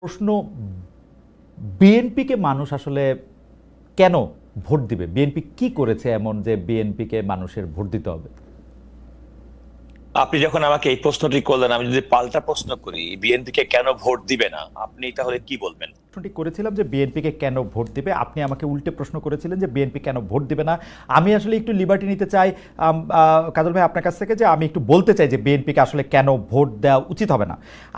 প্রশ্ন, বিএনপিকে মানুষ আসলে কেন ভোট দিবে? বিএনপি কি করেছে এমন যে বিএনপিকে মানুষের ভোট দিতে হবে? আপনি যখন আমাকে এই প্রশ্নটি করলেন, আমি যদি পাল্টা প্রশ্ন করি বিএনপিকে কেন ভোট দিবে না, আপনি তাহলে কি বলবেন? প্রশ্নটি করেছিলাম যে বিএনপিকে কেন ভোট দিবে, আপনি আমাকে উল্টে প্রশ্ন করেছিলেন যে বিএনপি কেন ভোট দিবে না। আমি আসলে একটু লিবার্টি নিতে চাই কাজল ভাই আপনার কাছ থেকে, যে আমি একটু বলতে চাই যে বিএনপিকে আসলে কেন ভোট দেওয়া উচিত হবে না।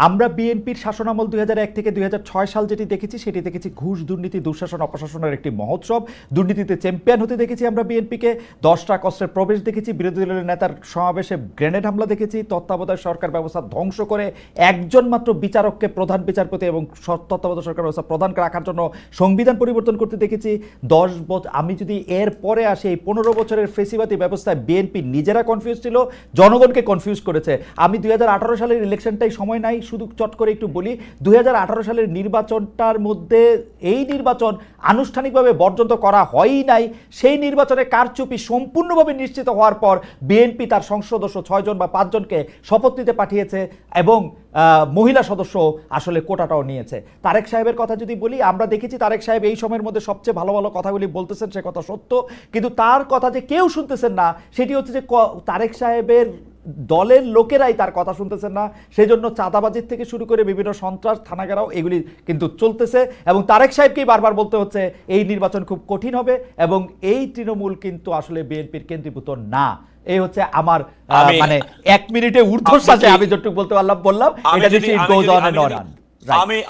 আমরা বিএনপির শাসনামল 2001 থেকে 2006 সাল যেটি দেখেছি সেটি দেখেছি ঘুষ, দুর্নীতি, দুঃশাসন, অপশাসনের একটি মহোৎসব। দুর্নীতিতে চ্যাম্পিয়ন হতে দেখেছি আমরা বিএনপিকে। 10টা কষ্টের প্রবেশ দেখেছি, বিরোধী দলের নেতার সমাবেশে গ্রেনেড হামলা দেখেছি, তত্ত্বাবধায়ক সরকার ব্যবস্থা ধ্বংস করে একজন মাত্র বিচারককে প্রধান বিচারপতি এবং তত্ত্বাবধায়ক সরকার ব্যবস্থা প্রধান রাখার জন্য সংবিধান পরিবর্তন করতে দেখেছি। 10 বছর, আমি যদি এর পরে আসি, এই 15 বছরের ফেসিবাদী ব্যবস্থায় বিএনপি নিজেরা কনফিউজ ছিল, জনগণকে কনফিউজ করেছে। আমি 2018 সালের ইলেকশনটাই সময় নাই, শুধু চট করে একটু বলি, 2018 সালের নির্বাচনটার মধ্যে এই নির্বাচন আনুষ্ঠানিকভাবে বর্জন করা হয়ই নাই। সেই নির্বাচনে কারচুপি সম্পূর্ণভাবে নিশ্চিত হওয়ার পর বিএনপি তার সংসদ সদস্য 6 জন বা 5 জনকে শপথ নিতে পাঠিয়েছে এবং মহিলা সদস্য আসলে কোটাটাও নিয়েছে। তারেক সাহেবের কথা যদি বলি, আমরা দেখেছি তারেক সাহেব এই সময়ের মধ্যে সবচেয়ে ভালো ভালো কথাগুলি বলতেছেন, সে কথা সত্য, কিন্তু তার কথা যে কেউ শুনতেছেন না সেটি হচ্ছে যে তারেক সাহেবের দলের লোকেরাই তার কথা শুনতেছেন না। সেই জন্য চাঁদাবাজির থেকে শুরু করে বিভিন্ন সন্ত্রাস, থানাঘেরাও এগুলি কিন্তু চলতেছে এবং তারেক সাহেবকেই বারবার বলতে হচ্ছে এই নির্বাচন খুব কঠিন হবে এবং এই তৃণমূল কিন্তু আসলে বিএনপির কেন্দ্রীভূত না। এই হচ্ছে আমার মানে 1 মিনিটে ঊর্ধ্বশ্বাসে আমি যতটুকু বলতে পারলাম বললাম। এটা যদি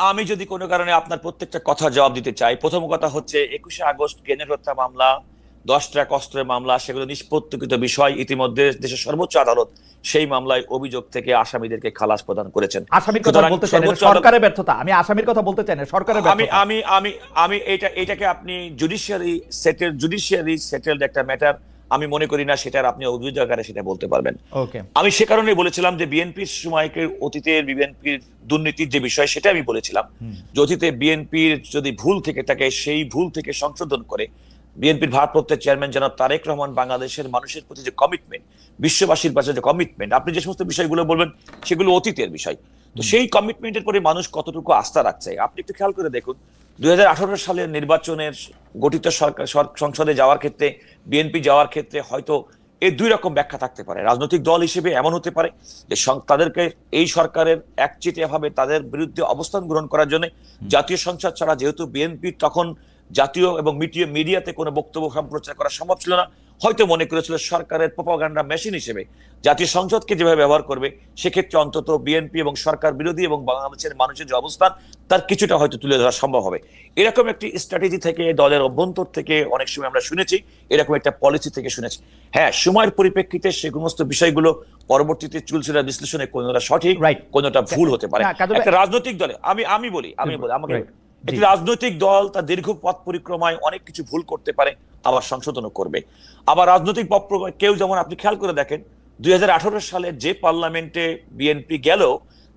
আমি যদি কোনো কারণে আপনার প্রত্যেকটা কথা জবাব দিতে চাই, প্রথম কথা হচ্ছে 21শে আগস্ট গ্রেনেড হত্যা মামলা, 10টা কষ্টের মামলা, সেগুলো নিষ্পত্তিকৃত বিষয়। ইতিমধ্যে দেশের সর্বোচ্চ আদালত সেই মামলায় অভিযোগ থেকে আসামিদেরকে খালাস প্রদান করেছেন। আসামির কথা বলতে চাই না, সরকারের ব্যর্থতা। আমি আসামির কথা বলতে চাই না, সরকারের ব্যর্থতা। আমি এটাকে আপনি জুডিশিয়ারি সেটেলড একটা ম্যাটার আমি মনে করি না সেটার আপনি অভিযোগ আকারে সেটা বলতে পারবেন। আমি সে কারণে বলেছিলাম যে বিএনপির সময়কে, অতীতের বিএনপির দুর্নীতির যে বিষয় সেটা আমি বলেছিলাম যে অতীতে বিএনপির যদি ভুল থেকে থাকে সেই ভুল থেকে সংশোধন করে বিএনপির ভারপ্রাপ্ত চেয়ারম্যান জনাব তারেক রহমান বাংলাদেশের মানুষের প্রতি যে কমিটমেন্ট, বিশ্ববাসীর পাশে যে কমিটমেন্ট, আপনি যে সমস্ত বিষয়গুলো বলবেন সেগুলো অতীতের বিষয়। তো সেই কমিটমেন্টের পরে মানুষ কতটুকু আস্থা রাখছে আপনি একটু খেয়াল করে দেখুন। 2018 সালের নির্বাচনের গঠিত সরকার সংসদে যাওয়ার ক্ষেত্রে, বিএনপি যাওয়ার ক্ষেত্রে হয়তো এই দুই রকম ব্যাখ্যা থাকতে পারে। রাজনৈতিক দল হিসেবে এমন হতে পারে যে তাদেরকে এই সরকারের একচেটিয়া ভাবে তাদের বিরুদ্ধে অবস্থান গ্রহণ করার জন্য জাতীয় সংসদ ছাড়া, যেহেতু বিএনপি তখন জাতীয় এবং মিডিয়াতে কোনো বক্তব্য সম্প্রচার করা সম্ভব ছিল না, হয়তো মনে করেছিল সরকারের প্রোপাগান্ডা মেশিন হিসেবে জাতীয় সংসদকে যেভাবে ব্যবহার করবে সেক্ষেত্রে অন্তত বিএনপি এবং সরকার বিরোধী এবং বাংলাদেশের মানুষের যে অবস্থান তার কিছুটা হয়তো তুলে ধরা সম্ভব হবে। এরকম একটি স্ট্র্যাটেজি থেকে, দলের অভ্যন্তর থেকে অনেক সময় আমরা শুনেছি, এরকম একটা পলিসি থেকে শুনেছি। হ্যাঁ, সময়ের পরিপ্রেক্ষিতে সে সমস্ত বিষয়গুলো পরবর্তীতে চুলচেরা বিশ্লেষণে কোনটা সঠিক, কোনটা ভুল হতে পারে। একটা রাজনৈতিক দলে আমি বলি আমাকে একটি রাজনৈতিক দল তার দীর্ঘ পথ পরিক্রমায় অনেক কিছু ভুল করতে পারে, আবার সংশোধনও করবে। আবার রাজনৈতিক কেউ, যেমন আপনি খেয়াল করে দেখেন 2018 সালে যে পার্লামেন্টে বিএনপি গেল,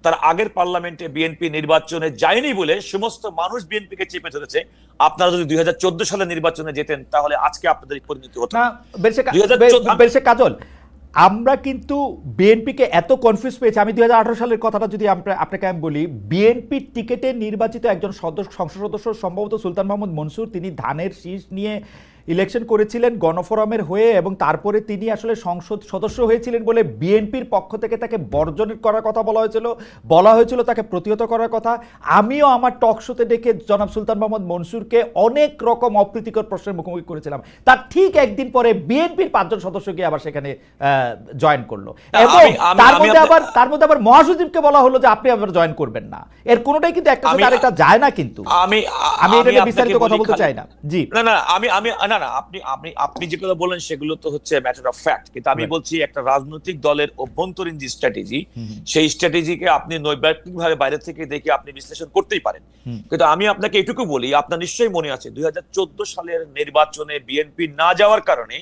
তার আগের পার্লামেন্টে বিএনপি নির্বাচনে যায়নি বলে সমস্ত মানুষ বিএনপিকে চেপে ধরেছে। আপনারা যদি 2014 সালে নির্বাচনে যেতেন তাহলে আজকে আপনাদের পরিণতি হতো না। কাজল, আমরা কিন্তু বিএনপিকে এত কনফিউজ পেয়েছি। আমি 2018 সালের কথাটা যদি আপনাকে আমি বলি, বিএনপির টিকেটে নির্বাচিত একজন সংসদ সদস্য, সম্ভবত সুলতান মাহমুদ মনসুর, তিনি ধানের শীষ নিয়ে ইলেকশন করেছিলেন গণফোরামের হয়ে এবং তারপরে তিনি আসলে সংসদ সদস্য হয়েছিলেন বলে বিএনপির পক্ষ থেকে তাকে বর্জন করার কথা বলা হয়েছিল, তাকে প্রতিহত করার কথা। আমিও আমার টক শোতে ডেকে জনাব সুলতান মাহমুদ মনসুরকে অনেক রকম অপ্রীতিকর প্রশ্নের মুখোমুখি করেছিলাম। তার ঠিক একদিন পরে বিএনপির 5 জন সদস্য গিয়ে আবার সেখানে জয়েন করলো এবং তার মধ্যে আবার মহাসচিবকে বলা হলো যে আপনি আবার জয়েন করবেন না। এর কোনোটাই কিন্তু একটা সাথে আরেকটা যায় না। কিন্তু আমি এটা নিয়ে বিস্তারিত কথা বলতে চাই না। জি না, আপনি যেগুলো বলেন সেগুলো তো হচ্ছে ম্যাটার অফ ফ্যাক্ট, কিন্তু আমি বলছি একটা রাজনৈতিক দলের অভ্যন্তরীণ যে স্ট্র্যাটেজি, সেই স্ট্র্যাটেজিকে আপনি নৈর্ব্যক্তিক ভাবে বাইরে থেকে দেখে আপনি বিশ্লেষণ করতেই পারেন। কিন্তু আমি আপনাকে এটুকু বলি, আপনার নিশ্চয়ই মনে আছে 2014 সালের নির্বাচনে বিএনপি না যাওয়ার কারণে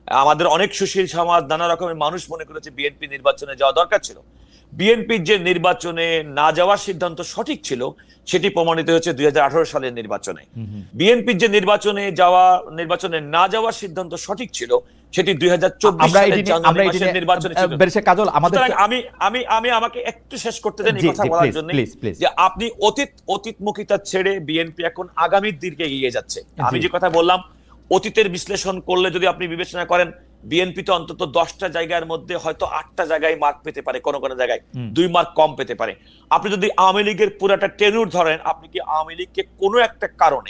আমাদের অনেক সুশীল সমাজ, নানা রকমের মানুষ মনে করেছে বিএনপি নির্বাচনে যাওয়া দরকার ছিল। বিএনপির যে নির্বাচনে না যাওয়ার সিদ্ধান্ত সঠিক ছিল সেটি প্রমাণিত হয়েছে 2018 সালের নির্বাচনে। বিএনপির যে নির্বাচনে না যাওয়ার সিদ্ধান্ত সঠিক ছিল সেটি 2024 সালের জানুয়ারি মাসের নির্বাচনে ছিল। কাজল, আমাদের আমি আমাকে একটু শেষ করতে দেন এই কথা বলার জন্য, যে আপনি অতীতমুখিতা ছেড়ে বিএনপি এখন আগামীর দিকে এগিয়ে যাচ্ছে। আমি যে কথা বললাম, অতীতের বিশ্লেষণ করলে যদি আপনি বিবেচনা করেন, বিএনপি তো অন্তত 10টা জায়গার মধ্যে হয়তো 8টা জায়গায় মার্ক পেতে পারে, কোন কোন জায়গায় 2 মার্ক কম পেতে পারে। আপনি যদি আওয়ামী লীগের পুরোটা টেনুর ধরেন, আপনি কি আওয়ামী লীগকে কোনো একটা কারণে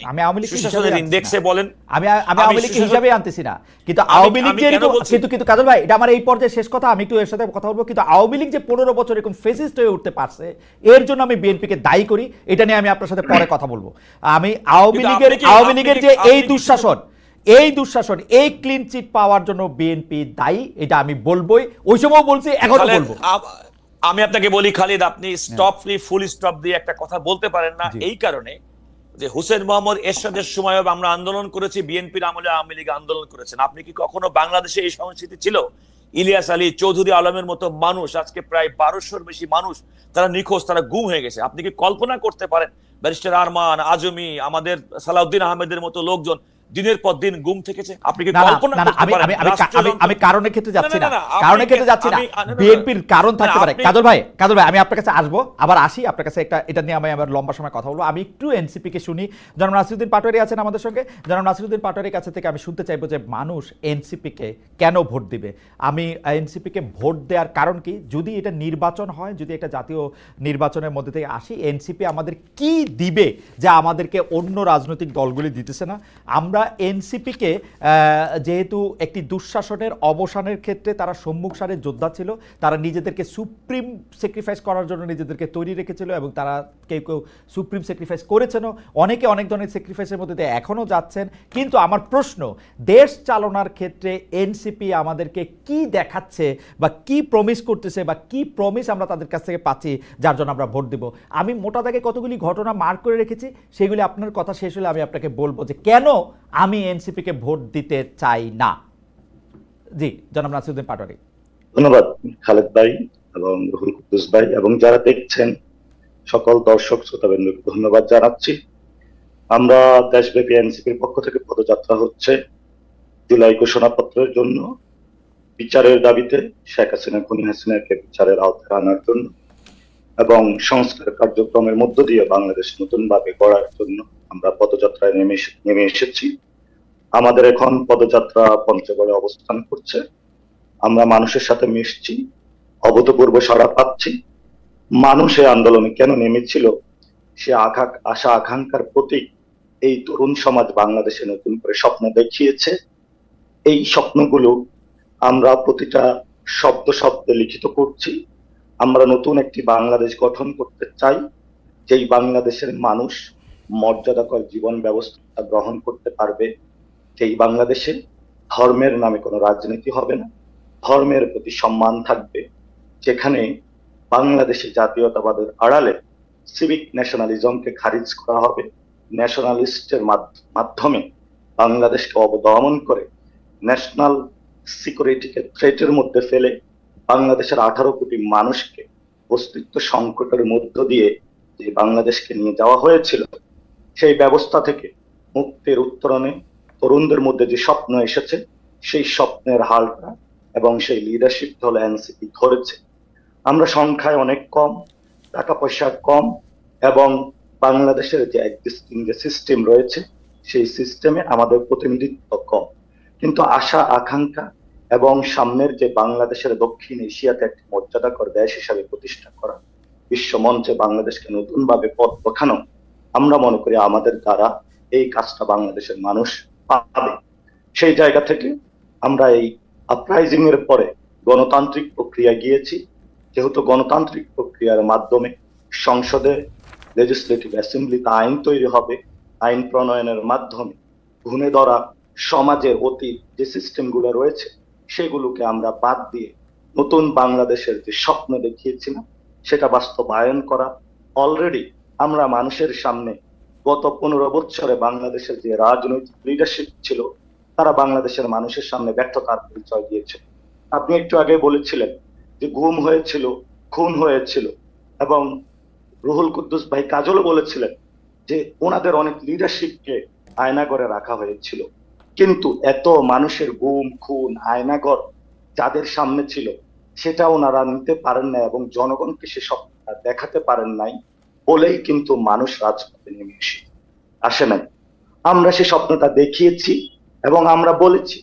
সুশাসনের ইনডেক্সে বলেন? আমি আওয়ামী লীগ হিসাবে আনতেছি না, কিন্তু আওয়ামী লীগ যে কিন্তু কাজল ভাই, এটা আমার এই পর্যায়ে শেষ কথা, আমি একটু এর সাথে কথা বলবো। কিন্তু আওয়ামী লীগ যে 15 বছর এরকম ফেসিস্ট হয়ে উঠতে পারছে, এর জন্য আমি বিএনপিকে দায়ী করি। এটা নিয়ে আমি আপনার সাথে পরে কথা বলবো। আমি আওয়ামী লীগের যে এই দুঃশাসন, এই ক্লিন চিট পাওয়ার জন্য বিএনপি দায়ী, এটা আমি বলবোই, ওই সময় বলছি, এখনো বলবো। আমি আপনাকে বলি খালিদ, আপনি ফুল স্টপ দিয়ে একটা কথা বলতে পারেন না, এই কারণে যে হোসেন মোহাম্মদ এরশাদের সময় আমরা আন্দোলন করেছি, বিএনপির আমলে আওয়ামী লীগ আন্দোলন করেছেন। আপনি কি কখনো বাংলাদেশে এই সংস্কৃতি ছিল? ইলিয়াস আলী, চৌধুরী আলমের মতো মানুষ, আজকে প্রায় 1200-র বেশি মানুষ তারা নিখোঁজ, তারা গুম হয়ে গেছে। আপনি কি কল্পনা করতে পারেন ব্যারিস্টার আরমান, আজমি, আমাদের সালাউদ্দিন আহমেদের মতো লোকজন দিনের পর দিন গুম থেকেছে? আপনি কি কল্পনা করতে পারেন? আমি কারণের ক্ষেত্রে যাচ্ছি না, বিএনপির কারণ থাকতে পারে। কাজল ভাই, আমি আপনার কাছে আসবো, আবার আসি আপনার কাছে, এটা নিয়ে আমি আবার লম্বা সময় কথা বলবো। আমি একটু এনসিপি কে শুনি। জনাব নাসিরউদ্দিন পাটোয়ারি আছেন আমাদের সঙ্গে। জনাব নাসিরউদ্দিন পাটোয়ারির কাছে থেকে আমি শুনতে চাইবো যে মানুষ এনসিপি কে কেন ভোট দিবে। আমি এনসিপি কে ভোট দেওয়ার কারণ কি, যদি এটা নির্বাচন হয়, যদি একটা জাতীয় নির্বাচনের মধ্যে থেকে আসি, এনসিপি আমাদের কি দিবে যা আমাদেরকে অন্য রাজনৈতিক দলগুলি দিতেছে না। আমরা এনসিপিকে যেহেতু একটি দুঃশাসনের অবসানের ক্ষেত্রে তারা সম্মুখ সারির যোদ্ধা ছিল, তারা নিজেদেরকে সুপ্রিম স্যাক্রিফাইস করার জন্য নিজেদেরকে তৈরি রেখেছিল, এবং তারা কেউ কেউ সুপ্রিম স্যাক্রিফাইস করেছেনও, অনেকে অনেক ধরনের স্যাক্রিফাইসের মধ্যে দিয়ে এখনও যাচ্ছেন। কিন্তু আমার প্রশ্ন, দেশ চালনার ক্ষেত্রে এনসিপি আমাদেরকে কি দেখাচ্ছে বা কি প্রমিস করতেছে, বা কি প্রমিস আমরা তাদের কাছ থেকে পাচ্ছি যার জন্য আমরা ভোট দেব। আমি মোটা দাগে কতগুলি ঘটনা মার্ক করে রেখেছি, সেগুলি আপনার কথা শেষ হলে আমি আপনাকে বলবো যে কেন আমি এনসিপি কে ভোট দিতে চাই না। জি, জনাব নাসিরউদ্দিন পাটোয়ারি। ধন্যবাদ খালেদ ভাই এবং রুহুল কুদ্দুস ভাই, এবং যারা দেখছেন সকল দর্শক শ্রোতাবৃন্দকে ধন্যবাদ জানাচ্ছি। আমরা দেশব্যাপী এনসিপির পক্ষ থেকে পদযাত্রা হচ্ছে জুলাই ঘোষণাপত্রের জন্য, বিচারের দাবিতে, শেখ হাসিনা খুনি হাসিনাকে বিচারের আওতায় আনার জন্য, এবং সংস্কার কার্যক্রমের মধ্য দিয়ে বাংলাদেশ নতুনভাবে গড়ার জন্য আমরা পদযাত্রায় নেমে এসেছি। আমাদের এখন পদযাত্রা পঞ্চগড়ে অবস্থান করছে। আমরা মানুষের সাথে মিশছি, অভূতপূর্ব সাড়া পাচ্ছি। মানুষ এই আন্দোলনে কেন নেমেছিল, সে আশা আকাঙ্ক্ষার প্রতীক এই তরুণ সমাজ বাংলাদেশে নতুন করে স্বপ্ন দেখিয়েছে। এই স্বপ্নগুলো আমরা প্রতিটা শব্দে লিখিত করছি। আমরা নতুন একটি বাংলাদেশ গঠন করতে চাই, যেই বাংলাদেশের মানুষ মর্যাদাকর জীবন ব্যবস্থা গ্রহণ করতে পারবে, সেই বাংলাদেশে ধর্মের নামে কোনো রাজনীতি হবে না, ধর্মের প্রতি সম্মান থাকবে, যেখানে বাংলাদেশে জাতীয়তাবাদের আড়ালে সিভিক ন্যাশনালিজমকে খারিজ করা হবে, ন্যাশনালিস্টের মাধ্যমে বাংলাদেশকে অবদমন করে ন্যাশনাল সিকিউরিটিকে থ্রেটের মধ্যে ফেলে বাংলাদেশের 18 কোটি মানুষকে অস্তিত্ব সংকটের মধ্য দিয়ে যে বাংলাদেশকে নিয়ে যাওয়া হয়েছিল, সেই ব্যবস্থা থেকে মুক্তির উত্তরণে তরুণদের মধ্যে যে স্বপ্ন এসেছে, সেই স্বপ্নের হালটা এবং সেই লিডারশিপ হলো এনসিপি ধরেছে। আমরা সংখ্যায় অনেক কম, টাকা পয়সা কম, এবং বাংলাদেশের যে এক্সিস্টিং যে সিস্টেম রয়েছে, সেই সিস্টেমে আমাদের প্রতিনিধিত্ব কম, কিন্তু আশা আকাঙ্ক্ষা এবং সামনের যে বাংলাদেশের দক্ষিণ এশিয়াতে একটি মর্যাদাকর দেশ হিসাবে প্রতিষ্ঠা করা, বিশ্ব মঞ্চে বাংলাদেশকে নতুন ভাবে পথ দেখানো, আমরা মনে করি আমাদের দ্বারা এই কাজটা বাংলাদেশের মানুষ পাবে। সেই জায়গা থেকে আমরা এই আপরাইজিং এর পরে গণতান্ত্রিক প্রক্রিয়া গিয়েছি। যেহেতু গণতান্ত্রিক প্রক্রিয়ার মাধ্যমে সংসদে, লেজিসলেটিভ অ্যাসেম্বলিতে আইন তৈরি হবে, আইন প্রণয়নের মাধ্যমে ঘুণে ধরা সমাজের অতীত যে সিস্টেমগুলো রয়েছে সেগুলোকে আমরা বাদ দিয়ে নতুন বাংলাদেশের যে স্বপ্ন দেখিয়েছিলাম সেটা বাস্তবায়ন করা। অলরেডি আমরা মানুষের সামনে গত 15 বছরে বাংলাদেশের যে রাজনৈতিক লিডারশিপ ছিল, তারা বাংলাদেশের মানুষের সামনে ব্যর্থতার পরিচয় দিয়েছে। আপনি একটু আগে বলেছিলেন যে গুম হয়েছিল, খুন হয়েছিল, এবং রুহুল কুদ্দুস ভাই কাজলও বলেছিলেন যে ওনাদের অনেক লিডারশিপকে আয়না করে রাখা হয়েছিল। কিন্তু এত মানুষের গুম খুন আয়নাঘর যাদের সামনে ছিল সেটা ওনারা নিতে পারেন না এবং জনগণকে সে স্বপ্নটা দেখাতে পারেন নাই বলেই কিন্তু মানুষ রাজপথে নেমে আসে নাই। আমরা সে স্বপ্নটা দেখিয়েছি এবং আমরা বলেছি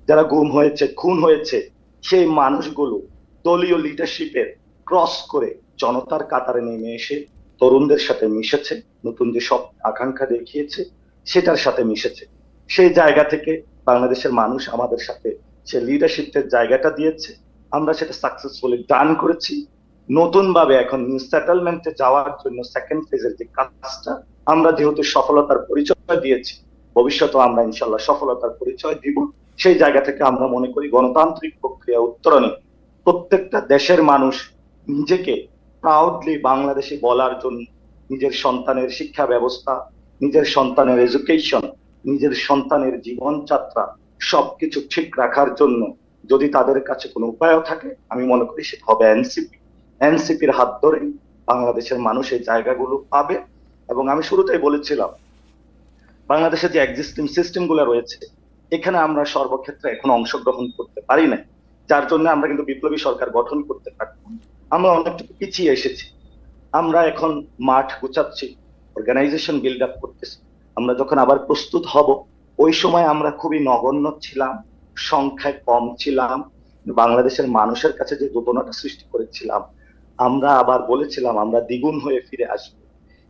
যারা গুম হয়েছে খুন হয়েছে সেই মানুষগুলো দলীয় লিডারশিপের ক্রস করে জনতার কাতারে নেমে এসে তরুণদের সাথে মিশেছে, নতুন যে সব আকাঙ্ক্ষা দেখিয়েছে সেটার সাথে মিশেছে। সেই জায়গা থেকে বাংলাদেশের মানুষ আমাদের সাথে সে লিডারশিপের জায়গাটা দিয়েছে, আমরা সেটা সাকসেসফুলি ডান করেছি। নতুন ভাবে এখন নিউ সেটেলমেন্টে যাওয়ার জন্য সেকেন্ড ফেজের যে কাজটা আমরা যেহেতু সফলতার পরিচয় দিয়েছি, ভবিষ্যতে আমরা ইনশাল্লাহ সফলতার পরিচয় দিব। সেই জায়গা থেকে আমরা মনে করি গণতান্ত্রিক প্রক্রিয়া উত্তরণে প্রত্যেকটা দেশের মানুষ নিজেকে প্রাউডলি বাংলাদেশি বলার জন্য নিজের সন্তানের শিক্ষা ব্যবস্থা, নিজের সন্তানের এডুকেশন, নিজের সন্তানের জীবনযাত্রা সবকিছু ঠিক রাখার জন্য যদি তাদের কাছে কোনো উপায় থাকে, আমি মনে করি সেটা হবে এনসিপি। এনসিপির হাত ধরে বাংলাদেশের মানুষ এই জায়গাগুলো পাবে। এবং আমি শুরুতেই বলেছিলাম বাংলাদেশের যে এক্সিস্টিং সিস্টেম গুলো রয়েছে এখানে আমরা সর্বক্ষেত্রে এখন অংশগ্রহণ করতে পারি না, যার জন্য আমরা কিন্তু বিপ্লবী সরকার গঠন করতে পারব। আমরা অনেকটুকু পিছিয়ে এসেছি। আমরা এখন মাঠ গুছাচ্ছি, অর্গানাইজেশন বিল্ড আপ করতেছি। আমরা যখন আবার প্রস্তুত হব ওই সময় আমরা খুবই নগণ্য ছিলাম, সংখ্যায় কম ছিলাম, বাংলাদেশের মানুষের কাছে যে দোদনাটা সৃষ্টি করেছিলাম, আমরা আবার বলেছিলাম আমরা দ্বিগুণ হয়ে ফিরে আসবো।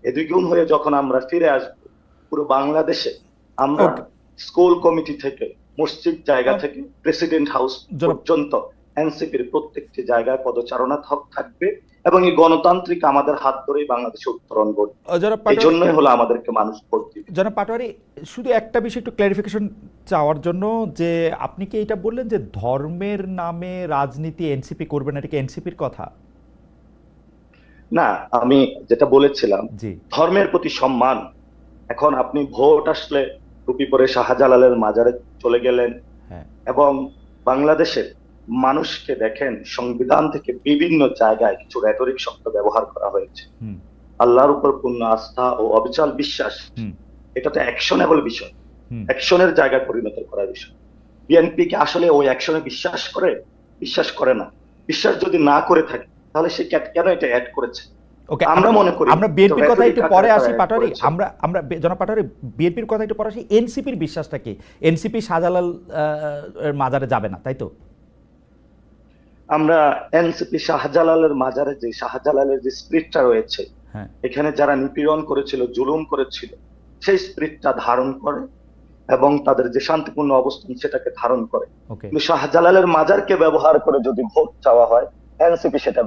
এই দ্বিগুণ হয়ে যখন আমরা ফিরে আসবো পুরো বাংলাদেশে আমরা স্কুল কমিটি থেকে মসজিদ জায়গা থেকে প্রেসিডেন্ট হাউস পর্যন্ত এনসিপির প্রত্যেকটি জায়গায় পদচারণা থাকবে এবং এই গণতান্ত্রিক আমাদের হাত ধরেই বাংলাদেশে উত্তরণ করবে। এই জন্যই হলো আমাদেরকে মানুষ ভোট দিবে। জনাব পাটোয়ারী, শুধু একটা বিষয় একটু ক্লারিফিকেশন চাওয়ার জন্য, যে আপনি কি এটা বললেন যে ধর্মের নামে রাজনীতি এনসিপি করবে না, এটা কি এনসিপির কথা? না, আমি যেটা বলেছিলাম ধর্মের প্রতি সম্মান। এখন আপনি ভোট আসলে টুপি পরে শাহজালালের মাজারে চলে গেলেন এবং বাংলাদেশের মানুষকে দেখেন সংবিধান থেকে বিভিন্ন জায়গায় কিছু রেটরিক শব্দ ব্যবহার করা হয়েছে। আল্লাহর উপর পূর্ণ আস্থা ও অবিচল বিশ্বাস, এটা তো অ্যাকশনেবল বিষয়, অ্যাকশনের জায়গায় পরিণত করার বিষয়। বিএনপি কি আসলে ওই অ্যাকশনে বিশ্বাস করে? বিশ্বাস করে না। বিশ্বাস যদি না করে থাকে তাহলে সে কেন এটা অ্যাড করেছে? ওকে, আমরা মনে করি আমরা বিএনপির কথা একটু পরে আসি পাটোয়ারী, আমরা জনাব পাটোয়ারী বিএনপির কথা একটু পরে আসি। এনসিপির বিশ্বাসটা কি? এনসিপি শাহজালাল মাজারে যাবে না, তাই তো? আমরা এনসিপি শাহজালালের মাজারে যে শাহজালালের যে স্পিরিটটা রয়েছে, এখানে যারা নিপীড়ন করেছিল, জুলুম করেছিল, সেই স্পিরিটটা ধারণ করে এবং তাদের যে শান্তিপূর্ণ অবস্থান সেটাকে ধারণ করে। কিন্তু শাহজালালের মাজারকে ব্যবহার করে যদি ভোট চাওয়া হয়, এনসিপি সেটা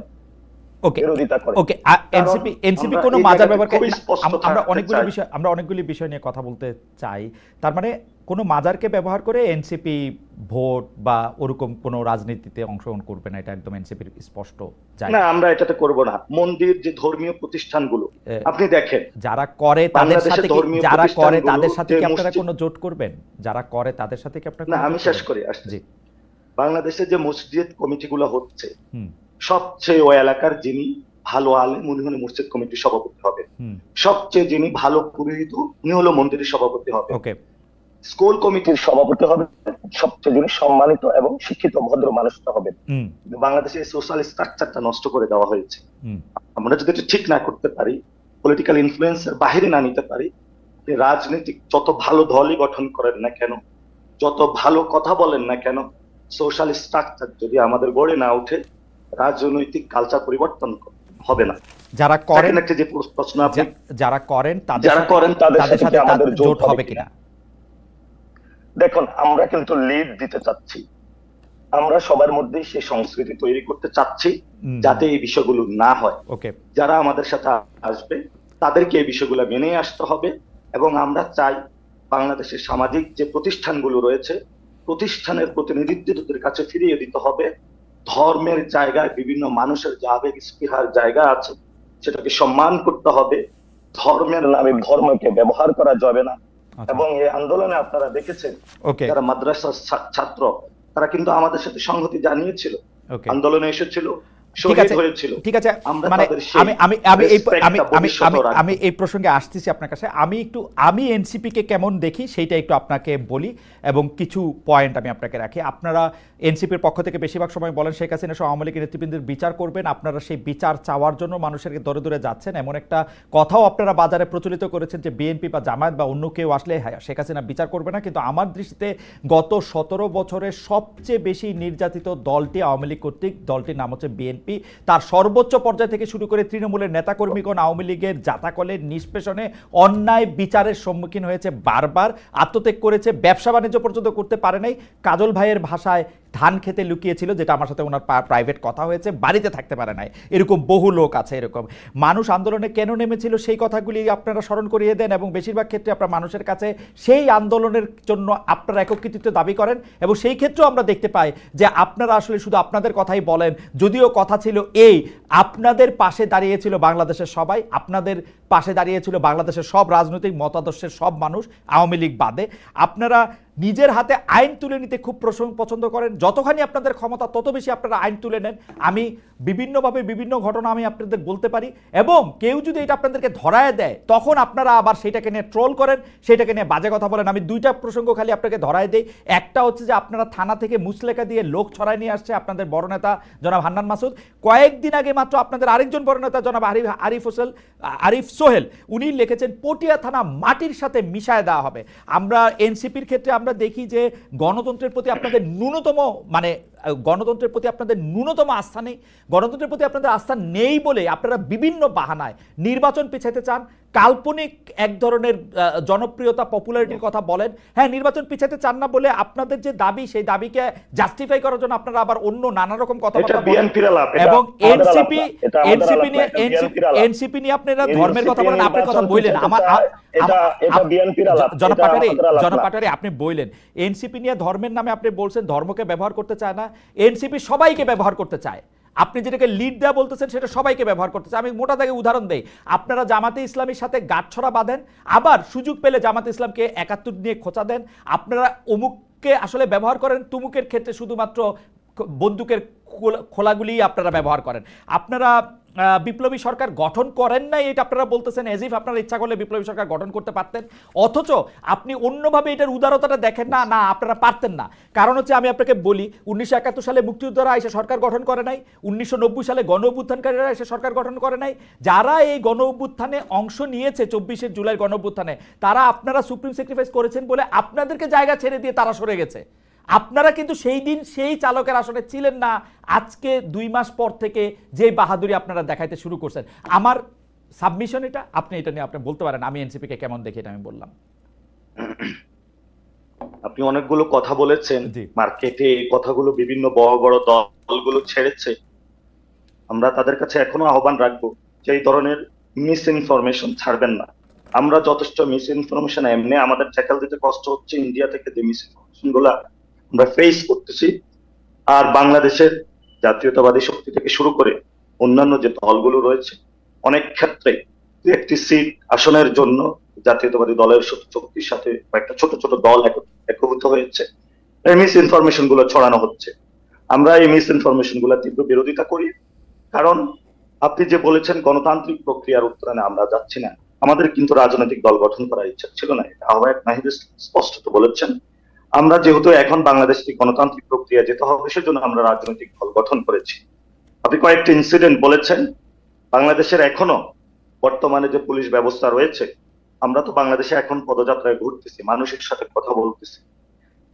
বিরোধিতা করে। ওকে, এনসিপি কোনো মাজার ব্যবহার করে? আমরা অনেকগুলি বিষয় নিয়ে কথা বলতে চাই। তার মানে কোনো মাজারকে ব্যবহার করে এনসিপি ভোট বা ওরকম কোনো রাজনীতিতে অংশগ্রহণ করবে না, এটা একদম এনসিপির স্পষ্ট জায়গা। না, আমরা এটাতে করব না। মন্দির যে ধর্মীয় প্রতিষ্ঠানগুলো আপনি দেখেন, যারা করে তাদের সাথে কি আপনারা কোনো জোট করবেন? যারা করে তাদের সাথে কি আপনারা? না, আমি শেষ করি আসছি। বাংলাদেশে যে মসজিদ কমিটিগুলো হচ্ছে, সবচেয়ে ওই এলাকার যিনি ভালো আলেম উনি হলো মসজিদ কমিটির সভাপতি হবে, সবচেয়ে যিনি ভালো পুরোহিত উনি হলো মন্দিরের সভাপতি হবে, স্কুল কমিটির সভাপতি হবে সবচেয়ে যিনি সম্মানিত এবং শিক্ষিত ভদ্র মানুষটা হবে। বাংলাদেশে সোশ্যাল স্ট্রাকচারটা নষ্ট করে দেওয়া হয়েছে। আমরা যদি এটা ঠিক না করতে পারি, পলিটিক্যাল ইনফ্লুয়েন্সের বাহিরে না নিতে পারি, রাজনৈতিক যত ভালো দলই গঠন করেন না কেন, যত ভালো কথা বলেন না কেন, সোশ্যাল স্ট্রাকচার যদি আমাদের গড়ে না উঠে, রাজনৈতিক কালচার পরিবর্তন হবে না। যারা করেন একটা যে প্রশ্ন আপনি যারা করেন তাদের সাথে আমাদের জোট হবে কিনা? দেখুন, আমরা কিন্তু লিড দিতে চাচ্ছি, আমরা সবার মধ্যে সেই সংস্কৃতি তৈরি করতে চাচ্ছি যাতে এই বিষয়গুলো না হয়। যারা আমাদের সাথে আসবে তাদেরকে এই বিষয়গুলো মেনে আসতে হবে এবং আমরা চাই বাংলাদেশের সামাজিক যে প্রতিষ্ঠানগুলো রয়েছে, প্রতিষ্ঠানের প্রতিনিধিত্বদের কাছে ফিরিয়ে দিতে হবে। ধর্মের জায়গায় বিভিন্ন মানুষের যে আবেগ স্পৃহার জায়গা আছে সেটাকে সম্মান করতে হবে। ধর্মের নামে ধর্মকে ব্যবহার করা যাবে না। এবং এই আন্দোলনে আপনারা দেখেছেন যারা মাদ্রাসার ছাত্র তারা কিন্তু আমাদের সাথে সংহতি জানিয়েছিল, আন্দোলনে এসেছিল, শহীদ হয়েছিল। ঠিক আছে, মানে আমি এই প্রসঙ্গে আসতেছি আপনার কাছে। আমি এনসিপি কে কেমন দেখি সেইটা একটু আপনাকে বলি এবং কিছু পয়েন্ট আমি আপনাকে রাখি। আপনারা এনসিপির পক্ষ থেকে বেশিরভাগ সময় বলেন শেখ হাসিনা সহ আওয়ামী লীগের নেতৃবৃন্দের বিচার করবেন, আপনারা সেই বিচার চাওয়ার জন্য মানুষের দরে দরে যাচ্ছেন, এমন একটা কথাও আপনারা বাজারে প্রচলিত করেছেন যে বিএনপি বা জামায়াত বা অন্য কেউ আসলে শেখ হাসিনা বিচার করবে না। কিন্তু আমার দৃষ্টিতে গত 17 বছরে সবচেয়ে বেশি নির্যাতিত দলটি আওয়ামী লীগ কর্তৃক, দলটির নাম হচ্ছে বিএনপি। তার সর্বোচ্চ পর্যায় থেকে শুরু করে তৃণমূলের নেতাকর্মীগণ আওয়ামী লীগের জাতাকলের নিষ্পেষণে অন্যায় বিচারের সম্মুখীন হয়েছে, বারবার আত্মত্যাগ করেছে, ব্যবসা বাণিজ্য পর্যন্ত করতে পারে নাই। কাজল ভাইয়ের ভাষায় ধান খেতে লুকিয়েছিল, যেটা আমার সাথে ওনার প্রাইভেট কথা হয়েছে, বাড়িতে থাকতে পারে নাই, এরকম বহু লোক আছে। এরকম মানুষ আন্দোলনে কেন নেমেছিল সেই কথাগুলি আপনারা স্মরণ করিয়ে দেন এবং বেশিরভাগ ক্ষেত্রে আপনারা মানুষের কাছে সেই আন্দোলনের জন্য আপনারা একক কৃতিত্ব দাবি করেন এবং সেই ক্ষেত্রেও আমরা দেখতে পাই যে আপনারা আসলে শুধু আপনাদের কথাই বলেন, যদিও কথা ছিল এই আপনাদের পাশে দাঁড়িয়েছিল বাংলাদেশের সবাই, আপনাদের পাশে দাঁড়িয়েছিল বাংলাদেশের সব রাজনৈতিক মতাদর্শের সব মানুষ, আওয়ামী লীগ বাদে। আপনারা নিজের হাতে আইন তুলে নিতে খুব পছন্দ করেন, যতখানি আপনাদের ক্ষমতা তত বেশি আপনারা আইন তুলে নেন। আমি বিভিন্নভাবে বিভিন্ন ঘটনা আমি আপনাদের বলতে পারি এবং কেউ যদি এটা আপনাদেরকে ধরায় দেয় তখন আপনারা আবার সেটাকে নিয়ে ট্রোল করেন, সেটাকে নিয়ে বাজে কথা বলেন। আমি দুইটা প্রসঙ্গ খালি আপনাকে ধরায় দেই। একটা হচ্ছে যে আপনারা থানা থেকে মুসলেখা দিয়ে লোক ছড়ায় নিয়ে আসছে আপনাদের বড় নেতা জনাব হান্নান মাসুদ। কয়েকদিন আগে মাত্র আপনাদের আরেকজন বড় নেতা জনাব আরিফ সোহেল উনি লিখেছেন পটিয়া থানা মাটির সাথে মিশায় দেওয়া হবে। আমরা এনসিপির ক্ষেত্রে আমরা দেখি যে গণতন্ত্রের প্রতি আপনাদের ন্যূনতম আস্থা নেই। গণতন্ত্রের প্রতি আপনাদের আস্থা নেই বলে আপনারা বিভিন্ন বাহানায় নির্বাচন পিছাইতে চান, কাল্পনিক এক ধরনের জনপ্রিয়তা পপুলারিটির কথা বলেন। হ্যাঁ, নির্বাচন পিছাইতে চান না বলে আপনাদের যে দাবি সেই দাবিকে জাস্টিফাই করার জন্য আপনারা আবার অন্য নানা রকম কথাবার্তা বলেন এবং এনসিপি নিয়ে আপনারা ধর্মের কথা বলেন, আপনার কথা বললেন। জনাব পাটারি আপনি বললেন এনসিপি নিয়ে ধর্মের নামে আপনি বলছেন ধর্মকে ব্যবহার করতে চায় না, এনসিপি সবাইকে ব্যবহার করতে চায়। আপনি যেটাকে লিড দেয়া বলতেছেন সেটা সবাইকে ব্যবহার করতে চায়। আমি মোটা দাগে উদাহরণ দেই, আপনারা জামাতে ইসলামীর সাথে গাঁটছড়া বাঁধেন, আবার সুযোগ পেলে জামাতে ইসলামকে ৭১ নিয়ে খোঁচা দেন। আপনারা অমুককে আসলে ব্যবহার করেন, তুমুকের ক্ষেত্রে শুধুমাত্র বন্দুকের খোলাগুলি আপনারা ব্যবহার করেন। আপনারা বিপ্লবী সরকার গঠন করেন নাই এটা আপনারা বলতেছেন, এজিফ আপনারা ইচ্ছা করলে বিপ্লবী সরকার গঠন করতে পারতেন, অথচ আপনি অন্যভাবে এটার উদারতাটা দেখেন না। না, আপনারা পারতেন না। কারণ হচ্ছে আমি আপনাকে বলি 1971 সালে মুক্তিযোদ্ধারা এসে সরকার গঠন করে নাই, 1990 সালে গণ অভ্যুত্থানকারীরা এসে সরকার গঠন করে নাই। যারা এই গণ অভ্যুত্থানে অংশ নিয়েছে 24 জুলাই গণ অভ্যুত্থানে, তারা আপনারা সুপ্রিম স্যাক্রিফাইস করেছেন বলে আপনাদেরকে জায়গা ছেড়ে দিয়ে তারা সরে গেছে। আপনারা কিন্তু সেই দিন সেই চালকের আসনে ছিলেন না। আজকে 2 মাস পর থেকে যে বাহাদুরি আপনারা দেখাইতে শুরু করছেন, আমার সাবমিশন এটা, আপনি এটা নিয়ে আপনি বলতে পারেন আমি এনসিপি কে কেমন দেখি, এটা আমি বললাম। আপনি অনেকগুলো কথা বলেছেন, মার্কেটে এই কথাগুলো বিভিন্ন বড় বড় দলগুলো ছেড়েছে। আমরা তাদের কাছে এখনো আহ্বান রাখবো যে এই ধরনের মিস ইনফরমেশন ছাড়বেন না। আমরা যথেষ্ট মিস ইনফরমেশন এমনি আমাদের ট্যাকল দিতে কষ্ট হচ্ছে, ইন্ডিয়া থেকে যে মিস ইনফরমেশন গুলা আমরা ফেস করতেছি। আর বাংলাদেশের জাতীয়তাবাদী শক্তি থেকে শুরু করে অন্যান্য যে দলগুলো রয়েছে, অনেক ক্ষেত্রে একটি সিট আসনের জন্য জাতীয়তাবাদী দলের শক্তির সাথে কয়েকটা ছোট ছোট দল একভূত হয়েছে, এই মিস ইনফরমেশন গুলো ছড়ানো হচ্ছে। আমরা এই মিস ইনফরমেশন গুলো তীব্র বিরোধিতা করি। কারণ আপনি যে বলেছেন গণতান্ত্রিক প্রক্রিয়ার উত্তরণে আমরা যাচ্ছি না, আমাদের কিন্তু রাজনৈতিক দল গঠন করার ইচ্ছা ছিল না, এটা আহ্বায়ক নাহিদ স্পষ্টত বলেছেন। আমরা যেহেতু এখন বাংলাদেশকে গণতান্ত্রিক প্রক্রিয়া যেতে হবে, সেজন্য আমরা রাজনৈতিক দল গঠন করেছি। আপনি কয়েকটি ইনসিডেন্ট বলেছেন। বাংলাদেশের এখনো বর্তমানে যে পুলিশ ব্যবস্থা রয়েছে, আমরা তো বাংলাদেশে এখন পদযাত্রায় ঘুরতেছি, মানুষের সাথে কথা বলতেছি।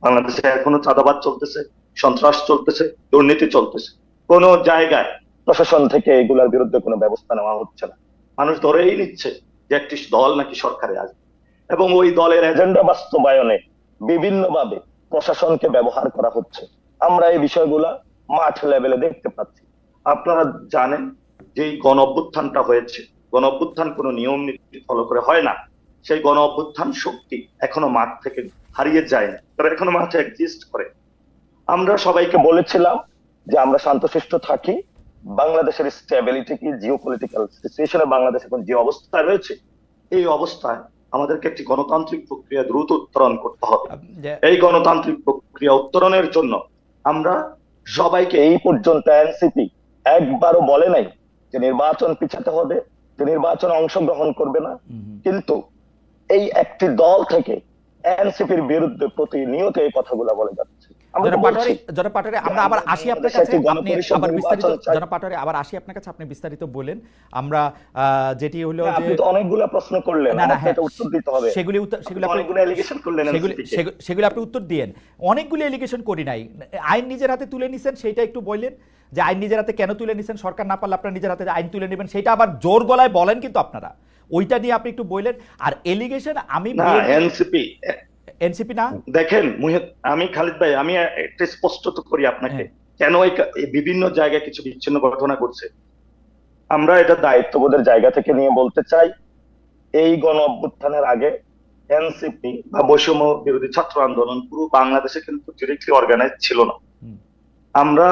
বাংলাদেশে এখনো চাঁদাবাদ চলতেছে, সন্ত্রাস চলতেছে, দুর্নীতি চলতেছে। কোন জায়গায় প্রশাসন থেকে এগুলোর বিরুদ্ধে কোনো ব্যবস্থা নেওয়া হচ্ছে না। মানুষ ধরেই নিচ্ছে যে একটি দল নাকি সরকারে আসবে এবং ওই দলের এজেন্ডা বাস্তবায়নে বিভিন্নভাবে প্রশাসনকে ব্যবহার করা হচ্ছে। আমরা এই বিষয়গুলা মাঠ লেভেলে দেখতে পাচ্ছি। আপনারা জানেন যে গণ অভ্যুত্থানটা হয়েছে, গণ অভ্যুত্থান কোনো নিয়ম নীতি ফলো করে হয় না। সেই গণ অভ্যুত্থান শক্তি এখনো মাঠ থেকে হারিয়ে যায় না, তারা এখনো মাঠে এক্সিস্ট করে। আমরা সবাইকে বলেছিলাম যে আমরা শান্তশিষ্ট থাকি, বাংলাদেশের স্টেবিলিটি কি, জিওপলিটিক্যাল সিচুয়েশনে বাংলাদেশ এখন যে অবস্থায় রয়েছে, এই অবস্থায় আমাদেরকে একটি গণতান্ত্রিক প্রক্রিয়া দ্রুত উত্তরণ করতে হবে। এই গণতান্ত্রিক প্রক্রিয়া উত্তরণের জন্য আমরা সবাইকে এই পর্যন্ত এনসিপি একবারও বলে নাই যে নির্বাচন পিছাতে হবে, যে নির্বাচনে অংশগ্রহণ করবে না। কিন্তু এই একটি দল থেকে এনসিপির বিরুদ্ধে প্রতিনিয়ত এই কথাগুলো বলে যাচ্ছে। আপনি বিস্তারিত বলেন। আমরা যেটি হলো আপনি তো অনেকগুলো প্রশ্ন করলেন, আমাকে উত্তর দিতে হবে। সেগুলো আপনি উত্তর দিয়েন। অনেকগুলো এলিগেশন করি নাই, আইন নিজের হাতে তুলে নিছেন সেটা একটু বললেন, যে আইন নিজের হাতে কেন তুলে নিছেন, সরকার না পারলে আপনারা নিজের হাতে আইন তুলে নেবেন, সেটা আবার জোর গলায় বলেন কিন্তু আপনারা, ওইটা নিয়ে আপনি একটু বললেন। আর এলিগেশন আমি এনসিপি না দেখেন আমি খালিদ ভাই, আমি একটা স্পষ্ট করি আপনাকে কেন এই বিভিন্ন জায়গায় কিছু বিচ্ছিন্ন ঘটনা করছে। আমরা এটা দায়িত্ববোধের জায়গা থেকে নিয়ে বলতে চাই, এই গণ অভ্যুত্থানের আগে এনসিপি বা বৈষম্য বিরোধী ছাত্র আন্দোলন পুরো বাংলাদেশে কিন্তু ডিরেক্টলি অর্গানাইজ ছিল না। আমরা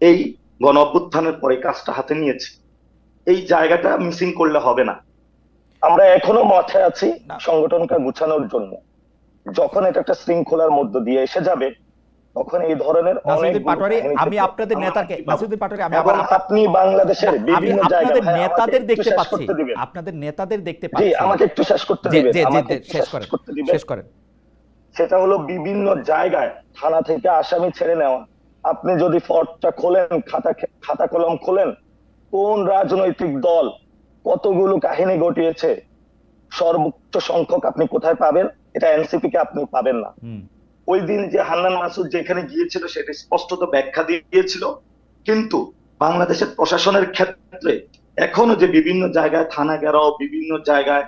এই গণ অভ্যুত্থানের পরে কাজটা হাতে নিয়েছি, এই জায়গাটা মিসিং করলে হবে না। আমরা এখনো মাঠে আছি সংগঠনকে গুছানোর জন্য। যখন এটা একটা শৃঙ্খলার মধ্য দিয়ে এসে যাবে, তখন এই ধরনের আমি আপনাদের নেতাকে আপনি বাংলাদেশের বিভিন্ন জায়গায় নেতাদের দেখতে পাচ্ছি, আপনাদের নেতাদের দেখতে পাচ্ছি। আমাকে একটু শেষ করতে দিবেন, শেষ করেন। সেটা হলো বিভিন্ন জায়গায় থানা থেকে আসামি ছেড়ে নেওয়া। আপনি যদি ফর্দটা খোলেন, খাতা কলম খোলেন, কোন রাজনৈতিক দল কতগুলো কাহিনী ঘটিয়েছে, সর্বোচ্চ সংখ্যক আপনি কোথায় পাবেন? এটা এনসিপি কে আপনি পাবেন না। ওই দিন যে হান্নান মাসুদ যেখানে গিয়েছিল সেটা স্পষ্টত ব্যাখ্যা দিয়েছিল, কিন্তু বাংলাদেশের প্রশাসনের ক্ষেত্রে এখনো যে বিভিন্ন জায়গায় থানা ঘেরাও, বিভিন্ন জায়গায়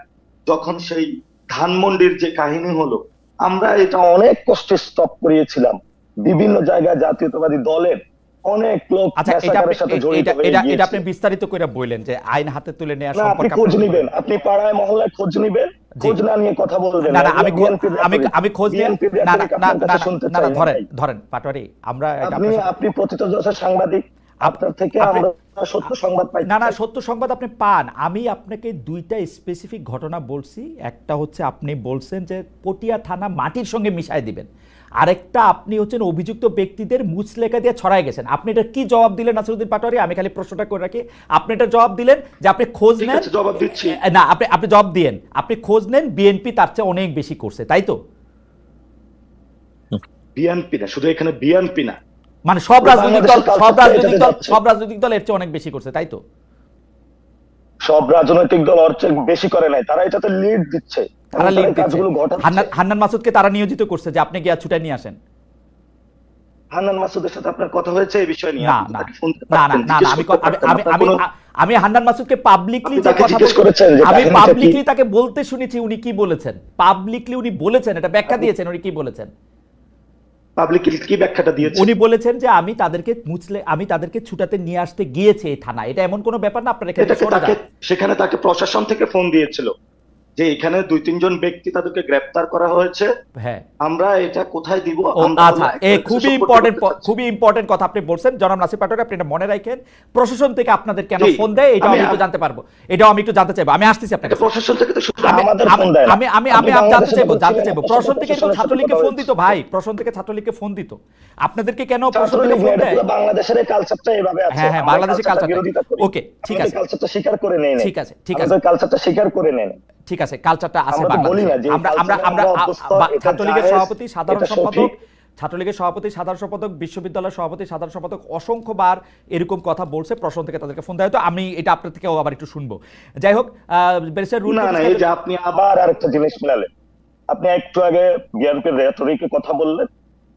যখন সেই ধানমন্ডির যে কাহিনী হলো, আমরা এটা অনেক কষ্টে স্টপ করিয়েছিলাম। বিভিন্ন জায়গায় জাতীয়তাবাদী দলের অনেক লোক এটা আপনি বিস্তারিত করে বললেন যে আইন হাতে তুলে নেওয়া সম্পর্কে খোঁজ নিবেন, আপনি পাড়ায় মহল্লায় খোঁজ নিবেন, খোঁজ না নিয়ে কথা বলবেন না। আমি খোঁজ নিয়ে ধরেন পাটোয়ারি, আমরা আপনি প্রথিতযশা সাংবাদিক, আপনার থেকে আমরা সত্য সংবাদ পাই না। সত্য সংবাদ আপনি পান। আমি আপনাকে দুইটা স্পেসিফিক ঘটনা বলছি। একটা হচ্ছে আপনি বলছেন যে পটিয়া থানা মাটির সঙ্গে মিশায় দিবেন, আরেকটা আপনি হচ্ছেন অভিযুক্ত ব্যক্তিদের মুচলেখা দিয়ে ছড়ায় গেছেন। আপনি এটা কি জবাব দিলেন নাসিরউদ্দিন পাটোয়ারি? আমি খালি প্রশ্নটা করে রাখি, আপনি এটা জবাব দিলেন যে আপনি খোঁজ নেন, জবাব দিচ্ছি না, আপনি জবাব দিয়েন, আপনি খোঁজ নেন বিএনপি তার চেয়ে অনেক বেশি করছে, তাই তো? বিএনপি না, শুধু এখানে বিএনপি না, মানে সব রাজনৈতিক দল এর চেয়ে অনেক বেশি করছে, তাই তো? সব রাজনৈতিক দল ওর চেয়ে বেশি করে নাই, তারা এটাতে লিড দিচ্ছে। হান্নান মাসুদকে তারা নিয়োজিত করছে যে আপনি গিয়া ছুটাই নিয়ে আসেন। হান্নান মাসুদের সাথে আপনার কথা হয়েছে এই বিষয় নিয়ে? না, আমি হান্নান মাসুদকে পাবলিকলি যে কথা বলেছেন, আমি পাবলিকলি তাকে বলতে শুনেছি, উনি কি বলেছেন পাবলিকলি, উনি বলেছেন, এটা ব্যাখ্যা দিয়েছেন, উনি কি বলেছেন পাবলিকলি, কি ব্যাখ্যাটা দিয়েছেন? উনি বলেছেন যে আমি তাদেরকে ছুটাতে নিয়ে আসতে গিয়েছে এই থানা। এটা এমন কোনো ব্যাপার না, আপনারা সেখানে তাকে প্রশাসন থেকে ফোন দিয়েছিল যে এখানে 2-3 জন ব্যক্তি তাদেরকে গ্রেফতার করা হয়েছে, হ্যাঁ, আমরা এটা কোথায় দিব? আচ্ছা, খুবই ইম্পর্টেন্ট কথা আপনি বলছেন জনাব নাসির পাটোয়ারি, আপনি এটা মনে রাখেন। প্রশাসন থেকে আপনাদের কেন ফোন দেয় এটাও আমি একটু জানতে পারবো, এটাও আমি একটু জানতে চাইবো। আমি আসতেছি আপনাকে। প্রশাসন থেকে তো আমি জানতে চাইবো প্রশাসন থেকে ছাত্রলীগকে ফোন দিত ভাই, প্রশাসন থেকে ছাত্রলীগকে ফোন দিত, আপনাদেরকে কেন প্রশাসন থেকে ফোন দেয়? বাংলাদেশের কালচারটা এইভাবে আছে। হ্যাঁ, বাংলাদেশের কালচারটা ওকে, ঠিক আছে, কালচারটা স্বীকার করে নেন, ঠিক আছে, কালচারটা স্বীকার করে নেন, ঠিক আছে, কালচারটা আছে বাংলাদেশে। আমরা ছাত্রলীগের সভাপতি সাধারণ সম্পাদক বিশ্ববিদ্যালয়ের সভাপতি সাধারণ সম্পাদক অসংখ্যবার এরকম কথা বলছে, প্রশাসন থেকে তাদেরকে ফোন দেয়। তো আমি এটা আপনার থেকেও আবার একটু শুনবো। যাই হোক, আপনি আবার আরেকটা জিনিস মিলালেন। আপনি একটু আগে বিএনপির রেটরিকের কথা বললেন,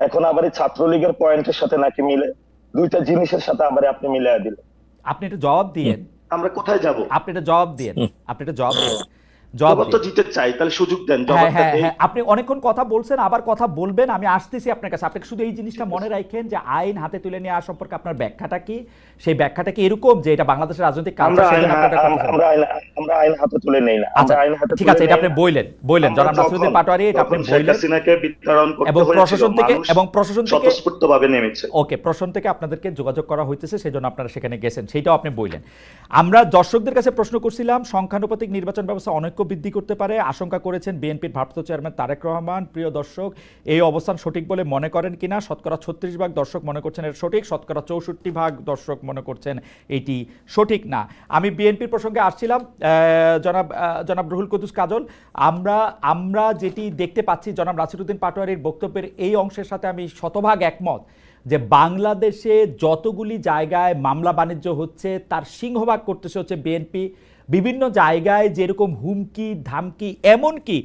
এখন আবার এই ছাত্রলীগের পয়েন্টের সাথে নাকি মিলে, দুইটা জিনিসের সাথে আবার আপনি মিলিয়ে দিলেন। আপনি এটা জবাব দিয়েন, আমরা কোথায় যাব? আপনি এটা জবাব দিয়েন, দিতে চাই, তাহলে সুযোগ দেন। আপনি অনেকক্ষণ কথা বলছেন, আবার কথা বলবেন, আমি আসতেছি আপনার কাছে। আপনি শুধু এই জিনিসটা মনে রাখেন যে আইন হাতে তুলে নেওয়া সম্পর্কে আপনার ব্যাখ্যাটা কি, সেই ব্যাখ্যাটা কি এরকম যে এটা বাংলাদেশের রাজনৈতিক কালচার? আমরা আইন হাতে তুলে নেই না। আচ্ছা, ঠিক আছে, এটা আপনি বললেন জনাব নাসিরউদ্দিন পাটোয়ারি, এটা আপনি বললেন, এবং প্রশাসন থেকে স্বতঃস্ফূর্তভাবে নেমেছে। ওকে, প্রশাসন থেকে আপনাদেরকে যোগাযোগ করা হইতেছে, সেজন্য আপনারা সেখানে গেছেন, সেইটাও আপনি বললেন। আমরা দর্শকদের কাছে প্রশ্ন করছিলাম সংখ্যানুপাতিক নির্বাচন ব্যবস্থা অনৈক্য বৃদ্ধি করতে পারে আশঙ্কা করেছেন বিএনপির ভারপ্রাপ্ত চেয়ারম্যান তারেক রহমান। প্রিয় দর্শক, এই অবস্থান সঠিক বলে মনে করেন কিনা? শতকরা 36% দর্শক মনে করছেন এটা সঠিক, শতকরা 64% দর্শক মনে করছেন এটি সঠিক না। আমি বিএনপির প্রসঙ্গে আসছিলাম, জনাব রুহুল কুদ্দুস কাজল, আমরা যেটি দেখতে পাচ্ছি জনাব নাসিরউদ্দিন পাটোয়ারির বক্তব্যের এই অংশের সাথে আমি শতভাগ একমত যে বাংলাদেশে যতগুলি জায়গায় মামলা বাণিজ্য হচ্ছে তার সিংহভাগ করতেছে হচ্ছে বিএনপি। বিভিন্ন জায়গায় যেরকম হুমকি ধামকি, এমনকি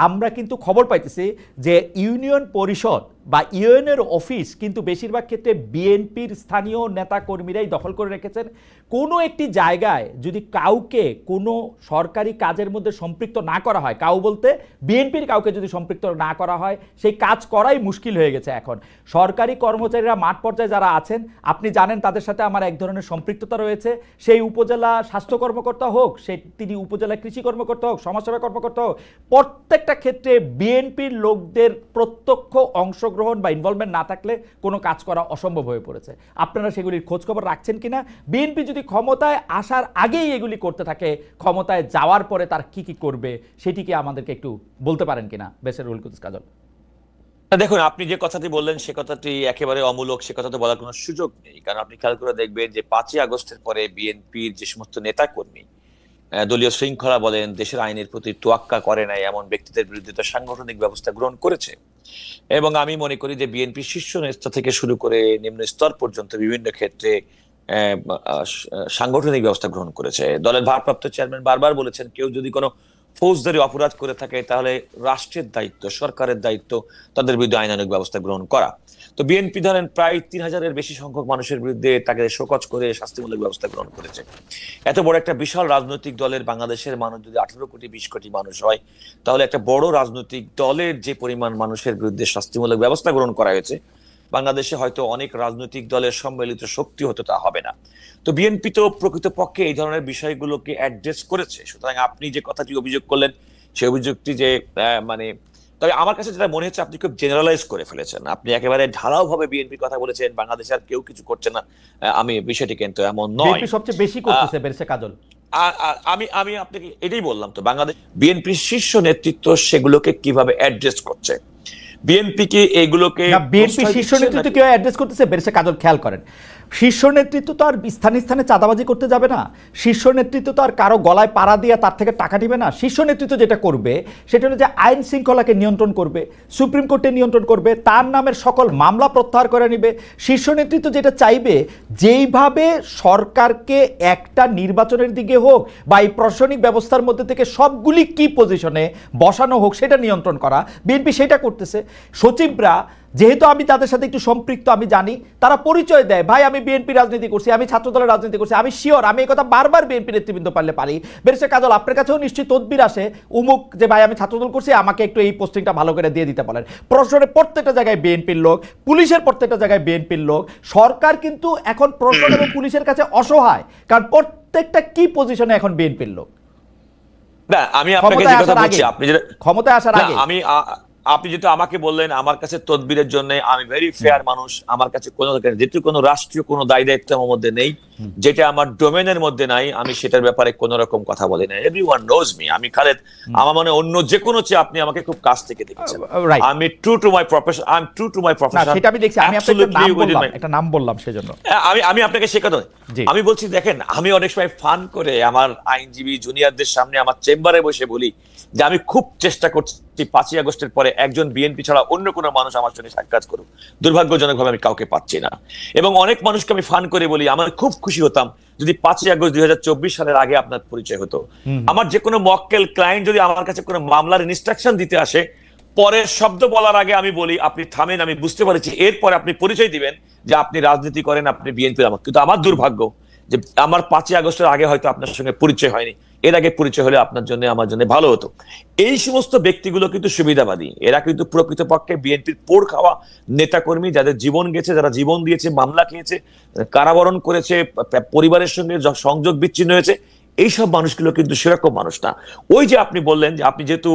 আমরা কিন্তু খবর পাইতেছি যে ইউনিয়ন পরিষদ বা ইউএনের অফিস কিন্তু বেশিরভাগ ক্ষেত্রে বিএনপির স্থানীয় নেতা কর্মীরাই দখল করে রেখেছেন। কোনো একটি জায়গায় যদি কাউকে কোনো সরকারি কাজের মধ্যে সম্পৃক্ত না করা হয়, কাউ বলতে বিএনপির কাউকে যদি সম্পৃক্ত না করা হয়, সেই কাজ করাই মুশকিল হয়ে গেছে এখন। সরকারি কর্মচারীরা মাঠ পর্যায়ে যারা আছেন, আপনি জানেন তাদের সাথে আমার এক ধরনের সম্পৃক্ততা রয়েছে। সেই উপজেলা স্বাস্থ্য কর্মকর্তা হোক, তিনি উপজেলা কৃষি কর্মকর্তা হোক, সমাজসেবা কর্মকর্তা হোক, প্রত্যেকটা ক্ষেত্রে বিএনপির লোকদের প্রত্যক্ষ অংশগ্রহণ বা ইনভলভমেন্ট না থাকলে কোনো কাজ করা অসম্ভব হয়ে পড়েছে। আপনারা সেগুলির খোঁজখবর রাখছেন কিনা? বিএনপি যদি ক্ষমতায় আসার আগেই এগুলি করতে থাকে, ক্ষমতায় যাওয়ার পরে তার কি কি করবে সেটিকে আমাদেরকে একটু বলতে পারেন কিনা বেসের রুহুল কুদ্দুস কাজল? দেখুন, আপনি যে কথাটি বললেন সে কথাটি একেবারে অমূলক, সে কথা তো বলার কোনো সুযোগ নেই। কারণ আপনি খেয়াল করে দেখবেন যে 5ই আগস্টের পরে বিএনপির যে সমস্ত নেতা কর্মী দলীয় শৃঙ্খলা বলেন, দেশের আইনের প্রতি তোয়াক্কা করে নাই এমন ব্যক্তিদের বিরুদ্ধে তো সাংগঠনিক ব্যবস্থা গ্রহণ করেছে। এবং আমি মনে করি যে বিএনপি শীর্ষ নেতা থেকে শুরু করে নিম্ন স্তর পর্যন্ত বিভিন্ন ক্ষেত্রে সাংগঠনিক ব্যবস্থা গ্রহণ করেছে। দলের ভারপ্রাপ্ত চেয়ারম্যান বারবার বলেছেন, কেউ যদি কোনো ফৌজদারি অপরাধ করে থাকে তাহলে রাষ্ট্রের দায়িত্ব, সরকারের দায়িত্ব তাদের বিরুদ্ধে আইনানুগ ব্যবস্থা গ্রহণ করা। তো বিএনপি ধরেন প্রায় 3000-এর বেশি সংখ্যক মানুষের বিরুদ্ধে তাকে শোকজ করে শাস্তিমূলক ব্যবস্থা গ্রহণ করেছে। এত বড় একটা বিশাল রাজনৈতিক দলের বাংলাদেশের মানুষ যদি 18 কোটি 20 কোটি মানুষ হয়, তাহলে একটা বড় রাজনৈতিক দলের যে পরিমাণ মানুষের বিরুদ্ধে শাস্তিমূলক ব্যবস্থা গ্রহণ করা হয়েছে, বাংলাদেশে হয়তো অনেক রাজনৈতিক দলের সম্মিলিত শক্তি হতো তা হবে না। তো বিএনপি তো প্রকৃতপক্ষে এই ধরনের বিষয়গুলোকে অ্যাড্রেস করেছে। সুতরাং আপনি যে কথাটি অভিযোগ করলেন সেই অভিযোগটি যে তবে আমার কাছে যেটা মনে হচ্ছে আপনি খুব জেনারেলাইজ করে ফেলেছেন। আপনি একেবারে ঢালাও ভাবে বিএনপির কথা বলেছেন, বাংলাদেশে আর কেউ কিছু করছে না। আমি বিষয়টি কিন্তু এমন নয়, বিএনপি সবচেয়ে বেশি করতেছে বেরসে কাজল। আমি আপনাকে এটাই বললাম, তো বাংলাদেশ বিএনপির শীর্ষ নেতৃত্ব সেগুলোকে কিভাবে অ্যাড্রেস করছে, বিএনপি কি এগুলোকে বিএনপি শীর্ষ নেতৃত্ব কিভাবে অ্যাড্রেস করতেছে বেরসে কাজল খেয়াল করেন। শীর্ষ নেতৃত্ব তো আর স্থানে স্থানে চাঁদাবাজি করতে যাবে না। শীর্ষ নেতৃত্ব তো আর কারো গলায় পাড়া দিয়ে তার থেকে টাকা দিবে না। শীর্ষ নেতৃত্ব যেটা করবে সেটা হলো যে আইন শৃঙ্খলাকে নিয়ন্ত্রণ করবে, সুপ্রিম কোর্টে নিয়ন্ত্রণ করবে, তার নামের সকল মামলা প্রত্যাহার করে নেবে। শীর্ষ নেতৃত্ব যেটা চাইবে, যেইভাবে সরকারকে একটা নির্বাচনের দিকে হোক বা এই প্রশাসনিক ব্যবস্থার মধ্যে থেকে সবগুলি কি পজিশনে বসানো হোক সেটা নিয়ন্ত্রণ করা, বিএনপি সেটা করতেছে। সচিবরা যেহেতু আমি তাদের সাথে একটু সম্পৃক্ত, আমি জানি, তারা পরিচয় দেয়, ভাই আমি বিএনপি রাজনীতি করছি, আমি ছাত্রদলের রাজনীতি করছি, আমি শিওর, আমি এই কথা বারবার বিএনপি নেতৃবৃন্দ পারি। বেরসে কাজল, আপনার কাছেও নিশ্চয়ই তদবির আসে উমুক যে ভাই আমি ছাত্রদল করছি, আমাকে একটু এই পোস্টিংটা ভালো করে দিয়ে দিতে বলেন। প্রশাসনের প্রত্যেকটা জায়গায় বিএনপির লোক, পুলিশের প্রত্যেকটা জায়গায় বিএনপির লোক। সরকার কিন্তু এখন প্রশাসন এবং পুলিশের কাছে অসহায়, কারণ প্রত্যেকটা কি পজিশনে এখন বিএনপির লোক। না, আমি আপনাকে যে কথা বলছি, আপনি যেটা ক্ষমতায় আসার আগে আপনি যেটা আমাকে বললেন, আমার কাছে তদবিরের জন্য আমি ভেরি ফেয়ার মানুষ, আমার কাছে যেহেতু কোনো রাষ্ট্রীয় কোনো দায় দায়িত্ব আমার মধ্যে নেই, যেটা আমার ডোমেনের মধ্যে নাই, আমি সেটার ব্যাপারে কোন রকম কথা বলি না। Everyone knows me. আমি খালেদ, আমার মনে অন্য যে কোনো চেয়ে আপনি আমাকে খুব কাছ থেকে দেখেছেন। আমি true to my profession, I am true to my profession. সেটা আমি দেখছি, আমি আপনাকে একটা নাম বললাম সেজন্য আমি আপনাকে সে কথা আমি বলছি। দেখেন, আমি অনেক সময় ফান করে আমার আইনজীবী জুনিয়রদের সামনে আমার চেম্বারে বসে বলি যে আমি খুব চেষ্টা করছি 5ই আগস্টের পরে একজন বিএনপি ছাড়া অন্য কোনো মানুষ আমার সঙ্গে সাক্ষাৎ করুক। দুর্ভাগ্যজনকভাবে আমি কাউকে পাচ্ছি না। এবং অনেক মানুষকে আমি ফান করে বলি, আমার খুব খুশি হতাম যদি 5ই আগস্ট 2024 সালের আগে আপনার পরিচয় হতো। আমার যে কোনো মক্কেল ক্লায়েন্ট যদি আমার কাছে কোনো মামলার ইনস্ট্রাকশন দিতে আসে, পরের শব্দ বলার আগে আমি বলি আপনি থামেন, আমি বুঝতে পারছি, এরপরে আপনি পরিচয় দিবেন যে আপনি রাজনীতি করেন, আপনি বিএনপির আমার। কিন্তু আমার দুর্ভাগ্য যে আমার 5ই আগস্টের আগে হয়তো আপনার সঙ্গে পরিচয় হয়নি, এর আগে পরিচয় হলে আপনার জন্য আমার জন্য ভালো হতো। এই সমস্ত ব্যক্তিগুলো কিন্তু সুবিধাবাদী, এরা কিন্তু প্রকৃতপক্ষে বিএনপির পোড় খাওয়া নেতাকর্মী, যাদের জীবন গেছে, যারা জীবন দিয়েছে, মামলা খেয়েছে, কারাবরণ করেছে, পরিবারের সঙ্গে সংযোগ বিচ্ছিন্ন হয়েছে। এইসব মানুষগুলো কিন্তু সেরকম মানুষ না। ওই যে আপনি বললেন যে আপনি যেহেতু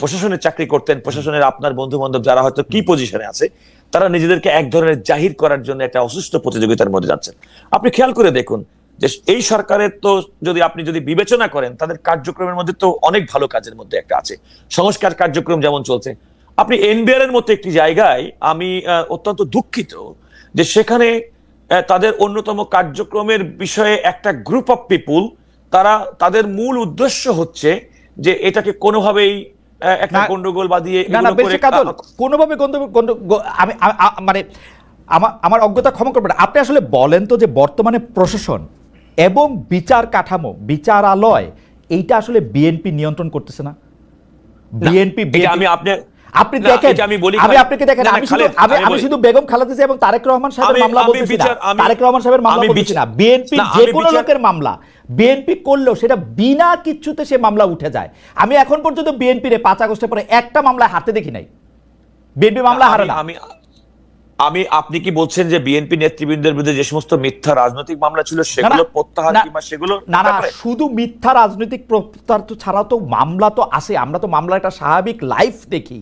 প্রশাসনের চাকরি করতেন, প্রশাসনের আপনার বন্ধু বান্ধব যারা হয়তো কি পজিশনে আছে, তারা নিজেদেরকে এক ধরনের জাহির করার জন্য একটা অসুস্থ প্রতিযোগিতার মধ্যে যাচ্ছেন। আপনি খেয়াল করে দেখুন, যে এই সরকারের তো যদি আপনি যদি বিবেচনা করেন তাদের কার্যক্রমের মধ্যে তো অনেক ভালো কাজের মধ্যে একটা আছে, সংস্কার কার্যক্রম যেমন চলছে। আপনি এনবিআর এর মতো একটি জায়গায় আমি অত্যন্ত দুঃখিত যে সেখানে তাদের অন্যতম কার্যক্রমের বিষয়ে একটা গ্রুপ অফ পিপুল তারা তাদের মূল উদ্দেশ্য হচ্ছে যে এটাকে কোনোভাবেই একটা গন্ডগোল বাঁধিয়ে কোনোভাবে আমি মানে আমার অজ্ঞতা ক্ষমা করবেন, আপনি আসলে বলেন তো যে বর্তমানে প্রশাসন এবং বিচার কাঠামো, বিচারালয় এইটা আসলে বিএনপি নিয়ন্ত্রণ করতেছে না? বিএনপি আপনি দেখেন, আমি আপনাকে দেখেন, আমি শুধু বেগম খালেদা জিয়া এবং তারেক রহমান সাহেবের মামলা বলতেছি না, তারেক রহমান সাহেবের মামলা বলতেছি না, বিএনপি যে কোনো লোকের মামলা বিএনপি করলেও সেটা বিনা কিচ্ছুতে সে মামলা উঠে যায়। আমি এখন পর্যন্ত বিএনপির 5 আগস্টের পরে একটা মামলায় হারতে দেখি নাই, বিএনপি মামলা হারে না। আপনি কি বলছেন যে বিএনপি নেতৃবৃন্দের বিরুদ্ধে যে সমস্ত মিথ্যা রাজনৈতিক মামলা ছিল সেগুলো প্রত্যাহার কিংবা সেগুলো না? শুধু মিথ্যা রাজনৈতিক প্রত্যাহার তো ছাড়াও তো মামলা তো আছে, আমরা তো মামলাটা স্বাভাবিক লাইফ দেখি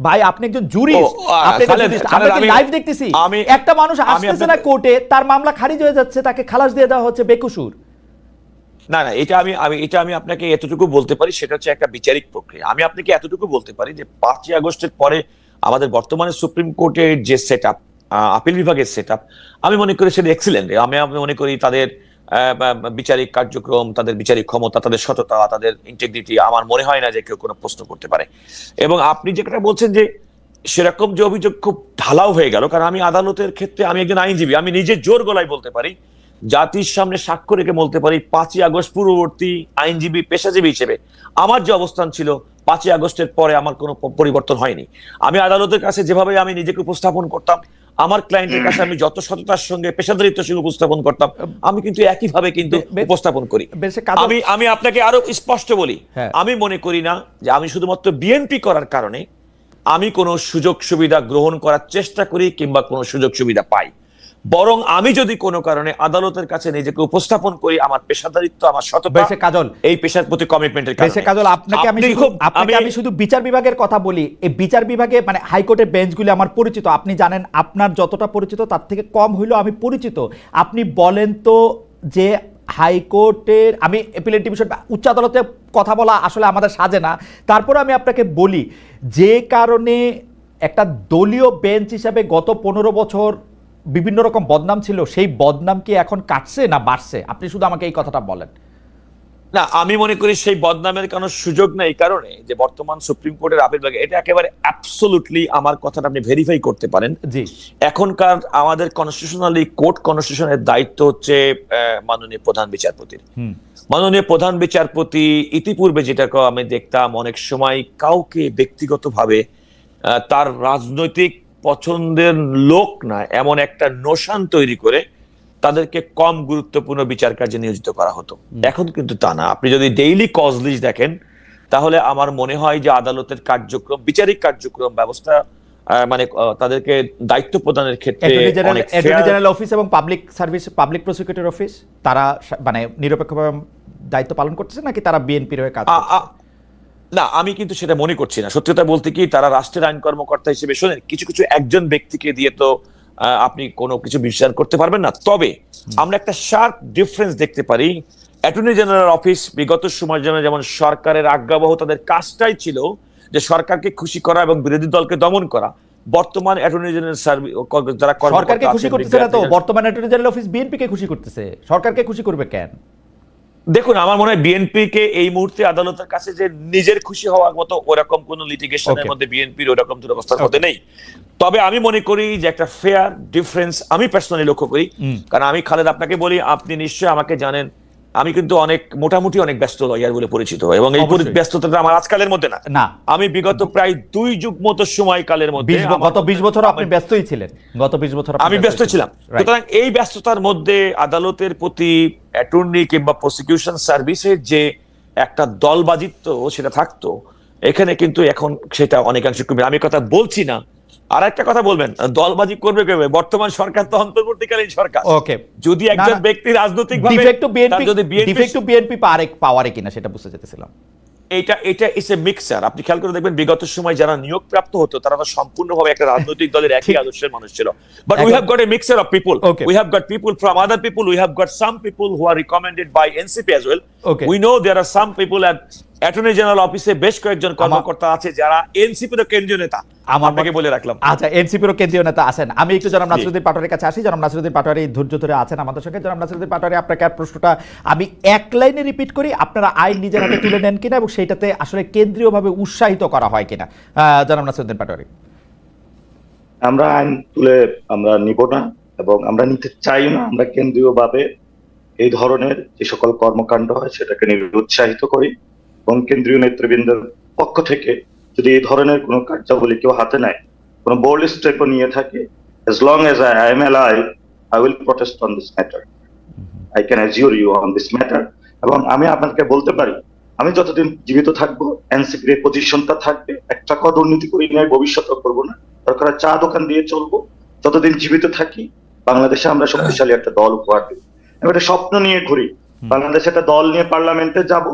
ভাই। আপনি একজন জুরিস্ট, আমরা কি লাইভ দেখতেছি? একটা মানুষ আসতেছে না কোর্টে, তার মামলা খারিজ হয়ে যাচ্ছে, তাকে খালাস দিয়ে দেওয়া হচ্ছে বেকসুর। না এটা আমি আপনাকে এতটুকু বলতে পারি, সেটা হচ্ছে একটা বিচারিক প্রক্রিয়া। আমি আপনাকে এতটুকু বলতে পারি যে 5ই আগস্টের পরে আমাদের বর্তমানে সুপ্রিম কোর্টের যে সেটআপ, আপিল বিভাগের সেটআপ, আমি মনে করি সেটা এক্সিলেন্ট। আমি মনে করি তাদের বিচারিক কার্যক্রম, তাদের বিচারিক ক্ষমতা, তাদের সততা, তাদের ইন্টিগ্রিটি, আমার মনে হয় না যে কেউ কোনো প্রশ্ন করতে পারে। এবং আপনি যেটা বলছেন যে সেরকম যে অভিযোগ খুব ঢালাও হয়ে গেল, কারণ আমি আদালতের ক্ষেত্রে আমি একজন আইনজীবী, আমি নিজে জোর গলায় বলতে পারি, জাতির সামনে সাক্ষ্য রেখে বলতে পারি 5ই আগস্ট পূর্ববর্তী আইনজীবী পেশাজীবী হিসেবে আমার যে অবস্থান ছিল 5ই আগস্টের পরে আমার কোনো পরিবর্তন হয়নি। আমি আদালতের কাছে যেভাবে আমি নিজেকে উপস্থাপন করতাম, আমার ক্লায়েন্টের কাছে আমি যত সততার সঙ্গে পেশাদারিত্বের সঙ্গে উপস্থাপন করতাম, আমি কিন্তু একইভাবে কিন্তু উপস্থাপন করি। আমি আপনাকে আরো স্পষ্ট বলি, আমি মনে করি না যে আমি শুধুমাত্র বিএনপি করার কারণে আমি কোনো সুযোগ সুবিধা গ্রহণ করার চেষ্টা করি কিংবা কোনো সুযোগ সুবিধা পাই, বরং আমি যদি কোনো কারণে আদালতের কাছে নিজেকে উপস্থাপন করি আমার পেশাদারিত্ব, আমার সততা, এই পেশার প্রতি কমিটমেন্টের কারণে। কাজল, আপনাকে আমি শুধু বিচার বিভাগের কথা বলি, এই বিচার বিভাগে মানে হাইকোর্টের বেঞ্চগুলি আমার পরিচিত, আপনি জানেন আপনার যতটা পরিচিত তার থেকে কম হইলেও আমি পরিচিত। আপনি বলেন তো যে হাইকোর্টের, আমি অ্যাপিলেট ডিভিশন উচ্চ আদালতে কথা বলা আসলে আমাদের সাজে না, তারপর আমি আপনাকে বলি যে কারণে একটা দলীয় বেঞ্চ হিসাবে গত 15 বছর বিভিন্ন রকম বদনাম ছিল, সেই বদনাম কি এখন কাটছে না বাড়ছে? আপনি শুধু আমাকে এই কথাটা বলেন। না, আমি মনে করি সেই বদনামের কোনো সুযোগ নেই, এই কারণে যে বর্তমান সুপ্রিম কোর্টের আপিল বিভাগ এটা একেবারে অ্যাবসলিউটলি, আমার কথাটা আপনি ভেরিফাই করতে পারেন, জি এখনকার আমাদের কনস্টিটিউশনালি কোর্ট কনস্টিটিউশনের দায়িত্ব হচ্ছে মাননীয় প্রধান বিচারপতির। মাননীয় প্রধান বিচারপতি ইতিপূর্বে যেটা আমি দেখতাম অনেক সময় কাউকে ব্যক্তিগতভাবে তার রাজনৈতিক পছন্দের লোক না এমন একটা নোশন তৈরি করে তাদেরকে কম গুরুত্বপূর্ণ বিচার কার্যে নিয়োজিত করা হতো। এখন কিন্তু তা না। আপনি যদি ডেইলি কজ লিস্ট দেখেন তাহলে আমার মনে হয় যে আদালতের কার্যক্রম, বিচারিক কার্যক্রম ব্যবস্থা মানে তাদেরকে দায়িত্ব প্রদানের ক্ষেত্রে অ্যাটর্নি জেনারেল অফিস এবং public service, public prosecutor office, তারা মানে নিরপেক্ষভাবে দায়িত্ব পালন করতেছে নাকি তারা বিএনপির হয়ে কাজ করছে? না, আমি কিন্তু সেটা মনে করছি না। সত্যি কথা বলতে কি, তারা রাষ্ট্রের আইন কর্মকর্তা হিসেবে, শোনেন, কিছু কিছু একজন ব্যক্তিকে দিয়ে তো আপনি কোনো কিছু বিচার করতে পারবেন না। তবে আমরা একটা শার্প ডিফারেন্স দেখতে পারি। অ্যাটর্নি জেনারেল অফিস বিগত সময়ের জন্য যেমন সরকারের আজ্ঞাবহ, তাদের কাজটাই ছিল যে সরকারকে খুশি করা এবং বিরোধী দলকে দমন করা। বর্তমান অ্যাটর্নি জেনারেল যারা সরকারকে খুশি করতেছে না তো, বর্তমান অ্যাটর্নি জেনারেল অফিস বিএনপি কে খুশি করতেছে, সরকারকে খুশি করবে কেন? দেখুন, আমার মনে হয় বিএনপি কে এই মুহূর্তে আদালতের কাছে যে নিজের খুশি হওয়ার মতো ওরকম কোন লিটিগেশনের মধ্যে বিএনপির ওরকম দুরবস্থার মধ্যে নেই। তবে আমি মনে করি যে একটা ফেয়ার ডিফারেন্স আমি পার্সোনালি লক্ষ্য করি, কারণ আমি খালেদ আপনাকে বলি, আপনি নিশ্চয়ই আমাকে জানেন, আমি কিন্তু মোটামুটি অনেক ব্যস্ত লয়ার বলে পরিচিত, এবং এই ব্যস্ততাটা আমার আজকালের মধ্যে না। আমি বিগত প্রায় 2 যুগ মতো সময়কালের মধ্যে, গত 20 বছর আপনি ব্যস্তই ছিলেন, গত 20 বছর আমি ব্যস্ত ছিলাম। সুতরাং এই ব্যস্ততার মধ্যে আদালতের প্রতি অ্যাটর্নি কিংবা প্রসিকিউশন সার্ভিসের যে একটা দলবাজিত্ব সেটা থাকতো, এখানে কিন্তু এখন সেটা অনেকাংশে কমে। আমি কথা বলছি না, আর একটা কথা বলবেন, দলবাজি করবে কেবে? বর্তমান সরকার তো অন্তর্বর্তীকালীন সরকার। ওকে, যদি একজন ব্যক্তি রাজনৈতিক ভাবে ডিফেক্ট টু বিএনপি পাওয়ারে কিনা সেটা বুঝতে যেতেছিলাম। এটা এটা ইটস এ মিক্সার। আপনি খেয়াল করে দেখবেন বিগত সময় যারা নিয়োগ প্রাপ্ত হতো তারা তো সম্পূর্ণভাবে একটা রাজনৈতিক দলের একই আদর্শের মানুষ ছিল, but we have got a mixture of people, we have got people from other people, we have got some people who are recommended by NCP as well. We know there are some people at attorney general অফিসে বেশ কয়েকজন কর্মকর্তা আছে যারা এনসিপির কেন্দ্রীয় নেতা, আমাকে বলে রাখলাম। আচ্ছা, এনসিপির কেন্দ্রীয় নেতা আছেন। আমি একটু জনাব নাসিরউদ্দিন পাটোয়ারির কাছে আসি। জনাব নাসিরউদ্দিন পাটোয়ারি ধৈর্য ধরে আছেন আমাদের সঙ্গে। জনাব নাসিরউদ্দিন পাটোয়ারি, আপনাকে আর প্রশ্নটা আমি এক লাইনে রিপিট করি, আপনারা আইন নিজের হাতে তুলে নেন কিনা এবং সেইটাতে আসলে কেন্দ্রীয়ভাবে উৎসাহিত করা হয় কিনা। জনাব নাসিরউদ্দিন পাটোয়ারি। আমরা আইন তুলে আমরা নিব না এবং আমরা নিতে চাই না। আমরা কেন্দ্রীয়ভাবে এই ধরনের যে সকল কর্মকাণ্ড হয় সেটাকে নিরুৎসাহিত করি এবং কেন্দ্রীয় নেতৃবৃন্দের পক্ষ থেকে যদি এই ধরনের কোনো কার্যাবলী কেউ হাতে নেয়, কোনো বোল্ড স্টেপও নিয়ে থাকে, as long as I am alive, I will protest on this matter. I can assure you on this matter. এবং আমি আপনাকে বলতে পারি, আমি যতদিন জীবিত থাকবো এনসিপির এই পজিশনটা থাকবে, এক টাকা দুর্নীতি করি নাই, ভবিষ্যতেও করবো না, দরকার চা দোকান দিয়ে চলবো। যতদিন জীবিত থাকি বাংলাদেশে আমরা শক্তিশালী একটা দল উপহার দেব। আমি একটা স্বপ্ন নিয়ে ঘুরি, বাংলাদেশে একটা দল নিয়ে পার্লামেন্টে যাব।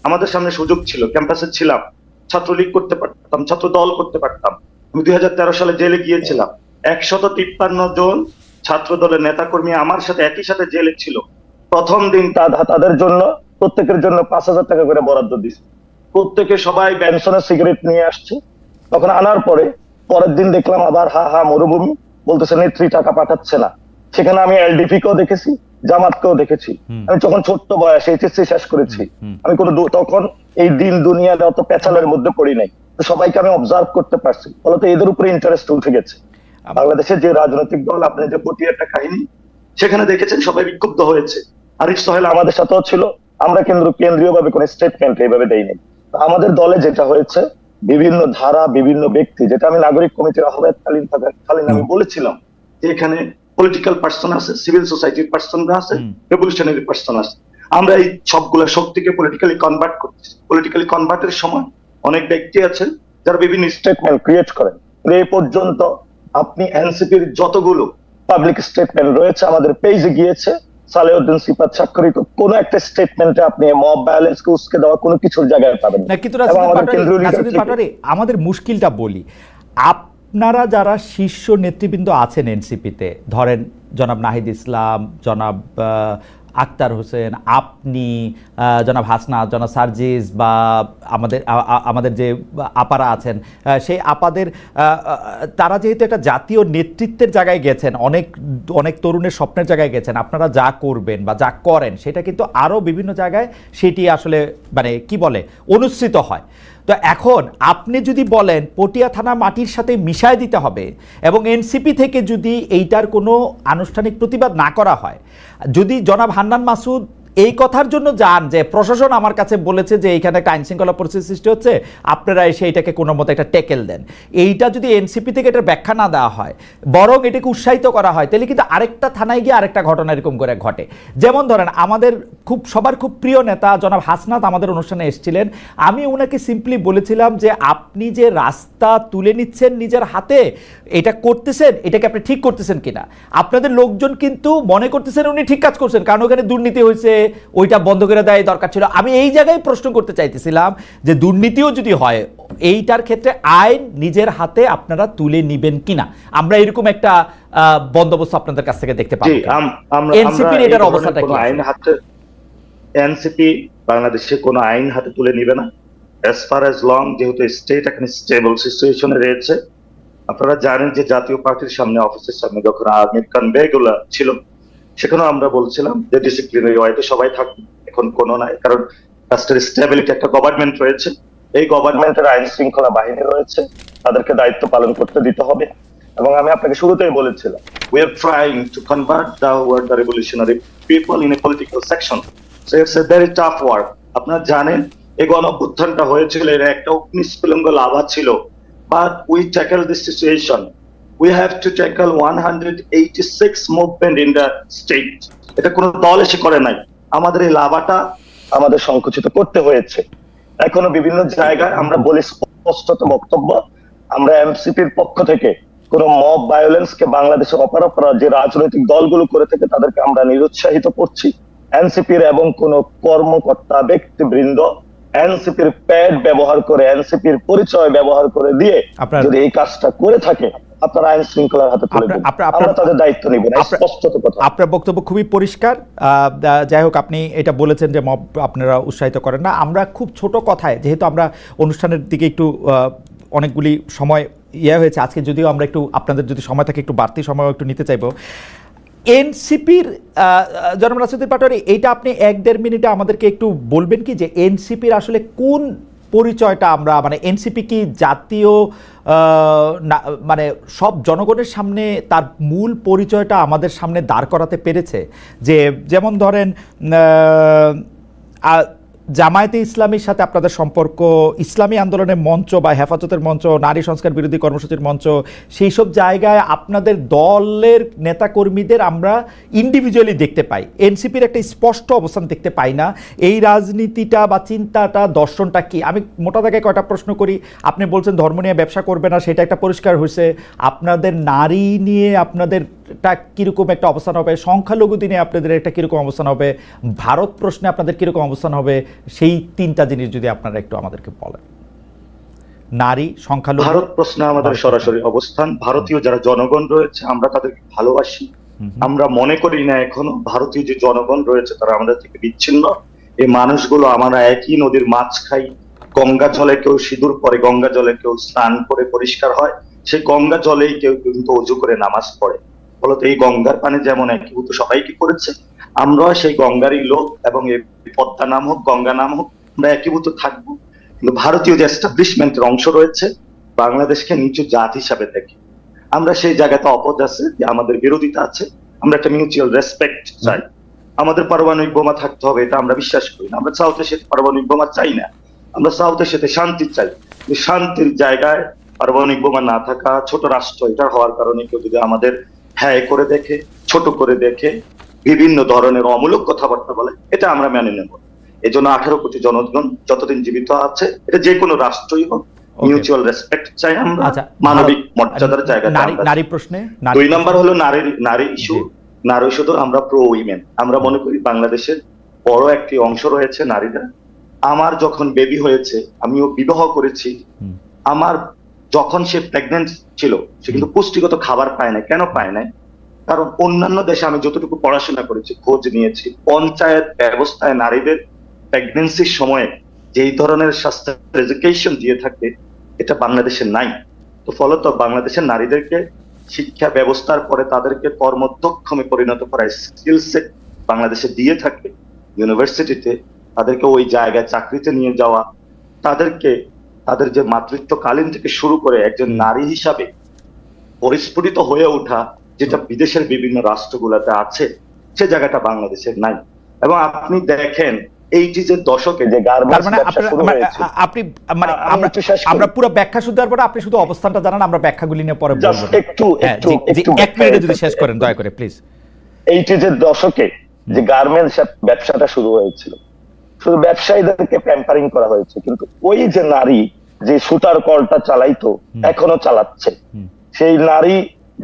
আমাদের সামনে সুযোগ ছিল, ক্যাম্পাসে ছিলাম, ছাত্রলীগ করতে পারতাম, ছাত্র দল করতে পারতাম। আমি 2013 সালে জেলে গিয়েছিলাম, 153 জন ছাত্র দলের নেতাকর্মী আমার সাথে একই সাথে জেলে ছিল। প্রথম দিন তাদের জন্য প্রত্যেকের জন্য 5,000 টাকা করে বরাদ্দ দিচ্ছে, প্রত্যেকে সবাই বেনসনের সিগারেট নিয়ে আসছে। তখন আনার পরের দিন দেখলাম আবার মরুভূমি, বলতেছে নেত্রী টাকা পাঠাচ্ছে না। সেখানে আমি এলডিপি কেও দেখেছি, জামাতকেও দেখেছি। আমি যখন ছোট্ট বয়সে এইচএসসি শেষ করেছি, আমি তখন এই দিন দুনিয়ার অত পেছালের মধ্যে পড়ি নাই, সবাইকে আমি অবজার্ভ করতে পারছি, ফলত এদের উপরে ইন্টারেস্ট উঠে গেছে। বাংলাদেশের যে রাজনৈতিক দল, আপনি যে পটিয়াটা কাহিনী সেখানে দেখেছেন, সবাই বিক্ষুব্ধ হয়েছে। আরিফ সোহেল আমাদের সাথেও ছিল, আমরা কেন্দ্রীয় ভাবে কোন স্টেটমেন্ট এইভাবে দেইনি। আমাদের দলে যেটা হয়েছে, বিভিন্ন ধারা, বিভিন্ন ব্যক্তি, যেটা আমি নাগরিক কমিটির আহ্বায়ককালীন আমি বলেছিলাম যে এখানে পলিটিক্যাল পার্সন আছে, সিভিল সোসাইটির পার্সনরা আছে, রেভলিউশনারি পার্সন আছে। আমরা এই সবগুলো শক্তিকে পলিটিক্যালি কনভার্ট করতেছি। পলিটিক্যালি কনভার্টের সময় অনেক ব্যক্তি আছেন যারা বিভিন্ন স্টেটমেন্ট ক্রিয়েট করেন। এই পর্যন্ত আপনি এনসিপির যতগুলো পাবলিক স্টেটমেন্ট রয়েছে আমাদের পেজে গিয়েছে, সালেউদ্দিন সিফাত স্বাক্ষরিত কোন একটা স্টেটমেন্টে আপনি মব ভায়োলেন্সকে উস্কে দেওয়া কোনো কিছুর জায়গায় পাবেন না। কিন্তু আমাদের মুশকিলটা বলি, আপনারা যারা শীর্ষ নেতৃবৃন্দ আছেন এনসিপিতে, ধরেন জনাব নাহিদ ইসলাম, জনাব আক্তার হোসেন, আপনি, জনাব হাসনাত, জনাব সার্জিস, বা আমাদের যে আপারা আছেন, সেই আপাদের তারা যেহেতু একটা জাতীয় নেতৃত্বের জায়গায় গেছেন, অনেক তরুণের স্বপ্নের জায়গায় গেছেন, আপনারা যা করবেন বা যা করেন সেটা কিন্তু আরও বিভিন্ন জায়গায় সেটি আসলে মানে কি বলে অনুসৃত হয়। তো এখন আপনি যদি বলেন পটিয়া থানা মাটির সাথে মিশায় দিতে হবে এবং এনসিপি থেকে যদি এইটার কোনো আনুষ্ঠানিক প্রতিবাদ না করা হয়, যদি জনাব হান্নান মাসুদ এই কথার জন্য যান যে প্রশাসন আমার কাছে বলেছে যে এইখানে একটা আইন শৃঙ্খলা পরিস্থিতি সৃষ্টি হচ্ছে, আপনারা এসে এইটাকে কোনো মতো একটা ট্যাকেল দেন, এইটা যদি এনসিপি থেকে এটার ব্যাখ্যা না দেওয়া হয়, বরং এটাকে উৎসাহিত করা হয়, তাহলে কিন্তু আরেকটা থানায় গিয়ে আরেকটা ঘটনা এরকম করে ঘটে। যেমন ধরেন আমাদের সবার খুব প্রিয় নেতা জনাব হাসনাত আমাদের অনুষ্ঠানে এসেছিলেন, আমি ওনাকে সিম্পলি বলেছিলাম যে আপনি যে রাস্তা তুলে নিচ্ছেন নিজের হাতে, এটা করতেছেন, এটাকে আপনি ঠিক করতেছেন কিনা। আপনাদের লোকজন কিন্তু মনে করতেছেন উনি ঠিক কাজ করছেন, কারণ ওখানে দুর্নীতি হয়েছে, ওইটা বন্ধ করে দেয় দরকার ছিল। আমি এই জায়গায় প্রশ্ন করতে চাইতেছিলাম যে দুর্নীতিও যদি হয়, এইটার ক্ষেত্রে আইন নিজের হাতে আপনারা তুলে নিবেন কিনা, আমরা এরকম একটা বন্দোবস্ত আপনাদের কাছ থেকে দেখতে পাবো। এনসিপির এটার অবস্থাটা কি? এনসিপি বাংলাদেশে কোনো আইন হাতে তুলে নিবে না, as far as long যেহেতু স্টেট এখানে স্টেবল সিচুয়েশনে রয়েছে। আপনারা জানেন যে জাতীয় পার্টির সামনে, অফিসের সামনে যখন আর্মির কনভেগুলো ছিল, সেখানেও আমরা বলছিলাম যে ডিসিপ্লিনারি ওয়াইতে সবাই থাকবে। এখন কোনো নাই, কারণ রাষ্ট্রের স্টেবিলিটি, একটা গভর্নমেন্ট রয়েছে, এই গভর্নমেন্টের আইন শৃঙ্খলা বাহিনী রয়েছে, তাদেরকে দায়িত্ব পালন করতে দিতে হবে। এবং আমি আপনাকে শুরুতেই বলেছিলাম, we are trying to convert the revolutionary people in a political section, so it's a very tough work. আপনারা জানেন এই গণঅভ্যুত্থানটা হয়েছিল, এর একটা অগ্নিস্ফুলিঙ্গ লাভা ছিল, but we tackle this situation. We have to tackle 186 movement in the state. এটা কোনো দল এসে করে নাই, আমাদের এই লাভাটা আমাদের সংকুচিত করতে হয়েছে। এখনো বিভিন্ন জায়গায় আমরা বলি স্পষ্টত বক্তব্য, আমরা এনসিপির পক্ষ থেকে কোন মব ভায়োলেন্সকে বাংলাদেশে অপরাধ যে রাজনৈতিক দলগুলো করে থাকে তাদেরকে আমরা নিরুৎসাহিত করছি। এনসিপির এবং কোন কর্মকর্তা ব্যক্তিবৃন্দ এনসিপির প্যাড ব্যবহার করে, এনসিপির পরিচয় ব্যবহার করে দিয়ে যদি এই কাজটা করে থাকে, আপনারা আইন শৃঙ্খলার হাতে তুলে দেন, আমরা তাদের দায়িত্ব নিব না। স্পষ্টত কথা। আপনার বক্তব্য খুবই পরিষ্কার। যাই হোক, আপনি এটা বলেছেন যে মব আপনারা উৎসাহিত করেন না। আমরা খুব ছোট কথায়, যেহেতু আমরা অনুষ্ঠানের দিকে একটু অনেকগুলি সময় হয়েছে আজকে, যদিও আমরা একটু আপনাদের যদি সময় থাকে একটু বাড়তি সময় একটু নিতে চাইবো। এনসিপির জনাব নাসিরউদ্দিন পাটোয়ারী, এইটা আপনি 1-1.5 মিনিটে আমাদেরকে একটু বলবেন কি যে এনসিপির আসলে কোন পরিচয়টা আমরা, মানে এনসিপি কি জাতীয় মানে সব জনগণের সামনে তার মূল পরিচয়টা আমাদের সামনে দাঁড় করাতে পেরেছে? যে যেমন ধরেন জামায়াতে ইসলামীর সাথে আপনাদের সম্পর্ক, ইসলামী আন্দোলনের মঞ্চ বা হেফাজতের মঞ্চ, নারী সংস্কার বিরোধী কর্মসূচির মঞ্চ, সেই সব জায়গায় আপনাদের দলের নেতাকর্মীদের আমরা ইন্ডিভিজুয়ালি দেখতে পাই। এনসিপির একটা স্পষ্ট অবস্থান দেখতে পাই না। এই রাজনীতিটা বা চিন্তাটা, দর্শনটা কি? আমি মোটা দাগে কয়টা প্রশ্ন করি। আপনি বলছেন ধর্ম নিয়ে ব্যবসা করবে না, সেটা একটা পরিষ্কার হয়েছে। আপনাদের নারী নিয়ে আপনাদেরটা কীরকম একটা অবস্থান হবে? সংখ্যালঘু দিনে আপনাদের একটা কীরকম অবস্থান হবে? ভারত প্রশ্নে আপনাদের কীরকম অবস্থান হবে? সেই 3টা জিনিস যদি আপনারা একটু আমাদেরকে বলেন। নারী, সংখ্যালঘু। ভারত প্রশ্নে আমাদের সরাসরি অবস্থান, ভারতীয় যারা জনগণ রয়েছে আমরা তাদেরকে ভালোবাসি। আমরা মনে করি না এখনো ভারতীয় যে জনগণ রয়েছে তারা আমাদের থেকে বিচ্ছিন্ন। এই মানুষগুলো আমরা একই নদীর মাছ খাই। গঙ্গা জলে কেউ সিঁদুর পরে, গঙ্গা জলে কেউ স্নান করে পরিষ্কার হয়, সেই গঙ্গা জলেই কেউ কিন্তু অজু করে নামাজ পড়ে। ফলত এই গঙ্গার পানি যেমন একীভূত সবাইকে করেছে, আমরা সেই গঙ্গারই লোক, এবং এই পদ্মা নাম হোক, গঙ্গা নাম হোক, আমরা একীভূত থাকবো। কিন্তু ভারতীয় যে এস্টাবলিশমেন্টের অংশ রয়েছে বাংলাদেশকে নিচু জাত হিসাবে দেখে। আমরা সেই জায়গাতে অপোজ আছে, যে আমাদের বিরোধিতা আছে। আমরা একটা মিউচুয়াল রেসপেক্ট চাই। আমাদের পারমাণবিক বোমা থাকতে হবে এটা আমরা বিশ্বাস করি না। আমরা সাউথ এশিয়াতে পারমাণবিক বোমা চাই না। আমরা সাউথ এশিয়াতে শান্তি চাই। শান্তির জায়গায় পারমাণবিক বোমা না থাকা, ছোট রাষ্ট্র এটা হওয়ার কারণে কেউ যদি আমাদের হ্যাঁ করে দেখে, ছোট করে দেখে, বিভিন্ন ধরনের অমূলক কথাবার্তা বলে, এটা আমরা মেনে নেব। এই জন্য 18 কোটি জনগণ যতদিন জীবিত আছে, এটা যে কোনো রাষ্ট্রই হোক, মিউচুয়াল রেসপেক্ট চাই আমরা, মানবিক মর্যাদার জায়গা। নারী প্রশ্নে 2 নাম্বার হলো নারী ইস্যু। নারী শুধু আমরা প্রো উইমেন। আমরা মনে করি বাংলাদেশের বড় একটি অংশ রয়েছে নারীরা। আমার যখন বেবি হয়েছে, আমিও বিবাহ করেছি, আমার যখন সে প্রেগনেন্ট ছিল সে কিন্তু পুষ্টিগত খাবার পায় না। কেন পায় না? কারণ অন্যান্য দেশে আমি যতটুকু পড়াশোনা করেছি, খোঁজ নিয়েছি, পঞ্চায়েত ব্যবস্থায় নারীদের প্রেগনেন্সির সময়ে যেই ধরনের স্বাস্থ্য এডুকেশন দিয়ে থাকে, এটা বাংলাদেশে নাই। তো ফলত বাংলাদেশের নারীদেরকে শিক্ষা ব্যবস্থার পরে তাদেরকে কর্মদক্ষমে পরিণত করার স্কিল সেট বাংলাদেশে দিয়ে থাকে। ইউনিভার্সিটিতে তাদেরকে ওই জায়গায় চাকরিতে নিয়ে যাওয়া, তাদেরকে তাদের যে মাতৃত্বকালীন থেকে শুরু করে একজন নারী হিসাবে পরিস্ফুটিত হয়ে ওঠা, যেটা বিদেশের বিভিন্ন রাষ্ট্রগুলোতে আছে, সে জায়গাটা বাংলাদেশের নাই। এবং আপনি দেখেন এই যে দশকে যে গার্মেন্টস ব্যবসা শুরু হয়েছে, আপনি মানে আমরা পুরো ব্যাখ্যা শুনতে পারবো না, আপনি শুধু অবস্থানটা জানান, আমরা ব্যাখ্যাগুলি নিয়ে পরে বলবো। একটু 1 মিনিটে যদি শেষ করেন দয়া করে প্লিজ। এই যে দশকে যে গার্মেন্টস ব্যবসাটা শুরু হয়েছিল, শুধু ব্যবসায়ীদেরকে প্যাম্পারিং করা হয়েছে, কিন্তু ওই যে নারী যে সুতার কলটা চালাইতো, এখনো চালাচ্ছে। সেই নারী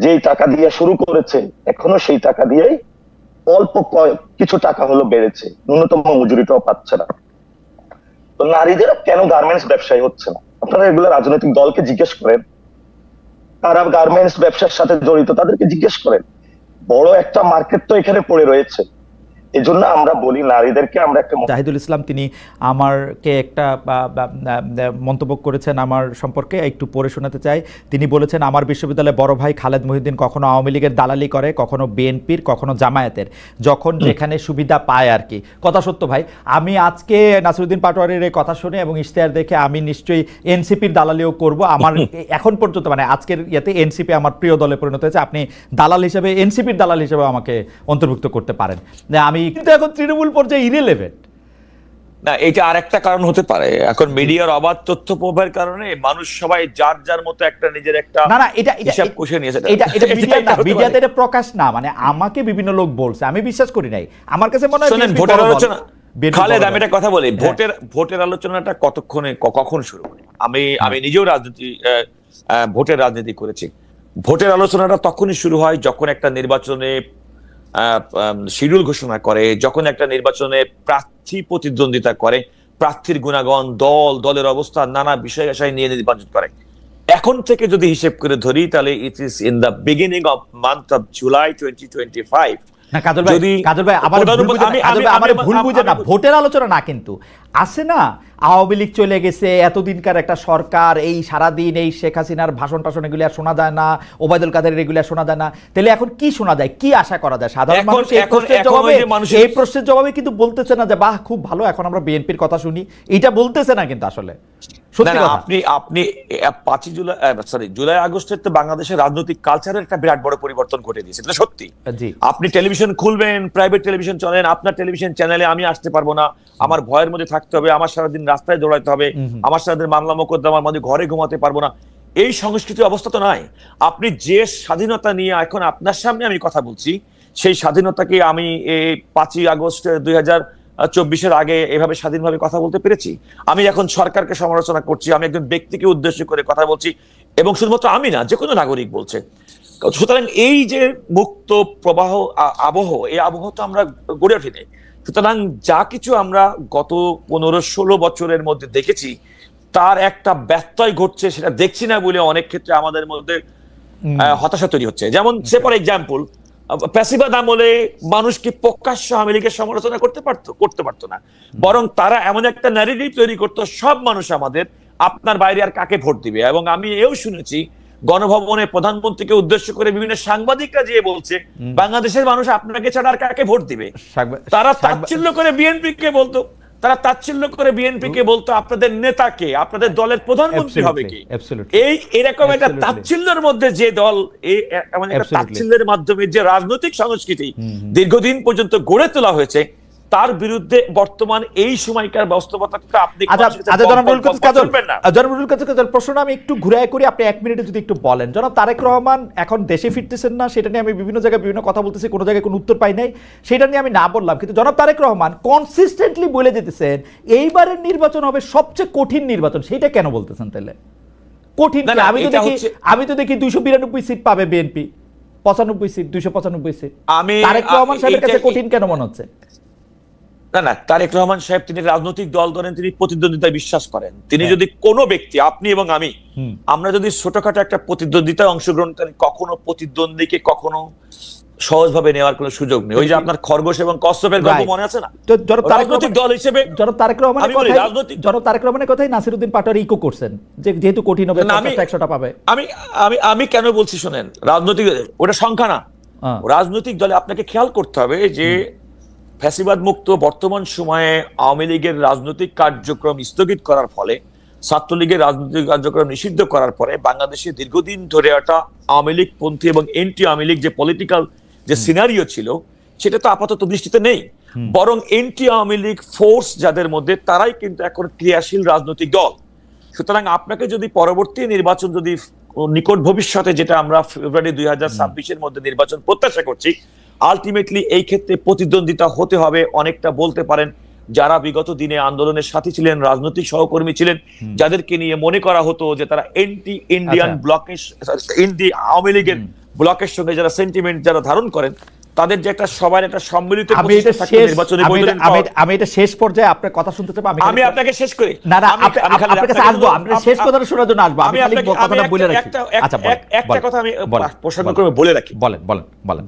যেই টাকা দিয়ে শুরু করেছে, এখনো সেই টাকা দিয়েই অল্প কিছু টাকা হলো বেড়েছে, ন্যূনতম মজুরিটাও পাচ্ছে না। তো নারীদের কেন গার্মেন্টস ব্যবসায়ী হচ্ছে না? আপনারা এগুলো রাজনৈতিক দলকে জিজ্ঞেস করেন, তারা গার্মেন্টস ব্যবসার সাথে জড়িত, তাদেরকে জিজ্ঞেস করেন। বড় একটা মার্কেট তো এখানে পড়ে রয়েছে। এজন্য আমরা বলি নারীদেরকে আমরা একটা। জাহিদুল ইসলাম তিনি আমাকে একটা মন্তব্য করেছেন আমার সম্পর্কে, একটু পড়ে শোনাতে চাই। তিনি বলেছেন, আমার বিশ্ববিদ্যালয়ে বড় ভাই খালেদ মহিউদ্দিন কখনো আওয়ামী লীগের দালালি করে, কখনো বিএনপির, কখনো জামায়াতের, যখন যেখানে সুবিধা পায় আর কি। কথা সত্য ভাই। আমি আজকে নাসিরউদ্দিন পাটোয়ারীর এই কথা শুনে এবং ইশতেহার দেখে আমি নিশ্চয়ই এনসিপির দালালিও করব। আমার এখন পর্যন্ত মানে আজকের ইয়েতে এনসিপি আমার প্রিয় দলে পরিণত হয়েছে। আপনি দালাল হিসেবে, এনসিপির দালাল হিসেবে আমাকে অন্তর্ভুক্ত করতে পারেন। আমি কিন্তু এখন তৃণমূল পর্যায়ে ইরেলেভেন্ট না, এটা আরেকটা কারণ হতে পারে। এখন মিডিয়ার অবাধ তথ্য প্রবাহের কারণে মানুষ সবাই যার যার মতো একটা নিজের একটা এটা হিসাব কষে নিয়েছে। মিডিয়াতে এটা প্রকাশ না, মানে আমাকে বিভিন্ন লোক বলছে, আমি বিশ্বাস করি নাই। আমার কাছে মনে হয় শুনেন, ভোটের আলোচনা, খালেদ আমি একটা কথা বলি, ভোটের আলোচনাটা কখন শুরু করি? আমি নিজেও ভোটের রাজনীতি করেছি। ভোটের আলোচনাটা তখনই শুরু হয় যখন একটা নির্বাচনে শিডিউল ঘোষণা করে, যখন একটা নির্বাচনে প্রার্থী প্রতিদ্বন্দ্বিতা করে, প্রার্থীর গুণাগণ, দলের অবস্থা, নানা বিষয় নিয়ে নির্বাচন করে। এখন থেকে যদি হিসেব করে ধরি তাহলে it is in the beginning of month of July 2025। না কাজল ভাই আমার ভুল বুঝে না, ভোটের আলোচনা না, কিন্তু আছে না আওয়ামী লীগ চলে গেছে, এতদিনকার একটা সরকার, এই সারাদিন এই শেখ হাসিনার ভাষণ টাষণ এগুলি আর শোনা যায় না, ওবায়দুল কাদের এগুলি আর শোনা যায় না, তাহলে এখন কি শোনা যায়, কি আশা করা যায়? সাধারণ মানুষ এই প্রশ্নের জবাবে কিন্তু বলতেছে না যে বাহ খুব ভালো, এখন আমরা বিএনপির কথা শুনি, এটা বলতেছে না কিন্তু আসলে। আপনি 5 জুলাই জুলাই আগস্টের তো বাংলাদেশের রাজনৈতিক কালচারের একটা বিরাট বড় পরিবর্তন ঘটে দিয়েছে, এটা সত্যি। আপনি টেলিভিশন খুলবেন, প্রাইভেট টেলিভিশন চলেন, আপনার টেলিভিশন চ্যানেলে আমি আসতে পারবো না, আমার ভয়ের মধ্যে থাকতে হবে, আমার সারাদিন রাস্তায় দৌড়াইতে হবে, আমার সারাদিন মামলা মোকদ্দমার মধ্যে ঘরে ঘুমাতে পারবো না, এই সংস্কৃতির অবস্থা তো নাই। আপনি যে স্বাধীনতা নিয়ে এখন আপনার সামনে আমি কথা বলছি, সেই স্বাধীনতাকে আমি 5ই আগস্ট 2024 আগে এভাবে স্বাধীনভাবে কথা বলতে পেরেছি? আমি এখন সরকারকে সমালোচনা করছি, আমি একজন ব্যক্তিকে উদ্দেশ্য করে কথা বলছি, এবং শুধুমাত্র আমি না, যে কোনো নাগরিক বলছে। সুতরাং এই যে মুক্ত প্রবাহ আবহ, এই আবহ তো আমরা গড়ে ওঠেনি। সুতরাং যা কিছু আমরা গত 15-16 বছরের মধ্যে দেখেছি, তার একটা ব্যত্যয় ঘটছে, সেটা দেখছি না বলে অনেক ক্ষেত্রে আমাদের মধ্যে হতাশা তৈরি হচ্ছে। যেমন সে ফর এক্সাম্পল, ফ্যাসিবাদ আমলে মানুষকে প্রকাশ্য আওয়ামী লীগের সমালোচনা করতে পারতো না, বরং তারা এমন একটা ন্যারেটিভ তৈরি করতো, সব মানুষ আমাদের, আপনার বাইরে আর কাকে ভোট দিবে। এবং আমি এও শুনেছি গণভবনে প্রধানমন্ত্রীকে উদ্দেশ্য করে বিভিন্ন সাংবাদিকরা যে বলছে বাংলাদেশের মানুষ আপনাকে ছাড়া আর কাকে ভোট দিবে। তারা তাচ্ছিল্য করে বিএনপিকে বলতো আপনাদের নেতাকে, আপনাদের দলের প্রধানমন্ত্রী হবে কি। এরকম একটা তাচ্ছিল্যের মধ্যে যে দল, এমন একটা তাচ্ছিল্যের মাধ্যমে যে রাজনৈতিক সংস্কৃতি দীর্ঘদিন পর্যন্ত গড়ে তোলা হয়েছে, তার বিরুদ্ধে বর্তমান এই সময়কার বাস্তবতাটা আপনি প্রশ্ন আমি একটু ঘুরায় করি, আপনি 1 মিনিটে যদি একটু বলেন। জনাব তারেক রহমান এখন দেশে ফিরতেছেন না, সেটা নিয়ে আমি বিভিন্ন জায়গায় বিভিন্ন কথা বলতেছি, কোনো জায়গায় কোনো উত্তর পাই নাই, সেটা নিয়ে আমি না বললাম, কিন্তু জনাব তারেক রহমান কনসিস্টেন্টলি বলে যেতেছেন এইবারের নির্বাচন হবে সবচেয়ে কঠিন নির্বাচন। সেইটা কেন বলতেছেন তাহলে কঠিন? আমি তো দেখি 292 সিট পাবে BNP, 95 seat, 295 seat. Tarique Rahman সাহেবের কাছে কঠিন কেন মনে হচ্ছে? না, তারেক রহমান সাহেব তিনি রাজনৈতিক দল ধরেন, তিনি প্রতিদ্বন্দ্বিতায় বিশ্বাস করেন। তিনি যদি কোনো ব্যক্তি, আপনি এবং আমি, আমরা যদি ছোটখাটো একটা প্রতিদ্বন্দ্বিতায় অংশগ্রহণ করি, কখনো প্রতিদ্বন্দ্বীকে কখনো সহজভাবে নেওয়ার কোনো সুযোগ নেই। ওই যে আপনার খরগোশ এবং কচ্ছপের গল্প মনে আছে না? রাজনৈতিক দল হিসেবে তারেক রহমানের কথাই নাসিরউদ্দিন পাটোয়ারি ইকো করছেন যে যেহেতু কঠিন হবে 100টা পাবে। আমি কেন বলছি শোনেন, রাজনৈতিক ওটা সংখ্যা না, রাজনৈতিক দলে আপনাকে খেয়াল করতে হবে যে ফ্যাসিবাদ মুক্ত বর্তমান সময়ে আওয়ামী লীগের রাজনৈতিক কার্যক্রম স্থগিত করার ফলে, ছাত্রলীগের রাজনৈতিক কার্যক্রম নিষিদ্ধ করার পরে বাংলাদেশে দীর্ঘদিন ধরে একটা আওয়ামী লীগ পন্থী এবং এন্টি আওয়ামী লীগ যে পলিটিক্যাল যে সিনারিও ছিল, সেটা তো আপাতত দৃষ্টিতে নেই। বরং এন্টি আওয়ামী লীগ ফোর্স যাদের মধ্যে, তারাই কিন্তু এখন ক্রিয়াশীল রাজনৈতিক দল। সুতরাং আপনাকে যদি পরবর্তী নির্বাচন, যদি নিকট ভবিষ্যতে, যেটা আমরা ফেব্রুয়ারি 2026-এর মধ্যে নির্বাচন প্রত্যাশা করছি, আলটিমেটলি এই ক্ষেত্রে প্রতিদ্বন্দ্বিতা হতে হবে অনেকটা বলতে পারেন যারা বিগত দিনে আন্দোলনের সাথী ছিলেন, রাজনৈতিক সহকর্মী ছিলেন, যাদেরকে নিয়ে মনে করা হতো যে তারা এন্টি ইন্ডিয়ান ব্লকের, এন্টি আওয়ামী লীগের ব্লকের সঙ্গে যারা সেন্টিমেন্ট যারা ধারণ করেন, তাদের যে একটা সবার একটা সম্মিলিত আমি এটা শেষ পর্যায়ে আপনার কথা শুনতে চাই। আমি আপনাকে শেষ করি, না আপনার কাছে আসবো, আমরা শেষ কথাটা শোনার জন্য আসবো। আমি কথাটা বলে রাখি, আচ্ছা একটা কথা আমি প্রসঙ্গ করে বলে রাখি। বলেন।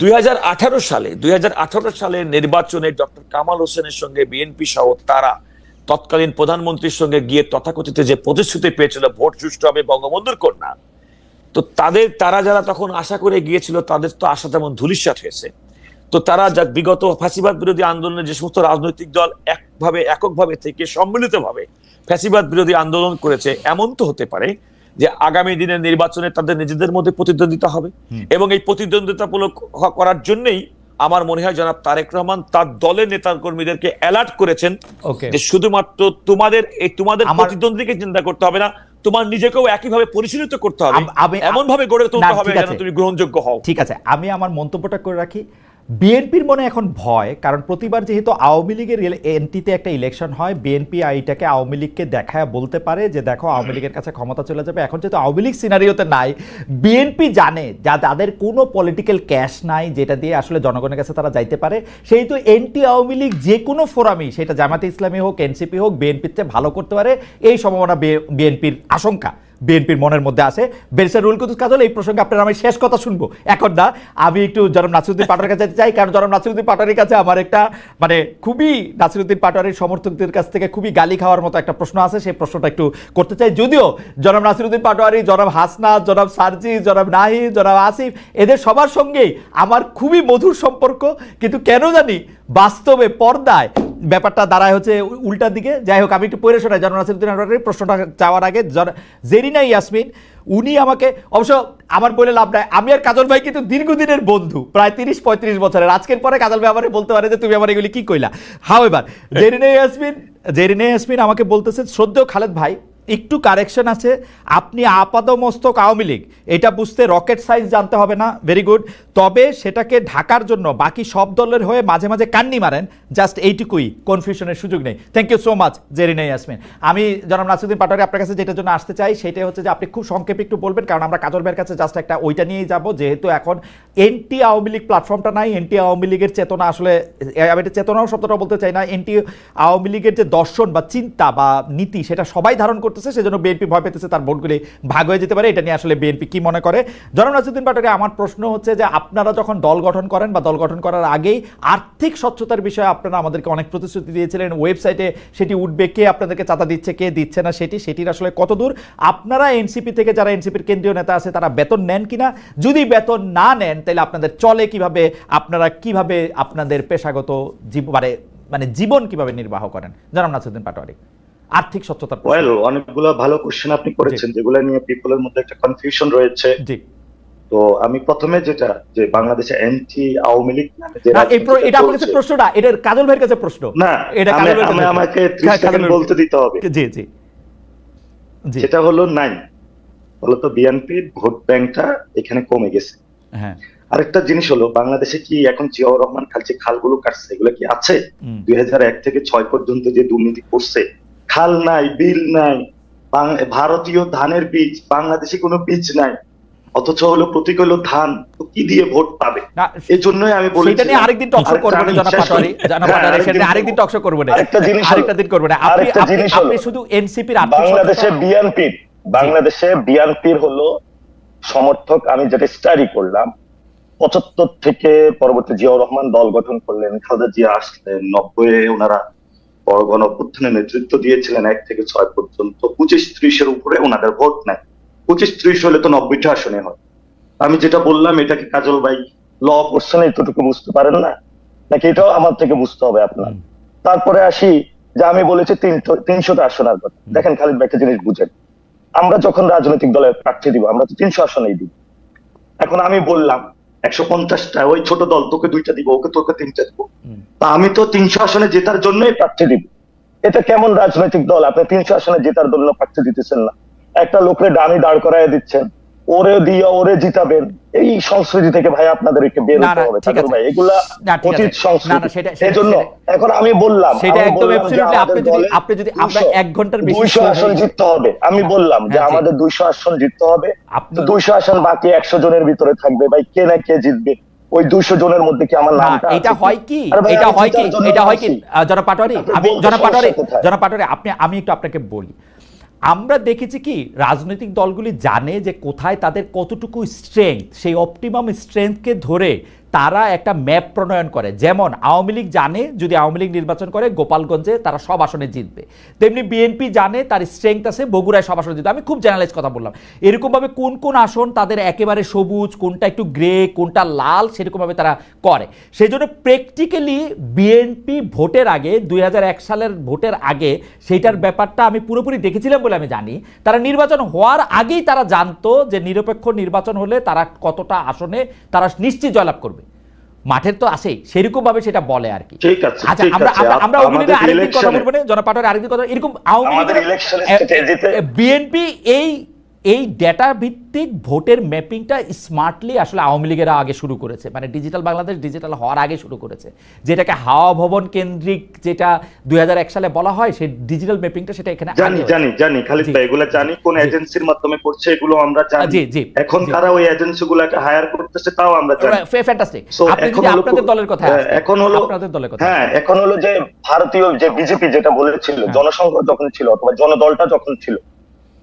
2018 সালে নির্বাচনে ডক্টর কামাল হোসেনের সঙ্গে বিএনপি সহ তারা তৎকালীন প্রধানমন্ত্রীর সঙ্গে গিয়ে তথাকথিত যে প্রতিশ্রুতি পেয়েছিল ভোট সুষ্ঠু হবে বঙ্গবন্ধুর কন্যা, তো তারা যারা তখন আশা করে গিয়েছিল, তাদের তো আশা তেমন ধূলিসাৎ হয়েছে। তো তারা বিগত ফ্যাসিবাদ বিরোধী আন্দোলনে যে সমস্ত রাজনৈতিক দল এককভাবে থেকে সম্মিলিতভাবে ফ্যাসিবাদ বিরোধী আন্দোলন করেছে, এমন তো হতে পারে যে আগামী দিনের নির্বাচনে তাদের নিজেদের মধ্যে প্রতিদ্বন্দ্বিতা হবে, এবং এই প্রতিদ্বন্দ্বিতামূলক করার জন্যই আমার মনে হয় জনাব তারেক রহমান তার দলের নেতা কর্মীদেরকে অ্যালার্ট করেছেন যে শুধুমাত্র তোমাদের প্রতিদ্বন্দ্বীকে চিন্তা করতে হবে না, তোমার নিজেকেও একইভাবে পরিচালিত করতে হবে, এমন ভাবে গড়ে তুলতে হবে যেন তুমি গ্রহণযোগ্য হও। ঠিক আছে, আমি আমার মন্তব্যটা করে রাখি। বিএনপির মনে এখন ভয়, কারণ প্রতিবার যেহেতু আওয়ামী লীগের এনটিতে একটা ইলেকশন হয়, বিএনপি এইটাকে আওয়ামী লীগকে দেখায় বলতে পারে যে দেখো আওয়ামী লীগের কাছে ক্ষমতা চলে যাবে। এখন যেহেতু আওয়ামী লীগ সিনারিওতে নাই, বিএনপি জানে যা তাদের কোনো পলিটিক্যাল ক্যাশ নাই যেটা দিয়ে আসলে জনগণের কাছে তারা যাইতে পারে, সেহেতু এনটি আওয়ামী লীগ যে কোনো ফোরামই, সেটা জামাতে ইসলামী হোক, এনসিপি হোক, বিএনপির চেয়ে ভালো করতে পারে, এই সম্ভাবনা বিএনপির আশঙ্কা বিএনপির মনের মধ্যে আছে। ব্যারিস্টার রুহুল কুদ্দুস কাজল, এই প্রসঙ্গে আপনার আমি শেষ কথা শুনবো এখন না, আমি একটু জনাব নাসিরউদ্দিন পাটোয়ারির কাছে যেতে চাই, কারণ জনাব নাসিরউদ্দিন পাটোয়ারির কাছে আমার একটা মানে খুবই নাসিরউদ্দিন পাটোয়ারির সমর্থকদের কাছ থেকে খুবই গালি খাওয়ার মতো একটা প্রশ্ন আছে, সেই প্রশ্নটা একটু করতে চাই। যদিও জনাব নাসিরউদ্দিন পাটোয়ারি, জনাব হাসনাত, জনাব সার্জি, জনাব নাহিদ, জনাব আসিফ, এদের সবার সঙ্গেই আমার খুবই মধুর সম্পর্ক, কিন্তু কেন জানি বাস্তবে পর্দায় ব্যাপারটা দাঁড়ায় হচ্ছে উল্টার দিকে। যাই হোক, আমি একটু পড়ে শোনাই জনাব নাসিরউদ্দিন পাটোয়ারির প্রশ্নটা চাওয়ার আগে। জেরিনা ইয়াসমিন উনি আমাকে, অবশ্য আমার বলে লাভ নাই, আমি আর কাজল ভাই কিন্তু দীর্ঘদিনের বন্ধু, প্রায় 30-35 বছরের। আজকের পরে কাজল ভাই আমাকে বলতে পারে যে তুমি আমার এগুলি কি কইলা। হাওয়েভার জেরিনা ইয়াসমিন আমাকে বলতেছে, শ্রদ্ধেয় খালেদ ভাই, একটু কারেকশন আছে, আপনি আপাদমস্তক আওয়ামী লীগ, এটা বুঝতে রকেট সাইন্স জানতে হবে না, ভেরি গুড, তবে সেটাকে ঢাকার জন্য বাকি সব দলের হয়ে মাঝে মাঝে কান্নি মারেন, জাস্ট এইটুকুই, কনফিউশনের সুযোগ নেই। Thank you so much Zarina Yasmin. আমি জনাব নাসিরউদ্দিন পাটোয়ারি আপনার কাছে যেটার জন্য আসতে চাই সেটা হচ্ছে যে আপনি খুব সংক্ষেপে একটু বলবেন, কারণ আমরা কাজল ভাইয়ের কাছে জাস্ট একটা ওইটা নিয়েই যাব, যেহেতু এখন এনটি আওয়ামী লীগ প্ল্যাটফর্মটা নাই, এনটি আওয়ামী লীগের চেতনা আসলে, আমি এটা চেতনাও শব্দটা বলতে চাই না, এনটি আওয়ামী লীগের যে দর্শন বা চিন্তা বা নীতি সেটা সবাই ধারণ করতেছে, সেজন্য বিএনপি ভয় পেতেছে তার ভোটগুলি ভাগ হয়ে যেতে পারে। এটা নিয়ে আসলে বিএনপি কি মনে করে? জনাব নাসিরউদ্দিন পাটোয়ারি, আমার প্রশ্ন হচ্ছে যে আপনারা যখন দল গঠন করেন বা দল গঠন করার আগেই আর্থিক স্বচ্ছতার বিষয়ে আপনারা আমাদেরকে অনেক প্রতিশ্রুতি দিয়েছিলেন, ওয়েবসাইটে সেটি উঠবে, কে আপনাদেরকে চাঁদা দিচ্ছে কে দিচ্ছে না সেটির আসলে কত দূর? আপনারা এনসিপি থেকে যারা এনসিপির কেন্দ্রীয় নেতা আছে তারা বেতন নেন কিনা? যদি বেতন না নেন তাহলে আপনাদের চলে কিভাবে, আপনারা কিভাবে আপনাদের পেশাগত মানে জীবন কিভাবে নির্বাহ করেন? জনাব নাসিরউদ্দিন পাটোয়ারি, আর্থিক স্বচ্ছতা। অনেকগুলো ভালো কোশ্চেন আপনি করেছেন, যেগুলো নিয়ে পিপলের মধ্যে একটা কনফিউশন রয়েছে। তো আমি প্রথমে যেটা, যে বাংলাদেশে এনটি আওয়ামী লীগ নামে যে এটা আপনার কাছে প্রশ্ন না, এটা কাজল ভাইয়ের কাছে প্রশ্ন না, এটা আমাকে 30 সেকেন্ড বলতে দিতে হবে। জি জি, যেটা হলো নাই, বলতো বিএনপির ভোট ব্যাংকটা এখানে কমে গেছে। হ্যাঁ, আরেকটা জিনিস হলো, বাংলাদেশে কি এখন জিয়াউর রহমান যে খালগুলো কাটছে এগুলো কি আছে? 2001 থেকে 6 পর্যন্ত যে দুর্নীতি করছে, খাল নাই, বিল নাই, ভারতীয় ধানের বীজ, বাংলাদেশে কোনো বীজ নাই, অথচ হলো প্রতীক হলো ধান, তো কি দিয়ে ভোট পাবে? এই জন্যই আমি বলি সেটা নিয়ে আরেকদিন টকশো করব না জনাব পাটোয়ারি, সেটা আরেকদিন টকশো করব না, আরেকটা দিন করব না। আপনি শুধু এনসিপির বাংলাদেশে বিএনপির হলো সমর্থক, আমি যেটা স্টাডি করলাম 75 থেকে পরবর্তী জিয়াউর রহমান দল গঠন করলেন, খালেদা জিয়া আসলেন, 90-এ ওনারা বড় গণঅভ্যুত্থানের নেতৃত্ব দিয়েছিলেন, 1 থেকে 6 পর্যন্ত 25-30 এর উপরে ওনাদের ভোট নাই। 25-30 হলে তো 90টা আসনে হয়। আমি যেটা বললাম, এটাকে কাজল ভাই ল পড়ছেন, এতটুকু বুঝতে পারেন না নাকি? এটাও আমার থেকে বুঝতে হবে আপনার। তারপরে আসি যে আমি বলেছি 300টা আসনের কথা। দেখেন খালিদ ভাই, একটা জিনিস বুঝেন, আমরা যখন রাজনৈতিক দলের প্রার্থী দিব আমরা তো 300 আসনেই দিব। এখন আমি বললাম 150টা, ওই ছোট দল তোকে 2টা দিব, তোকে 3টা দিব, তা আমি তো 300 আসনে জেতার জন্যই প্রার্থী দিব। এটা কেমন রাজনৈতিক দল? আপনি 300 আসনে জেতার জন্য প্রার্থী দিতেছেন না, একটা লোকের ডামি দাঁড় করায় দিচ্ছেন, ওরে দিয়ে ওরে জিতাবেন। এই সংস্কৃতি থেকে ভাই আপনাদেরকে বের হতে হবে ভাই, এগুলা অতীত সংস্কৃতি। এজন্য এখন আমি বললাম সেটা একদম অ্যাবসলিউটলি, আপনি যদি আমরা 1 ঘন্টার বেশি 200 আসন জিততে হবে, আমি বললাম যে আমাদের 200 আসন জিততে হবে, 200 আসন বাকি 100 জনের ভিতরে থাকবে। ভাই কে না কে জিতবে, ওই 200 জনের মধ্যে কি আমার নামটা? এটা হয় কি জনাব পাটোয়ারি, আমি একটু আপনাকে বলি, আমরা দেখেছি কি রাজনৈতিক দলগুলি জানে যে কোথায় তাদের কতটুকু স্ট্রেংথ, সেই অপটিমাম স্ট্রেংথকে ধরে তারা একটা ম্যাপ প্রণয়ন করে। যেমন আওয়ামী লীগ জানে যদি আওয়ামী লীগ নির্বাচন করে গোপালগঞ্জে তারা সব আসনে জিতবে, তেমনি বিএনপি জানে তার স্ট্রেংথ আছে বগুড়ায় সব আসনে জিতবে। আমি খুব জেনারেলাইজ কথা বললাম। এরকমভাবে কোন কোন আসন তাদের একেবারে সবুজ, কোনটা একটু গ্রে, কোনটা লাল, সেরকমভাবে তারা করে। সেই জন্য প্র্যাকটিক্যালি বিএনপি ভোটের আগে 2001 সালের ভোটের আগে সেইটার ব্যাপারটা আমি পুরোপুরি দেখেছিলাম বলে আমি জানি। তারা নির্বাচন হওয়ার আগেই তারা জানতো যে নিরপেক্ষ নির্বাচন হলে তারা কতটা আসনে তারা নিশ্চিত জয়লাভ করবে। মাঠের তো আসে সেরকম ভাবে সেটা বলে আর কি। আচ্ছা, আমরা ওগুলো আরেকদিন কথা বলবো না, জনপাটের আরেকদিন কথা। এরকম আওয়ামী লীগের বিএনপি এই ডেটা ভিত্তিক ভোটের ম্যাপিংটা স্মার্টলি আসলে আওয়ামী লীগেরা আগে শুরু করেছে, মানে ডিজিটাল বাংলাদেশ ডিজিটাল হওয়ার আগে শুরু করেছে, যেটাকে হাওয়া ভবন কেন্দ্রিক যেটা 2001 সালে বলা হয়, সেই ডিজিটাল ম্যাপিংটা সেটা এখানে জানি খালিদ ভাই, এগুলো জানি কোন এজেন্সির মাধ্যমে করছে এগুলো আমরা জানি। এখন কারা ওই এজেন্সিগুলোকে হায়ার করতেছে তাও আমরা জানি। ফ্যান্টাস্টিক। আপনি যদি আপনাদের দলের কথা এখন হলো আপনাদের দলের কথা, হ্যাঁ এখন হলো যে ভারতীয় যে বিজেপি যেটা বলেছিল জনসংঘ যখন ছিল অথবা জনদলটা যখন ছিল,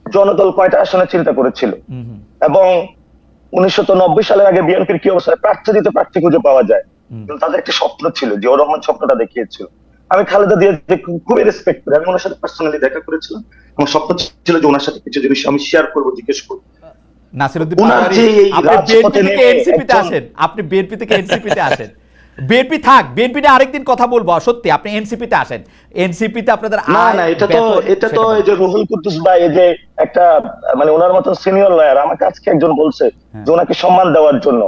জনদল কয়টা আসনে চিন্তা করেছিল, এবং 1990 সালের আগে বিএনপির কি অবস্থা, প্রার্থী দিতে প্রার্থী খুঁজে পাওয়া যায়, কিন্তু তাদের একটা স্বপ্ন ছিল, জিয়াউর রহমান স্বপ্নটা দেখিয়েছিল। আমি খালেদা জিয়া খুবই রেসপেক্ট করি, আমি ওনার সাথে পার্সোনালি দেখা করেছিলাম, আমার স্বপ্ন ছিল যে ওনার সাথে কিছু জিনিস আমি শেয়ার করবো, জিজ্ঞেস করবো। নাসিরউদ্দিন পাটোয়ারী, আপনি বিএনপি থেকে এনসিপিতে আসেন, আপনি বিএনপি থেকে এনসিপিতে আসেন, বিএনপি থাক, বিএনপি নিয়ে আরেকদিন কথা বলবো, সত্যি আপনি এনসিপিতে আসেন, এনসিপিতে আপনাদের না এটা তো এই যে রুহুল কুদ্দুস ভাই, এই যে একটা মানে ওনার মতন সিনিয়র লয়ার, আমাকে আজকে একজন বলছে যে ওনাকে সম্মান দেওয়ার জন্য,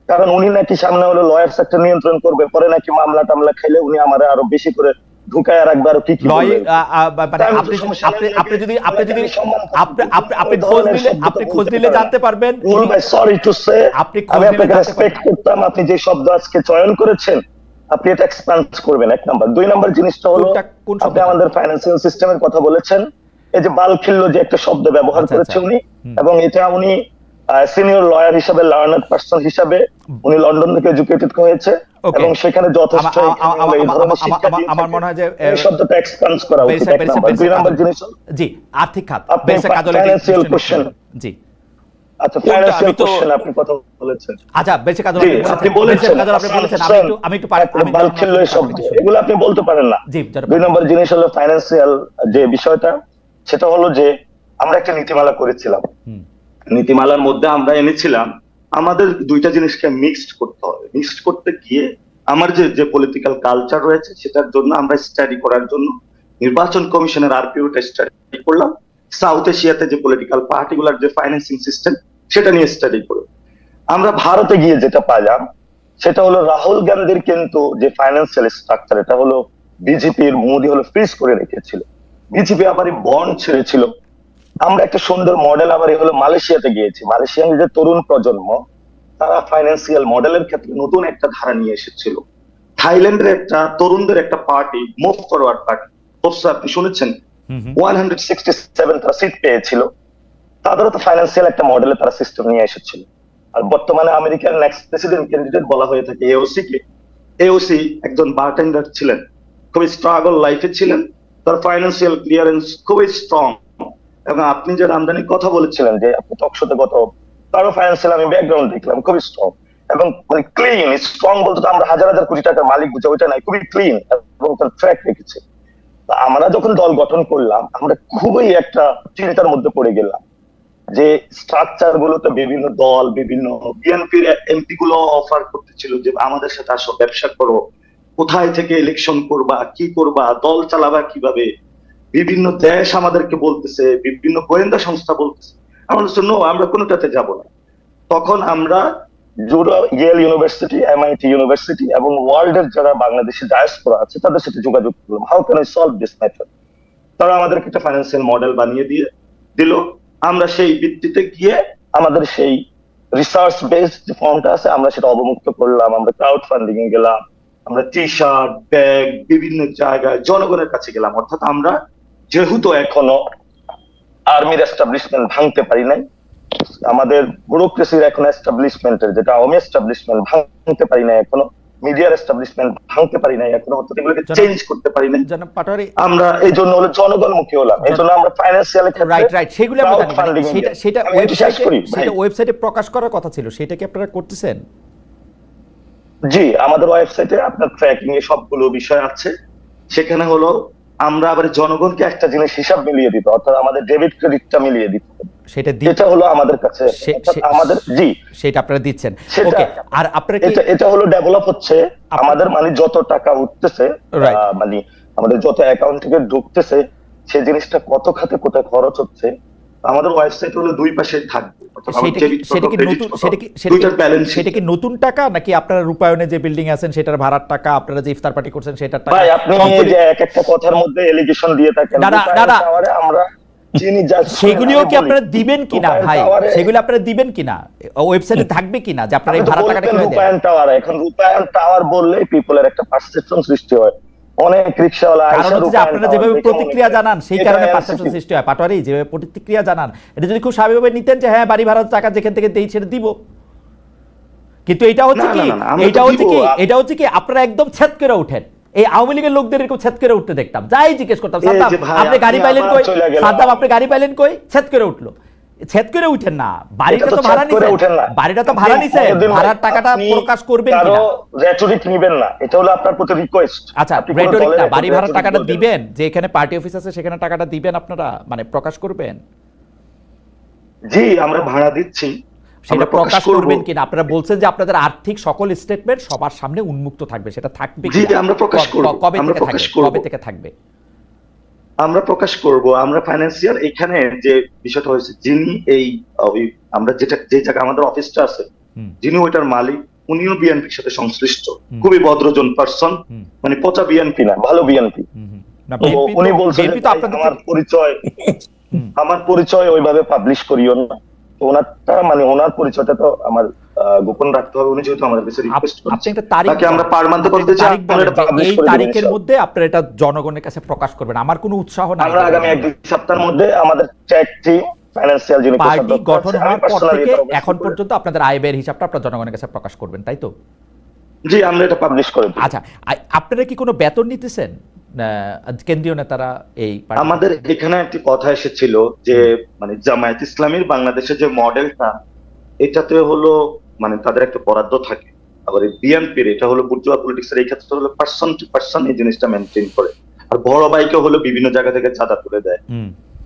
কারণ উনি নাকি সামনে হলো লয়ার সেক্টর নিয়ন্ত্রণ করবে, পরে নাকি মামলা টামলা খেলে উনি আমারে আরো বেশি করে ঢুকায় রাখবে, আর কি আপনি খোঁজ নিলে জানতে পারবেন। সরি টু সে, আমি আপনাকে রেসপেক্ট করতাম, আপনি যে শব্দ আজকে চয়ন করেছেন আপনি এটা এক্সপ্যান্ড করবেন, এক নাম্বার। দুই নাম্বার জিনিসটা হলো আপনি আমাদের ফাইন্যান্সিয়াল সিস্টেমের কথা বলেছেন, এই যে বালখিল্য যে একটা শব্দ ব্যবহার করেছে উনি, এবং এটা উনি সিনিয়র লয়ার হিসেবে, লার্নার পারসন হিসেবে উনি লন্ডন থেকে এডুকেটেড হয়েছে, এবং সেখানে যথেষ্ট আমার মনে হয় যে এই শব্দটা এক্সপ্যান্ড করা উচিত। দুই নাম্বার জিনিস জি আর্থিক খাত, ফাইন্যান্সিয়াল কোশ্চেন, জি আচ্ছা ফাইন্যান্সিয়াল কোশ্চেন আপনি কথা বলেছেন, আচ্ছা বেশি কাজ আপনি বলেছেন, আমি একটু বালখিল্য শব্দ এগুলো আপনি বলতে পারেন না। দুই নম্বর জিনিস হলো ফাইন্যান্সিয়াল যে বিষয়টা, সেটা হলো যে আমরা একটা নীতিমালা করেছিলাম, নীতিমালার মধ্যে আমরা এনেছিলাম আমাদের দুইটা জিনিসকে মিক্সড করতে হবে। মিক্সড করতে গিয়ে আমার যে পলিটিক্যাল কালচার রয়েছে সেটার জন্য আমরা স্টাডি করার জন্য নির্বাচন কমিশনের আরপিওটা স্টাডি করলাম, সাউথ এশিয়াতে যে পলিটিক্যাল পার্টিগুলার যে ফাইন্যান্সিং সিস্টেম সেটা নিয়ে স্টাডি করে আমরা ভারতে গিয়ে যেটা পাইলাম সেটা হলো রাহুল গান্ধীর কিন্তু যে ফাইন্যান্সিয়াল স্ট্রাকচার, এটা হলো বিজেপির মোদি হলো ফ্রিজ করে রেখেছিল, বিজেপি আবার বন্ড ছেড়েছিল। আমরা একটা সুন্দর মডেল আবার হলো মালয়েশিয়াতে গিয়েছি, মালয়েশিয়ান যে তরুণ প্রজন্ম তারা ফাইন্যান্সিয়াল মডেলের ক্ষেত্রে নতুন একটা ধারা নিয়ে এসেছিল। থাইল্যান্ডের একটা তরুণদের একটা পার্টি, মুভ ফরওয়ার্ড পার্টি, আপনি শুনেছেন 167 তারা সিট পেয়েছিল, তাদেরও তো ফাইন্যান্সিয়াল একটা মডেলে তারা সিস্টেম নিয়ে এসেছিল। আর বর্তমানে আমেরিকার নেক্সট প্রেসিডেন্ট ক্যান্ডিডেট বলা হয়ে থাকে এওসি কে। এওসি একজন বারটেন্ডার ছিলেন, খুবই স্ট্রাগল লাইফে ছিলেন, তার ফাইন্যান্সিয়াল ক্লিয়ারেন্স খুবই স্ট্রং, এবং আপনি যে আমদানির কথা বলেছিলেন যে আপনি টকশোতে গত, তারও ফাইন্যান্সিয়াল আমি ব্যাকগ্রাউন্ড দেখলাম খুবই স্ট্রং, এবং মানে ক্লিন। স্ট্রং বলতে তো আমরা হাজার হাজার কোটি টাকার মালিক বুঝা ওইটা নাই, খুবই ক্লিন এবং তার ট্র্যাক রেখেছে। আমরা যখন দল গঠন করলাম আমরা খুবই একটা চিন্তার মধ্যে পড়ে গেলাম যে স্ট্রাকচার গুলোতে বিভিন্ন দল, বিভিন্ন বিএনপির এমপি গুলো অফার করতেছিল যে আমাদের সাথে আসো, ব্যবসা করো, কোথায় থেকে ইলেকশন করবা, কি করবা, দল চালাবা কিভাবে, বিভিন্ন দেশ আমাদেরকে বলতেছে, বিভিন্ন গোয়েন্দা সংস্থা বলতেছে। আমরা নো, আমরা কোনোটাতে যাব না। তখন আমরা ইয়েল ইউনিভার্সিটি, এমআইটি ইউনিভার্সিটি এবং ওয়ার্ল্ডের যারা বাংলাদেশি ডায়াসপোরা আছে তাদের সাথে যোগাযোগ করলাম, how can I solve this matter. তারা আমাদেরকে একটা ফাইন্যান্সিয়াল মডেল বানিয়ে দিল। আমরা সেই ভিত্তিতে গিয়ে আমাদের সেই রিসার্চ বেসড যে ফর্মটা আছে আমরা সেটা অবমুক্ত করলাম, আমরা ক্রাউড ফান্ডিং এ গেলাম, আমরা টি শার্ট, ব্যাগ বিভিন্ন জায়গায় জনগণের কাছে গেলাম। অর্থাৎ আমরা যেহেতু এখনো আর্মির এস্টাবলিশমেন্ট ভাঙতে পারি নাই, আমাদের ব্যুরোক্রেসির এখন এস্টাবলিশমেন্টের যেটা আওয়ামী এস্টাবলিশমেন্ট ভাঙতে পারি নাই এখনো, মিডিয়ার এস্টাবলিশমেন্ট ভাঙতে পারি নাই এখনো, অর্থাৎ এগুলোকে চেঞ্জ করতে পারি নাই। আমরা এই জন্য হলো জনগণমুখী হলাম, এই জন্য আমরা ফাইন্যান্সিয়াল রাইট সেগুলো সেটা ওয়েবসাইটে প্রকাশ করার কথা ছিল, সেটা কি আপনারা করতেছেন? জি, আমাদের ওয়েবসাইটে আপনার ট্র্যাকিং এ সবগুলো বিষয় আছে। সেখানে হলো আমরা আবার জনগণকে একটা জিনিস হিসাব মিলিয়ে দিতে, অর্থাৎ আমাদের ডেবিট ক্রেডিটটা মিলিয়ে দিতে, সেটা হলো আমাদের কাছে আমাদের, জি সেটা আপনারা দিচ্ছেন। ওকে, আর আপনারা এটা হলো ডেভেলপ হচ্ছে আমাদের, মানে যত টাকা উঠতেছে, মানে আমাদের যত অ্যাকাউন্ট থেকে ঢুকতেছে সেই জিনিসটা কত খাতে কোথায় খরচ হচ্ছে আমাদের ওয়েবসাইট হলো দুই পাশে থাকবে। সেটা কি নতুন টাকা নাকি আপনারা রূপায়ণে যে বিল্ডিং আছেন সেটার ভাড়ার টাকা, আপনারা যে ইফতার পার্টি করছেন সেটার টাকা? ভাই আপনি যে এক একটা কথার মধ্যে এলিগেশন দিয়ে থাকেন, আমরা সেগুলিও কি আপনারা দিবেন কিনা ভাই? সেগুলো আপনারা দিবেন কিনা? ওয়েবসাইটে থাকবে কিনা যে আপনারা এই ভাড়া টাকাটা কিভাবে দেন? রূপায়ণ টাওয়ার, এখন রূপায়ণ টাওয়ার বললে পিপলের একটা পারসেপশন সৃষ্টি হয়। অনেক রিকশাওয়ালা কারণ হচ্ছে যে আপনারা যেভাবে প্রতিক্রিয়া জানান সেই কারণে পারসেপশন সৃষ্টি হয়। পাটোয়ারি যেভাবে প্রতিক্রিয়া জানান, এটা যদি খুব স্বাভাবিকভাবে নিতেন যে হ্যাঁ বাড়ি ভাড়ার টাকা যেখান থেকে দেই সেটা দিব, কিন্তু এটা হচ্ছে কি আপনারা একদম ছেদ করে উঠেন। এই আওয়ামী লীগের লোকদের এরকম ছেদ করে উঠতে দেখতাম, যাই জিজ্ঞেস করতাম সাদ্দাম আপনি গাড়ি পাইলেন কই, সাদ্দাম আপনি গাড়ি পাইলেন কই, ছেদ করে উঠলো। ছেদ করে উঠেন না, বাড়িটা তো ভাড়া নিছেন, বাড়িটা তো ভাড়া নিছেন, ভাড়ার টাকাটা প্রকাশ করবেন কিনা? রেটরিক নেবেন না, এটা হলো আপনার প্রতি রিকোয়েস্ট। আচ্ছা রেটরিক না, বাড়ি ভাড়ার টাকাটা দিবেন, যে এখানে পার্টি অফিস আছে সেখানে টাকাটা দিবেন আপনারা, মানে প্রকাশ করবেন? জি আমরা ভাড়া দিচ্ছি, সেটা প্রকাশ করবেন কিনা? আপনারা বলছেন যে আপনাদের আর্থিক সকল স্টেটমেন্ট সবার সামনে উন্মুক্ত থাকবে, সেটা থাকবে কি? জি আমরা প্রকাশ করব। কবে থেকে থাকবে? আমরা প্রকাশ করব। আমরা ফাইন্যান্সিয়াল এখানে যে বিষয়টা হয়েছে, যিনি এই আমরা যে জায়গা আমাদের অফিসটা আছে, যিনি ওইটার মালিক উনিও বিএনপির সাথে সংশ্লিষ্ট, খুবই ভদ্রজন পারসন, মানে পচা বিএনপি না, ভালো বিএনপি। উনি বলছেন আমার পরিচয় ওইভাবে পাবলিশ করিও না, ওনারটা মানে ওনার পরিচয়টা তো আমার গোপন রাখতে হবে। উনি যেহেতু আমাদের কাছে রিকোয়েস্ট করেছেন, তাকে আমরা পারমানন্ত করতে চাই, এই তারিখের মধ্যে আপনারা এটা জনগণের কাছে প্রকাশ করবেন। আমার কোনো উৎসাহ নাই, আমরা আগামী 1-2 সপ্তাহের মধ্যে আমাদের চেক টিম ফাইন্যান্সিয়াল যিনি পার্টি গঠন হওয়ার পর থেকে এখন পর্যন্ত আপনাদের আয় ব্যয়ের হিসাবটা আপনারা জনগণের কাছে প্রকাশ করবেন, তাই তো? জি আমরা এটা পাবলিশ করে দিই। আচ্ছা আপনারা কি কোনো বেতন নিতেছেন কেন্দ্রীয় নেতারা? এই আমাদের এখানে একটি কথা এসেছিল যে মানে জামায়াত ইসলামীর বাংলাদেশের যে মডেলটা, এটাতে হলো মানে তাদের একটা বরাদ্দ থাকে, আবার এই বিএনপির এটা হলো বুর্জোয়া পলিটিক্সের এই ক্ষেত্রে হলো পার্সন টু পার্সন এই জিনিসটা মেনটেন করে, আর বড় ভাইকে হলো বিভিন্ন জায়গা থেকে চাঁদা তুলে দেয়।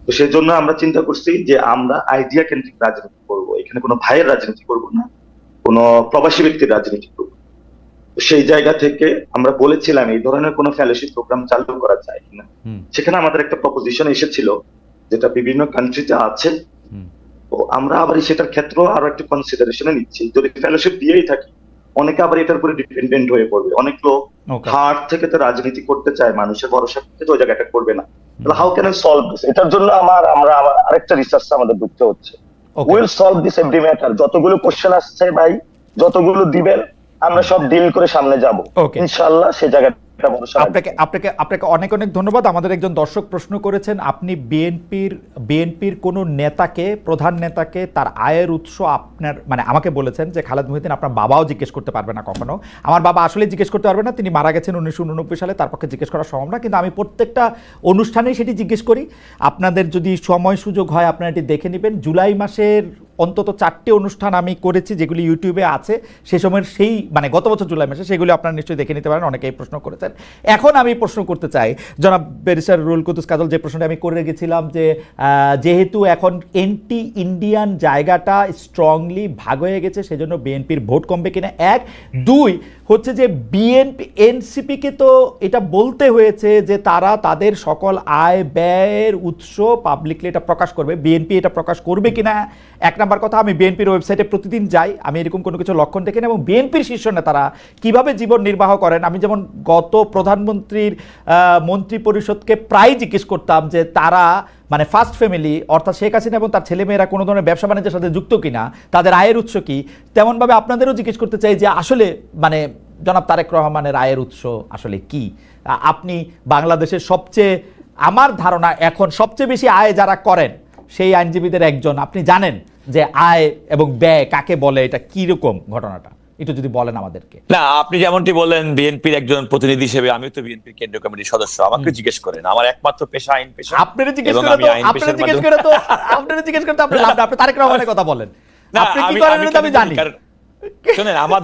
তো সেই জন্য আমরা চিন্তা করছি যে আমরা আইডিয়া কেন্দ্রিক রাজনীতি করব, এখানে কোনো ভাইয়ের রাজনীতি করব না, কোনো প্রবাসী ব্যক্তির রাজনীতি করব। সেই জায়গা থেকে আমরা বলেছিলাম এই ধরনের কোনো ফেলোশিপ প্রোগ্রাম চালু করা যায় কিনা। সেখানে আমাদের একটা প্রপোজিশন এসেছিল যেটা বিভিন্ন কান্ট্রিতে আছে, তো আমরা আবার সেটার ক্ষেত্রে আরো একটা কনসিডারেশনে নিচ্ছি। যদি ফেলোশিপ দিয়েই থাকি অনেকে আবার এটার উপরে ডিপেন্ডেন্ট হয়ে পড়বে, অনেক লোক হার্ট থেকে তো রাজনীতি করতে চায়, মানুষের ভরসা করতে তো ওই জায়গাটা করবে না। তাহলে how can I solve this? এটার জন্য আমরা আরেকটা রিসার্চ আমাদের ঢুকতে হচ্ছে। Will solve this every matter. যতগুলো কোশ্চেন আসছে ভাই, যতগুলো দিবেন আমরা সব ডিল করে সামনে যাব ইনশাআল্লাহ। সেই জায়গাটা আপনাকে অনেক অনেক ধন্যবাদ। আমাদের একজন দর্শক প্রশ্ন করেছেন, আপনি বিএনপির কোন নেতাকে, প্রধান নেতাকে তার আয়ের উৎস আপনার মানে আমাকে বলেছেন যে খালেদ মহিউদ্দিন আপনার বাবাও জিজ্ঞেস করতে পারবে না কখনো। আমার বাবা আসলে জিজ্ঞেস করতে পারবে না, তিনি মারা গেছেন 1989 সালে, তার পক্ষে জিজ্ঞেস করা সম্ভব না, কিন্তু আমি প্রত্যেকটা অনুষ্ঠানেই সেটি জিজ্ঞেস করি। আপনাদের যদি সময় সুযোগ হয় আপনারা এটি দেখে নেবেন। জুলাই মাসের অন্তত 4টি অনুষ্ঠান আমি করেছি যেগুলি ইউটিউবে আছে, সে সময়ের সেই মানে গত বছর জুলাই মাসে, সেগুলি আপনারা নিশ্চয়ই দেখে নিতে পারেন। অনেকেই প্রশ্ন করেছেন। এখন আমি প্রশ্ন করতে চাই জনাব ব্যারিস্টার রুহুল কুদ্দুস কাজল, যে প্রশ্নটা আমি করে গেছিলাম যে যেহেতু এখন এন্টি ইন্ডিয়ান জায়গাটা স্ট্রংলি ভাগ হয়ে গেছে, সেজন্য বিএনপির ভোট কমবে কিনা, 1। 2 হচ্ছে যে বিএনপি এনসিপিকে তো এটা বলতে হয়েছে যে তারা তাদের সকল আয় ব্যয়ের উৎস পাবলিকলি এটা প্রকাশ করবে, বিএনপি এটা প্রকাশ করবে কিনা 1 নাম্বার কথা। আমি বিএনপির ওয়েবসাইটে প্রতিদিন যাই, আমি এরকম কোনো কিছু লক্ষণ দেখি না, এবং বিএনপির শীর্ষ নেতারা কিভাবে জীবন নির্বাহ করেন, আমি যেমন গত প্রধানমন্ত্রীর মন্ত্রী পরিষদকে প্রায় জিজ্ঞেস করতাম যে তারা মানে ফার্স্ট ফ্যামিলি অর্থাৎ শেখ হাসিনা এবং তার ছেলেমেয়েরা কোনো ধরনের ব্যবসা বাণিজ্যের সাথে যুক্ত কিনা, তাদের আয়ের উৎস কি, তেমনভাবে আপনাদেরও জিজ্ঞেস করতে চাই যে আসলে মানে জনাব তারেক রহমানের আয়ের উৎস আসলে কি। আপনি বাংলাদেশের সবচেয়ে, আমার ধারণা এখন সবচেয়ে বেশি আয় যারা করেন সেই আইনজীবীদের একজন, আপনি জানেন যে আয় এবং ব্যয় কাকে বলে, এটা কিরকম ঘটনাটা একটু যদি বলেন আমাদেরকে। না, আপনি যেমনটি বললেন বিএনপির একজন প্রতিনিধি হিসেবে আমিও তো বিএনপির কেন্দ্রীয় কমিটির সদস্য, আমাকে জিজ্ঞেস করেন, আমার একমাত্র পেশা আইন পেশা। আপনারা জিজ্ঞেস করে তো আপনি তারেক রহমানের কথা বলেন, আপনি কি করেন এটা আমি জানি। শুনেন, আমার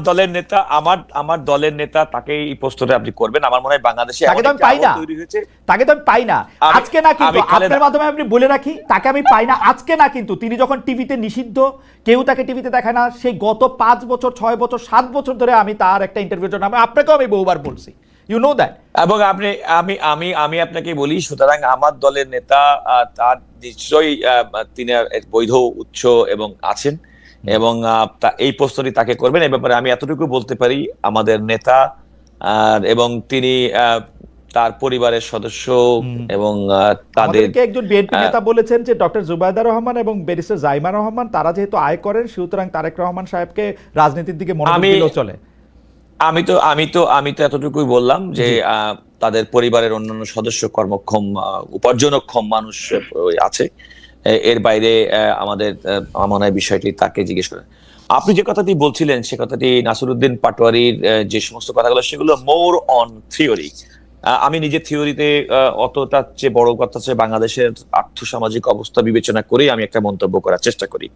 দলের নেতা তাকে এই প্রশ্নটা আপনি করবেন। আমার মনে হয় বাংলাদেশে তাকে তো আমি পাই না আজকে না, কিন্তু আপনার মাধ্যমে আপনি বলে রাখি, তাকে আমি পাই না আজকে না, কিন্তু তিনি যখন টিভিতে নিষিদ্ধ, কেউ তাকে টিভিতে দেখায় না, সেই গত 5 বছর 6 বছর 7 বছর ধরে আমি তার একটা ইন্টারভিউর জন্য আপনাকেও আমি বহুবার বলছি, ইউ নো দ্যাট। এবং আমি আপনাকে বলি, সুতরাং আমার দলের নেতা তার নিশ্চয়ই তিনি বৈধ উৎস এবং আছেন, এবং এই প্রশ্নটি তাকে করবেন। এই ব্যাপারে আমি এতটুকু বলতে পারি, আমাদের নেতা এবং তিনি তার পরিবারের সদস্য এবং তাদের একজন বিএনপি নেতা বলেছেন যে ডক্টর জুবাইদা রহমান এবং ব্যারিস্টার জাইমা রহমান তারা যেহেতু আয় করেন সুতরাং তারেক রহমান সাহেবকে রাজনীতির দিকে মনোযোগ দিলেও চলে। আমি তো এতটুকুই বললাম যে তাদের পরিবারের অন্যান্য সদস্য কর্মক্ষম উপার্জনক্ষম মানুষ আছে, এর বাইরে আমাদের মনে হয় বিষয়টি তাকে জিজ্ঞেস করেন। আপনি যে কথাটি বলছিলেন সে কথাটি নাসিরউদ্দিন পাটোয়ারির যে সমস্ত কথাগুলো সেগুলো মোর অন থিওরি। আমি নিজে থিওরিতে অতটা চেয়ে বড় কথা হচ্ছে বাংলাদেশের আর্থসামাজিক অবস্থা বিবেচনা করেই আমি একটা মন্তব্য করার চেষ্টা করি।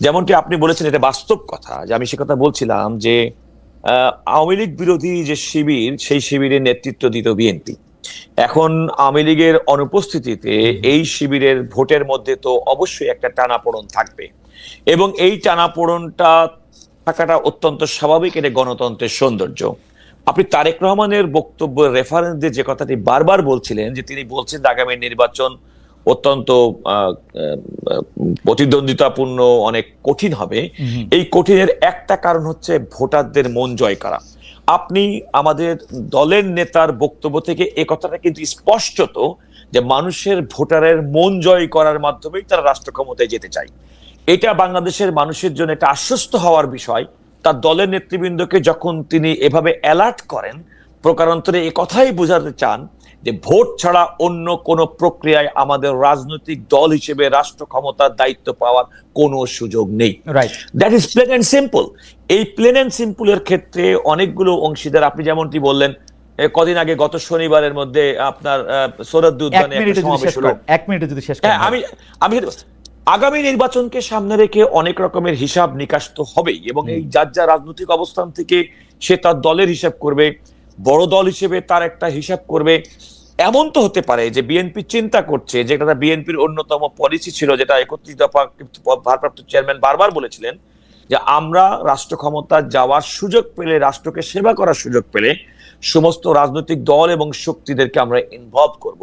যেমনটি আপনি বলেছেন এটা বাস্তব কথা, যে আমি সে কথা বলছিলাম যে আওয়ামী লীগ বিরোধী যে শিবির সেই শিবিরের নেতৃত্ব দিত বিএনপি। এখন আওয়ামী লীগের অনুপস্থিতিতে এই শিবিরের ভোটের মধ্যে তো অবশ্যই একটা টানাপোড়েন থাকবে এবং এই টানাপোড়েনটা থাকাটা অত্যন্ত স্বাভাবিক, এটা গণতন্ত্রের সৌন্দর্য। আপনি তারেক রহমানের বক্তব্যের রেফারেন্স দিয়ে যে কথাটি বারবার বলছিলেন যে তিনি বলছেন আগামী নির্বাচন অত্যন্ত প্রতিদ্বন্দ্বিতাপূর্ণ, অনেক কঠিন হবে। এই কঠিনের একটা কারণ হচ্ছে ভোটারদের মন জয় করা। আপনি আমাদের দলের নেতার বক্তব্য থেকে এই কথাটা কিন্তু স্পষ্টত যে মানুষের ভোটারের মন জয় করার মাধ্যমেই তারা রাষ্ট্র ক্ষমতায় যেতে চায়। এটা বাংলাদেশের মানুষের জন্য একটা আশ্বস্ত হওয়ার বিষয়। তার দলের নেতৃবৃন্দকে যখন তিনি এভাবে অ্যালার্ট করেন, প্রকারান্তরে এ কথাই বোঝাতে চান যে ভোট ছাড়া অন্য কোন প্রক্রিয়ায় আমাদের রাজনৈতিক দল হিসেবে রাষ্ট্র ক্ষমতার দায়িত্ব পাওয়ার কোনো সুযোগ নেই। That is plain and simple. এই প্লেন এন্ড সিম্পল এর ক্ষেত্রে অনেকগুলো অংশীদার, আপনি যেমনটি বললেন কদিন আগে গত শনিবারের মধ্যে আপনার সৌরদ্দি উদ্যানে একটা সমাবেশ হলো। আমি আগামী নির্বাচনকে সামনে রেখে অনেক রকমের হিসাব নিকাশ তো হবেই এবং এই যার যা রাজনৈতিক অবস্থান থেকে সে তার দলের হিসাব করবে, বড় দল হিসেবে তার একটা হিসাব করবে। এমন তো হতে পারে যে বিএনপি চিন্তা করছে, যেটা বিএনপির অন্যতম পলিসি ছিল, যেটা 31 দফা ভারপ্রাপ্ত চেয়ারম্যান বারবার বলেছিলেন যে আমরা রাষ্ট্র ক্ষমতা যাওয়ার সুযোগ পেলে, রাষ্ট্রকে সেবা করার সুযোগ পেলে সমস্ত রাজনৈতিক দল এবং শক্তিদেরকে আমরা ইনভলভ করব।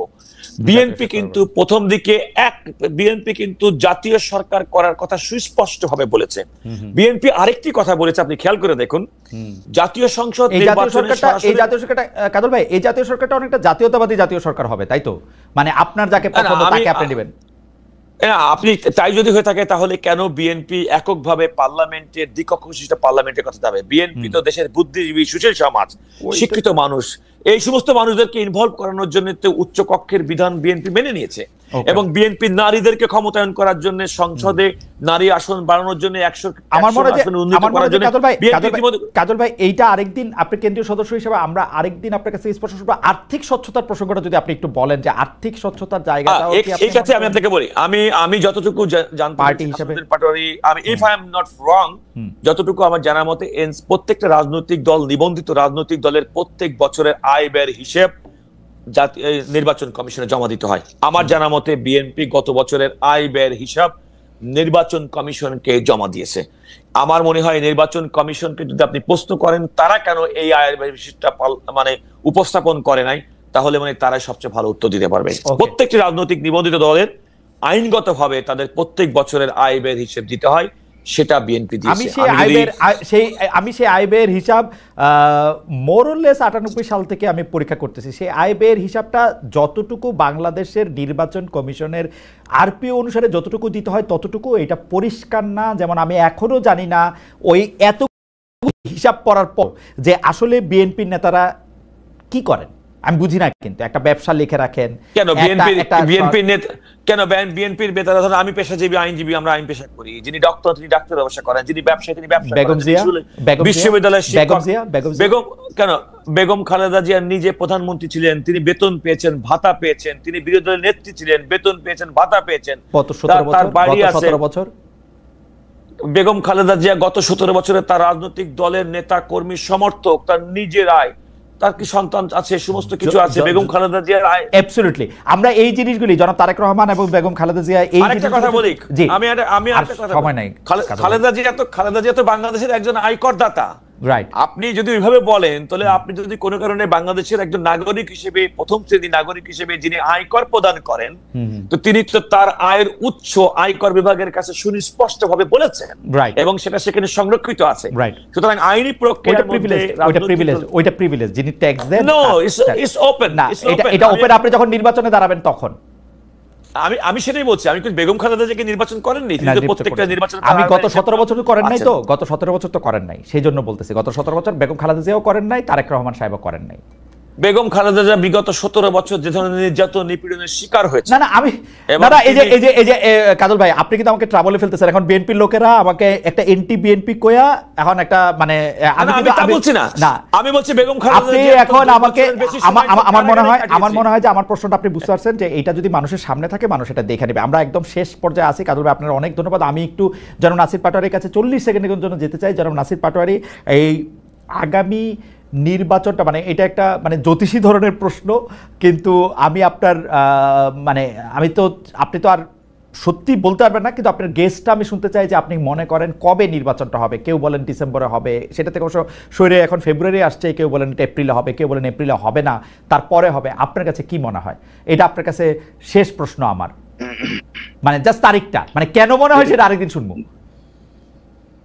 বিএনপি কিন্তু প্রথম দিকে বিএনপি কিন্তু জাতীয় সরকার করার কথা সুস্পষ্ট ভাবে বলেছে। বিএনপি আরেকটি কথা বলেছে, আপনি খেয়াল করে দেখুন, জাতীয় সংসদ কাদর ভাই এই জাতীয় সরকারটা অনেকটা জাতীয়তাবাদী জাতীয় সরকার হবে, তাই তো? মানে আপনার যাকে পছন্দ তাকে আপনি নেবেন। আপনি তাই যদি হয়ে থাকে তাহলে কেন বিএনপি এককভাবে পার্লামেন্টের দ্বিকক্ষ বিশিষ্ট পার্লামেন্টের কথা যাবে? বিএনপি তো দেশের বুদ্ধিজীবী, সুশীল সমাজ, শিক্ষিত মানুষ, এই সমস্ত মানুষদেরকে ইনভলভ করানোর জন্য উচ্চ কক্ষের বিধান বিএনপি মেনে নিয়েছে এবং বিএনপি নারীদেরকে ক্ষমতায়ন করার জন্য, সংসদে নারী আসন বাড়ানোর জন্য 100 আমার মনে হয় কাজল ভাই এইটা আরেকদিন আপনি কেন্দ্রীয় সদস্য হিসেবে আমরা আরেকদিন আপনার কাছে স্পষ্ট শুনবো। আর্থিক স্বচ্ছতার প্রসঙ্গটা যদি আপনি একটু বলেন যে আর্থিক স্বচ্ছতার জায়গাটা এই কাছে আমি আপনাকে বলি, আমি যতটুকু জানতে পার্টি হিসেবে পাটোয়ারি, আমি if I am not wrong, যতটুকু আমার জানার মতে প্রত্যেকটা রাজনৈতিক দল, নিবন্ধিত রাজনৈতিক দলের প্রত্যেক বছরের আয় ব্যয়ের হিসেব নির্বাচন কমিশনে জমা দিতে হয়। আমার জানা মতে বিএনপি গত বছরের আয় ব্যয়ের হিসাব নির্বাচন কমিশনকে জমা দিয়েছে। আমার মনে হয় নির্বাচন কমিশনকে যদি আপনি প্রশ্ন করেন তারা কেন এই আয়ের ব্যয়ের হিসাবটা মানে উপস্থাপন করে নাই, তাহলে মানে তারাই সবচেয়ে ভালো উত্তর দিতে পারবে। প্রত্যেকটি রাজনৈতিক নিবন্ধিত দলের আইনগতভাবে তাদের প্রত্যেক বছরের আয় ব্যয়ের হিসাব দিতে হয়, সেটা বিএনপি দিয়েছে। আমি সেই আয় ব্যয়ের হিসাব মোরলেস 98 সাল থেকে আমি পরীক্ষা করতেছি। সেই আয় ব্যয়ের হিসাবটা যতটুকু বাংলাদেশের নির্বাচন কমিশনের আরপিও অনুসারে যতটুকু দিতে হয় ততটুকু এটা পরিষ্কার না। যেমন আমি এখনো জানি না ওই এত হিসাব করার পর যে আসলে বিএনপির নেতারা কি করেন আমি বুঝি না। কিন্তু একটা ব্যবসা লিখে রাখেন কেন বিএনপির নেতারা, ধরুন আমি পেশাজীবী আইনজীবী, আমরা আইন পেশা করি, যিনি ডক্টর তিনি ডাক্তার ব্যবসা করেন, যিনি ব্যবসায়ী তিনি ব্যবসা করেন, বিশ্ববিদ্যালয়ের শিক্ষক বেগম খালেদা জিয়া নিজে প্রধানমন্ত্রী ছিলেন, তিনি বেতন পেয়েছেন, ভাতা পেয়েছেন, তিনি বিরোধী দলের নেত্রী ছিলেন, বেতন পেয়েছেন, ভাতা পেয়েছেন। তার বাড়ি আছে। বেগম খালেদা জিয়া গত 17 বছরে তার রাজনৈতিক দলের নেতা কর্মী সমর্থক, তার নিজের আয়, তার কি সন্তান আছে, সমস্ত কিছু আছে। বেগম খালেদা জিয়ার আয় অ্যাবসলিউটলি আমরা এই জিনিসগুলি জনাব তারেক রহমান এবং বেগম খালেদা জিয়া এই একটা কথা বলি, আমি একটা কথা, সময় নাই, খালেদা জিয়া তো বাংলাদেশের একজন আয়করদাতা। রাইট। আপনি যদি ওইভাবে বলেন তাহলে আপনি যদি কোনো কারণে বাংলাদেশের একজন নাগরিক হিসেবে, প্রথম শ্রেণীর নাগরিক হিসেবে যিনি আয়কর প্রদান করেন, তো তিনি তো তার আয়ের উৎস আয়কর বিভাগের কাছে সুস্পষ্ট ভাবে বলেছেন, এবং সেটা সেখানে সংরক্ষিত আছে। সুতরাং আইনি প্রক্রিয়ার মধ্যে ওইটা প্রিভিলেজ, যিনি ট্যাক্স দেন। No, it's open. না, এটা ওপেন আপনি যখন নির্বাচনে দাঁড়াবেন তখন। আমি সেটাই বলছি, আমি কিন্তু বেগম খালেদা জিয়াকে নির্বাচন করেননি, তিনি তো প্রত্যেকটা নির্বাচন। আমি গত 17 বছর করেন নাই, তো গত 17 বছর তো করেন নাই, সেই জন্য বলতেছি গত 17 বছর বেগম খালেদা জিয়াও করেন নাই, তারেক রহমান সাহেবও করেন নাই। বেগম খালেদা জিয়া বিগত 17 বছর যে ধরনের নির্যাতন নিপীড়নের শিকার হয়েছে। না আমি এই যে কাজল ভাই, আপনি কিন্তু আমাকে ট্রাবলে ফেলতেছেন এখন। বিএনপির লোকেরা আমাকে একটা এন্টি বিএনপি কোয়া এখন একটা মানে আমি বলছি না, আমি বলছি বেগম খালেদা জিয়া আপনি এখন আমাকে আমার মনে হয় যে আমার প্রশ্নটা আপনি বুঝতে পারছেন যে এটা যদি মানুষের সামনে থাকে মানুষ এটা দেখে নেবে। আমরা একদম শেষ পর্যায়ে আছি। কাজল ভাই আপনার অনেক ধন্যবাদ। আমি একটু জনাব নাসির পাটোয়ারির কাছে 40 সেকেন্ডের জন্য যেতে চাই। জনাব নাসির পাটোয়ারি, এই আগামী নির্বাচনটা মানে এটা একটা মানে জ্যোতিষী ধরনের প্রশ্ন, কিন্তু আমি আপনার মানে আপনি তো আর সত্যি বলতে পারবেন না, কিন্তু আপনার গেস্টটা আমি শুনতে চাই যে আপনি মনে করেন কবে নির্বাচনটা হবে। কেউ বলেন ডিসেম্বরে হবে, সেটা থেকে অবশ্য সরে এখন ফেব্রুয়ারি আসছে, কেউ বলেন এপ্রিলে হবে, কেউ বলেন এপ্রিলে হবে না, তারপরে হবে। আপনার কাছে কি মনে হয়? এটা আপনার কাছে শেষ প্রশ্ন আমার, মানে জাস্ট তারিখটা মানে কেন মনে হয় সেটা আরেকদিন শুনবো।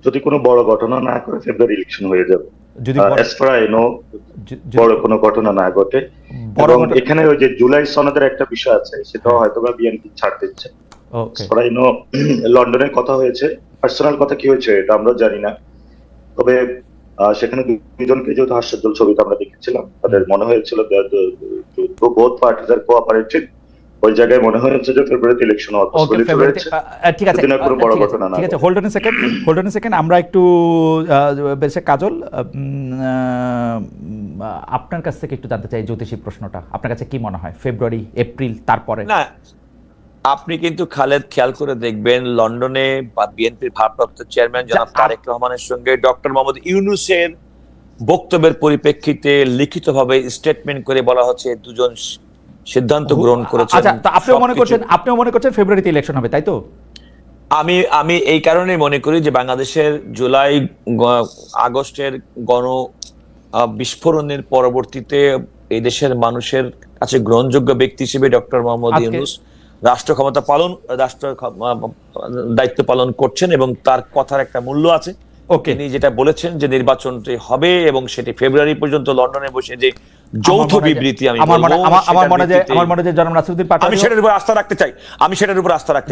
যদি কোনো বড় ঘটনা না করে ফেব্রুয়ারি ইলেকশন হয়ে যাবে, যদি বড় কোনো ঘটনা না ঘটে। এবং এখানে ওই যে জুলাই সনদের একটা বিষয় আছে, সেটা হয়তো বা বিএনপি ছাড় দিচ্ছে। লন্ডনের কথা হয়েছে, পার্সোনাল কথা কি হয়েছে এটা আমরা জানি না, তবে সেখানে দুজনকে যেহেতু হাস্যোজ্জ্বল ছবিটা আমরা দেখেছিলাম, তাদের মনে হয়েছিল বোথ পার্টিজ আর কোঅপারেটিভ। ওই জায়গায় মনে হয়েছে যে ফেব্রুয়ারিতে ইলেকশন হওয়ার পসিবিলিটি রয়েছে। ঠিক আছে, কোনো বড় ঘটনা না। ঠিক আছে, হোল্ড অন এ সেকেন্ড আমরা একটু বেশি কাজল আপনার কাছ থেকে একটু জানতে চাই জ্যোতিষী প্রশ্নটা। আপনার কাছে কি মনে হয় ফেব্রুয়ারি, এপ্রিল, তারপরে? না, আপনি কিন্তু খালেদ খেয়াল করে দেখবেন লন্ডনে বা বিএনপির ভারপ্রাপ্ত চেয়ারম্যান জনাব তারেক রহমানের সঙ্গে ডক্টর মোহাম্মদ ইউনূসের বক্তব্যের পরিপ্রেক্ষিতে লিখিতভাবে স্টেটমেন্ট করে বলা হচ্ছে দুজন সিদ্ধান্ত গ্রহণ করেছেন। আচ্ছা, তো আপনিও মনে করছেন ফেব্রুয়ারিতে ইলেকশন হবে, তাই তো? আমি এই কারণে মনে করি যে বাংলাদেশের জুলাই আগস্টের গণ বিস্ফোরণের পরবর্তীতে এই দেশের মানুষের কাছে গ্রহণযোগ্য ব্যক্তি হিসেবে ডক্টর মোহাম্মদ ইউনূস রাষ্ট্র দায়িত্ব পালন করছেন, এবং তার কথার একটা মূল্য আছে। তিনি যেটা বলেছেন যে নির্বাচনটি হবে এবং সেটি ফেব্রুয়ারি পর্যন্ত লন্ডনে বসে যে যৌথ বিবৃতি, আমার মনে হয় জনাব নাসিরউদ্দিন পাটোয়ারি, আমি সেটার উপর আস্থা রাখতে চাই,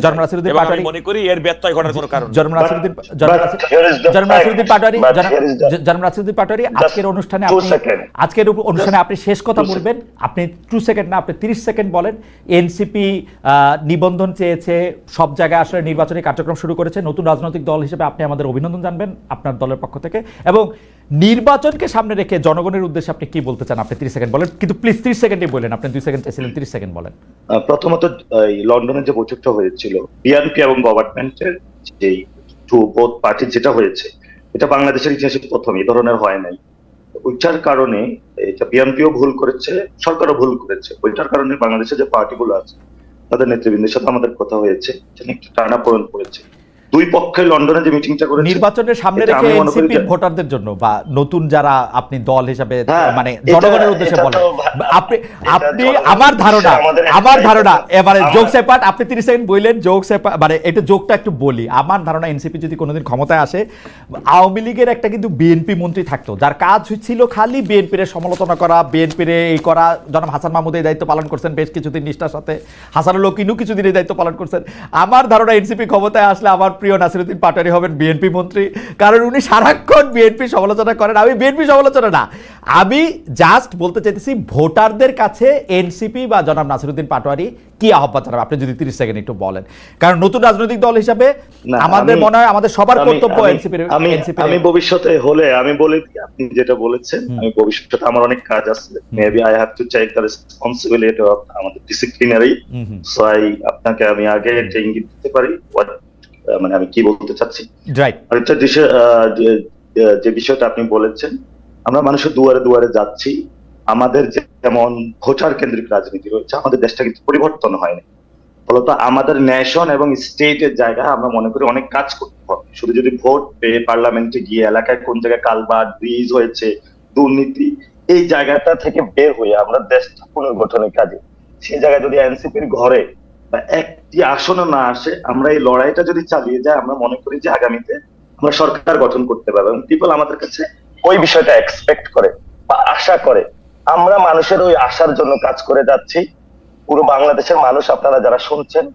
জনাব নাসিরউদ্দিন পাটোয়ারি, আমি মনে করি এর ব্যত্যয় ঘটার কোনো কারণ। জনাব নাসিরউদ্দিন পাটোয়ারি, আজকের অনুষ্ঠানে আপনি শেষ কথা বলবেন। আপনি 2 সেকেন্ড না, আপনি 30 সেকেন্ড বলেন। এনসিপি নিবন্ধন চেয়েছে, সব জায়গায় আসলে নির্বাচনী কার্যক্রম শুরু করেছে। নতুন রাজনৈতিক দল হিসেবে আপনি আমাদের অভিনন্দন জানবেন আপনার দলের পক্ষ থেকে, এবং নির্বাচনকে সামনে রেখে জনগণের উদ্দেশ্যে আপনি কি বলতে চান? আপনি 30 সেকেন্ড বলেন, কিন্তু প্লিজ 30 সেকেন্ডই বলেন। আপনি 2 সেকেন্ড চাইছিলেন, 30 সেকেন্ড বলেন। প্রথমত লন্ডনে যে বৈঠকটা হয়েছিল বিএনপি এবং গভর্নমেন্টের যে বোথ পার্টি যেটা হয়েছে, এটা বাংলাদেশের ইতিহাসে প্রথম, এই ধরনের হয় নাই। ওইটার কারণে এটা বিএনপিও ভুল করেছে, সরকারও ভুল করেছে। ওইটার কারণে বাংলাদেশে যে পার্টিগুলো আছে তাদের নেতৃবৃন্দের সাথে আমাদের কথা হয়েছে, একটা টানাপোড়েন পড়েছে। দুই পক্ষে লন্ডনে যে মিটিংটা করেছে নির্বাচনের সামনে রেখে এনসিপি ভোটারদের জন্য বা নতুন যারা আপনি দল হিসেবে মানে জনগণের উদ্দেশ্যে বলেন, আপনি আমার ধারণা এবারে জোক সেপার্ট, আপনি 30 সেকেন্ড বললেন জোক সেপার্ট, মানে এটা জোকটা একটু বলি। আমার ধারণা এনসিপি যদি কোনোদিন ক্ষমতায় আসে, আওয়ামী লীগের একটা কিন্তু বিএনপি মন্ত্রী থাকতো যার কাজ ছিল খালি বিএনপির সমালোচনা করা, বিএনপির এই করা। জনাব হাসান মাহমুদ এই দায়িত্ব পালন করছেন বেশ কিছুদিন নিষ্ঠার সাথে, হাসানুল হক ইনু কিছুদিন এই দায়িত্ব পালন করছেন। আমার ধারণা এনসিপি ক্ষমতায় আসলে আমার প্রিয় নাসিরউদ্দিন পাটোয়ারি হবেন বিএনপি মন্ত্রী, কারণ উনি সারাক্ষণ বিএনপি সমালোচনা করেন। আমি বিএনপি সমালোচনা না, আমি জাস্ট বলতে চাইতেছি ভোটারদের কাছে এনসিপি বা জনাব নাসিরউদ্দিন পাটোয়ারি কি আহ্বান জানাবে? আপনি যদি 30 সেকেন্ড একটু বলেন, কারণ নতুন রাজনৈতিক দল হিসাবে আমাদের মনে হয় আমাদের সবার কর্তব্য এনসিপি। আমি ভবিষ্যতে হলে আমি বলি, আপনি যেটা বলেছেন, আমি ভবিষ্যতে আমার অনেক কাজ আছে, maybe I have to take the responsibility of আমাদের ডিসিপ্লিনারি। সো আপনাকে আমি আগে একটা ইঙ্গিত দিতে পারি মানে আমি কি বলতে চাচ্ছি। আরেকটা যে বিষয়টা আপনি বলেছেন, আমরা মানুষের দুয়ারে দুয়ারে যাচ্ছি। আমাদের যেমন ভোটার কেন্দ্রিক রাজনীতি রয়েছে, আমাদের দেশটা কিন্তু পরিবর্তন হয়নি। ফলত আমাদের ন্যাশন এবং স্টেটের জায়গায় আমরা মনে করি অনেক কাজ করতে হবে। শুধু যদি ভোট পেয়ে পার্লামেন্টে গিয়ে এলাকায় কোন জায়গায় কালভার্ট, ব্রিজ হয়েছে, দুর্নীতি, এই জায়গাটা থেকে বের হয়ে আমরা দেশটা পুনর্গঠনের কাজে, সেই জায়গায় যদি এনসিপির ঘরে বা একটি আসনও না আসে, আমরা এই লড়াইটা যদি চালিয়ে যাই, আমরা মনে করি যে আগামীতে আমরা সরকার গঠন করতে পারবো। এবং পিপল আমাদের কাছে ওই বিষয়টা এক্সপেক্ট করে বা আশা করে। আমরা মানুষের ওই আশার জন্য কাজ করে যাচ্ছি। পুরো বাংলাদেশের মানুষ, আপনারা যারা শুনছেন,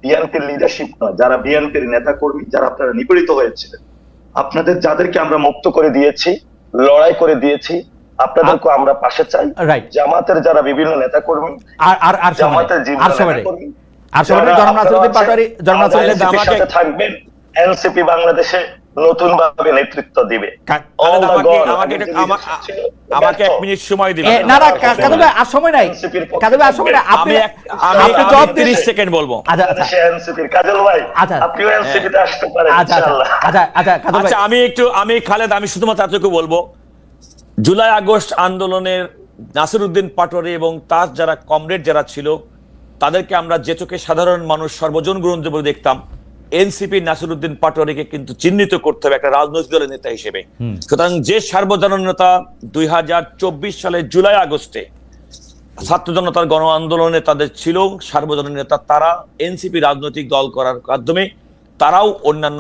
বিএনপির লিডারশিপ নয়, যারা বিএনপির নেতা কর্মী, যারা আপনারা নিপীড়িত হয়েছিলেন, আপনাদের যাদেরকে আমরা মুক্ত করে দিয়েছি, লড়াই করে দিয়েছি, আপনাদেরকে আমরা পাশে চাই। জামাতের যারা বিভিন্ন নেতা কর্মী, জামাতের সাথে থাকবেন, এনসিপি বাংলাদেশে নতুন ভাবে নেতৃত্ব দিবে। আমাকে 1 মিনিট সময় দিবেন। না না কাজল ভাই, আর সময় নাই, কাজল ভাই আর সময় নাই, আমি 30 সেকেন্ড বলবো। আচ্ছা এনসিপির কাজল ভাই, আপনিও এনসিপিতে আসতে পারেন ইনশাআল্লাহ। আচ্ছা আমি খালেদ, আমি শুধুমাত্র এতটুকু বলবো, জুলাই আগস্ট আন্দোলনের নাসিরউদ্দিন পাটোয়ারি এবং তার যারা কমরেড যারা ছিল, তাদেরকে আমরা যে চোখে সাধারণ মানুষ সর্বজন গ্রহণযোগ্য বলে দেখতাম, এনসিপি নাসিরউদ্দিন পাটোয়ারিকে কিন্তু চিহ্নিত করতে হবে একটা রাজনৈতিক দলের নেতা হিসেবে। সুতরাং যে সার্বজনীনতা 2024 সালের জুলাই আগস্টে ছাত্র জনতার গণ আন্দোলনে তাদের ছিল সার্বজনীন নেতা, তারা এনসিপি রাজনৈতিক দল করার মাধ্যমে তারাও অন্যান্য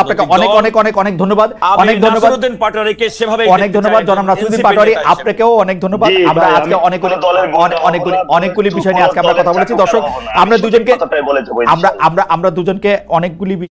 আপনাকে অনেক অনেক অনেক অনেক ধন্যবাদ, অনেক ধন্যবাদ নাসিরউদ্দিন পাটোয়ারিকে সেভাবে অনেক ধন্যবাদ জনাব নাসিরউদ্দিন পাটোয়ারি, আপনাকেও অনেক ধন্যবাদ। আমরা আজকে অনেকগুলি বিষয় নিয়ে আজকে আমরা কথা বলেছি। দর্শক, আমরা দুজনকে অনেকগুলি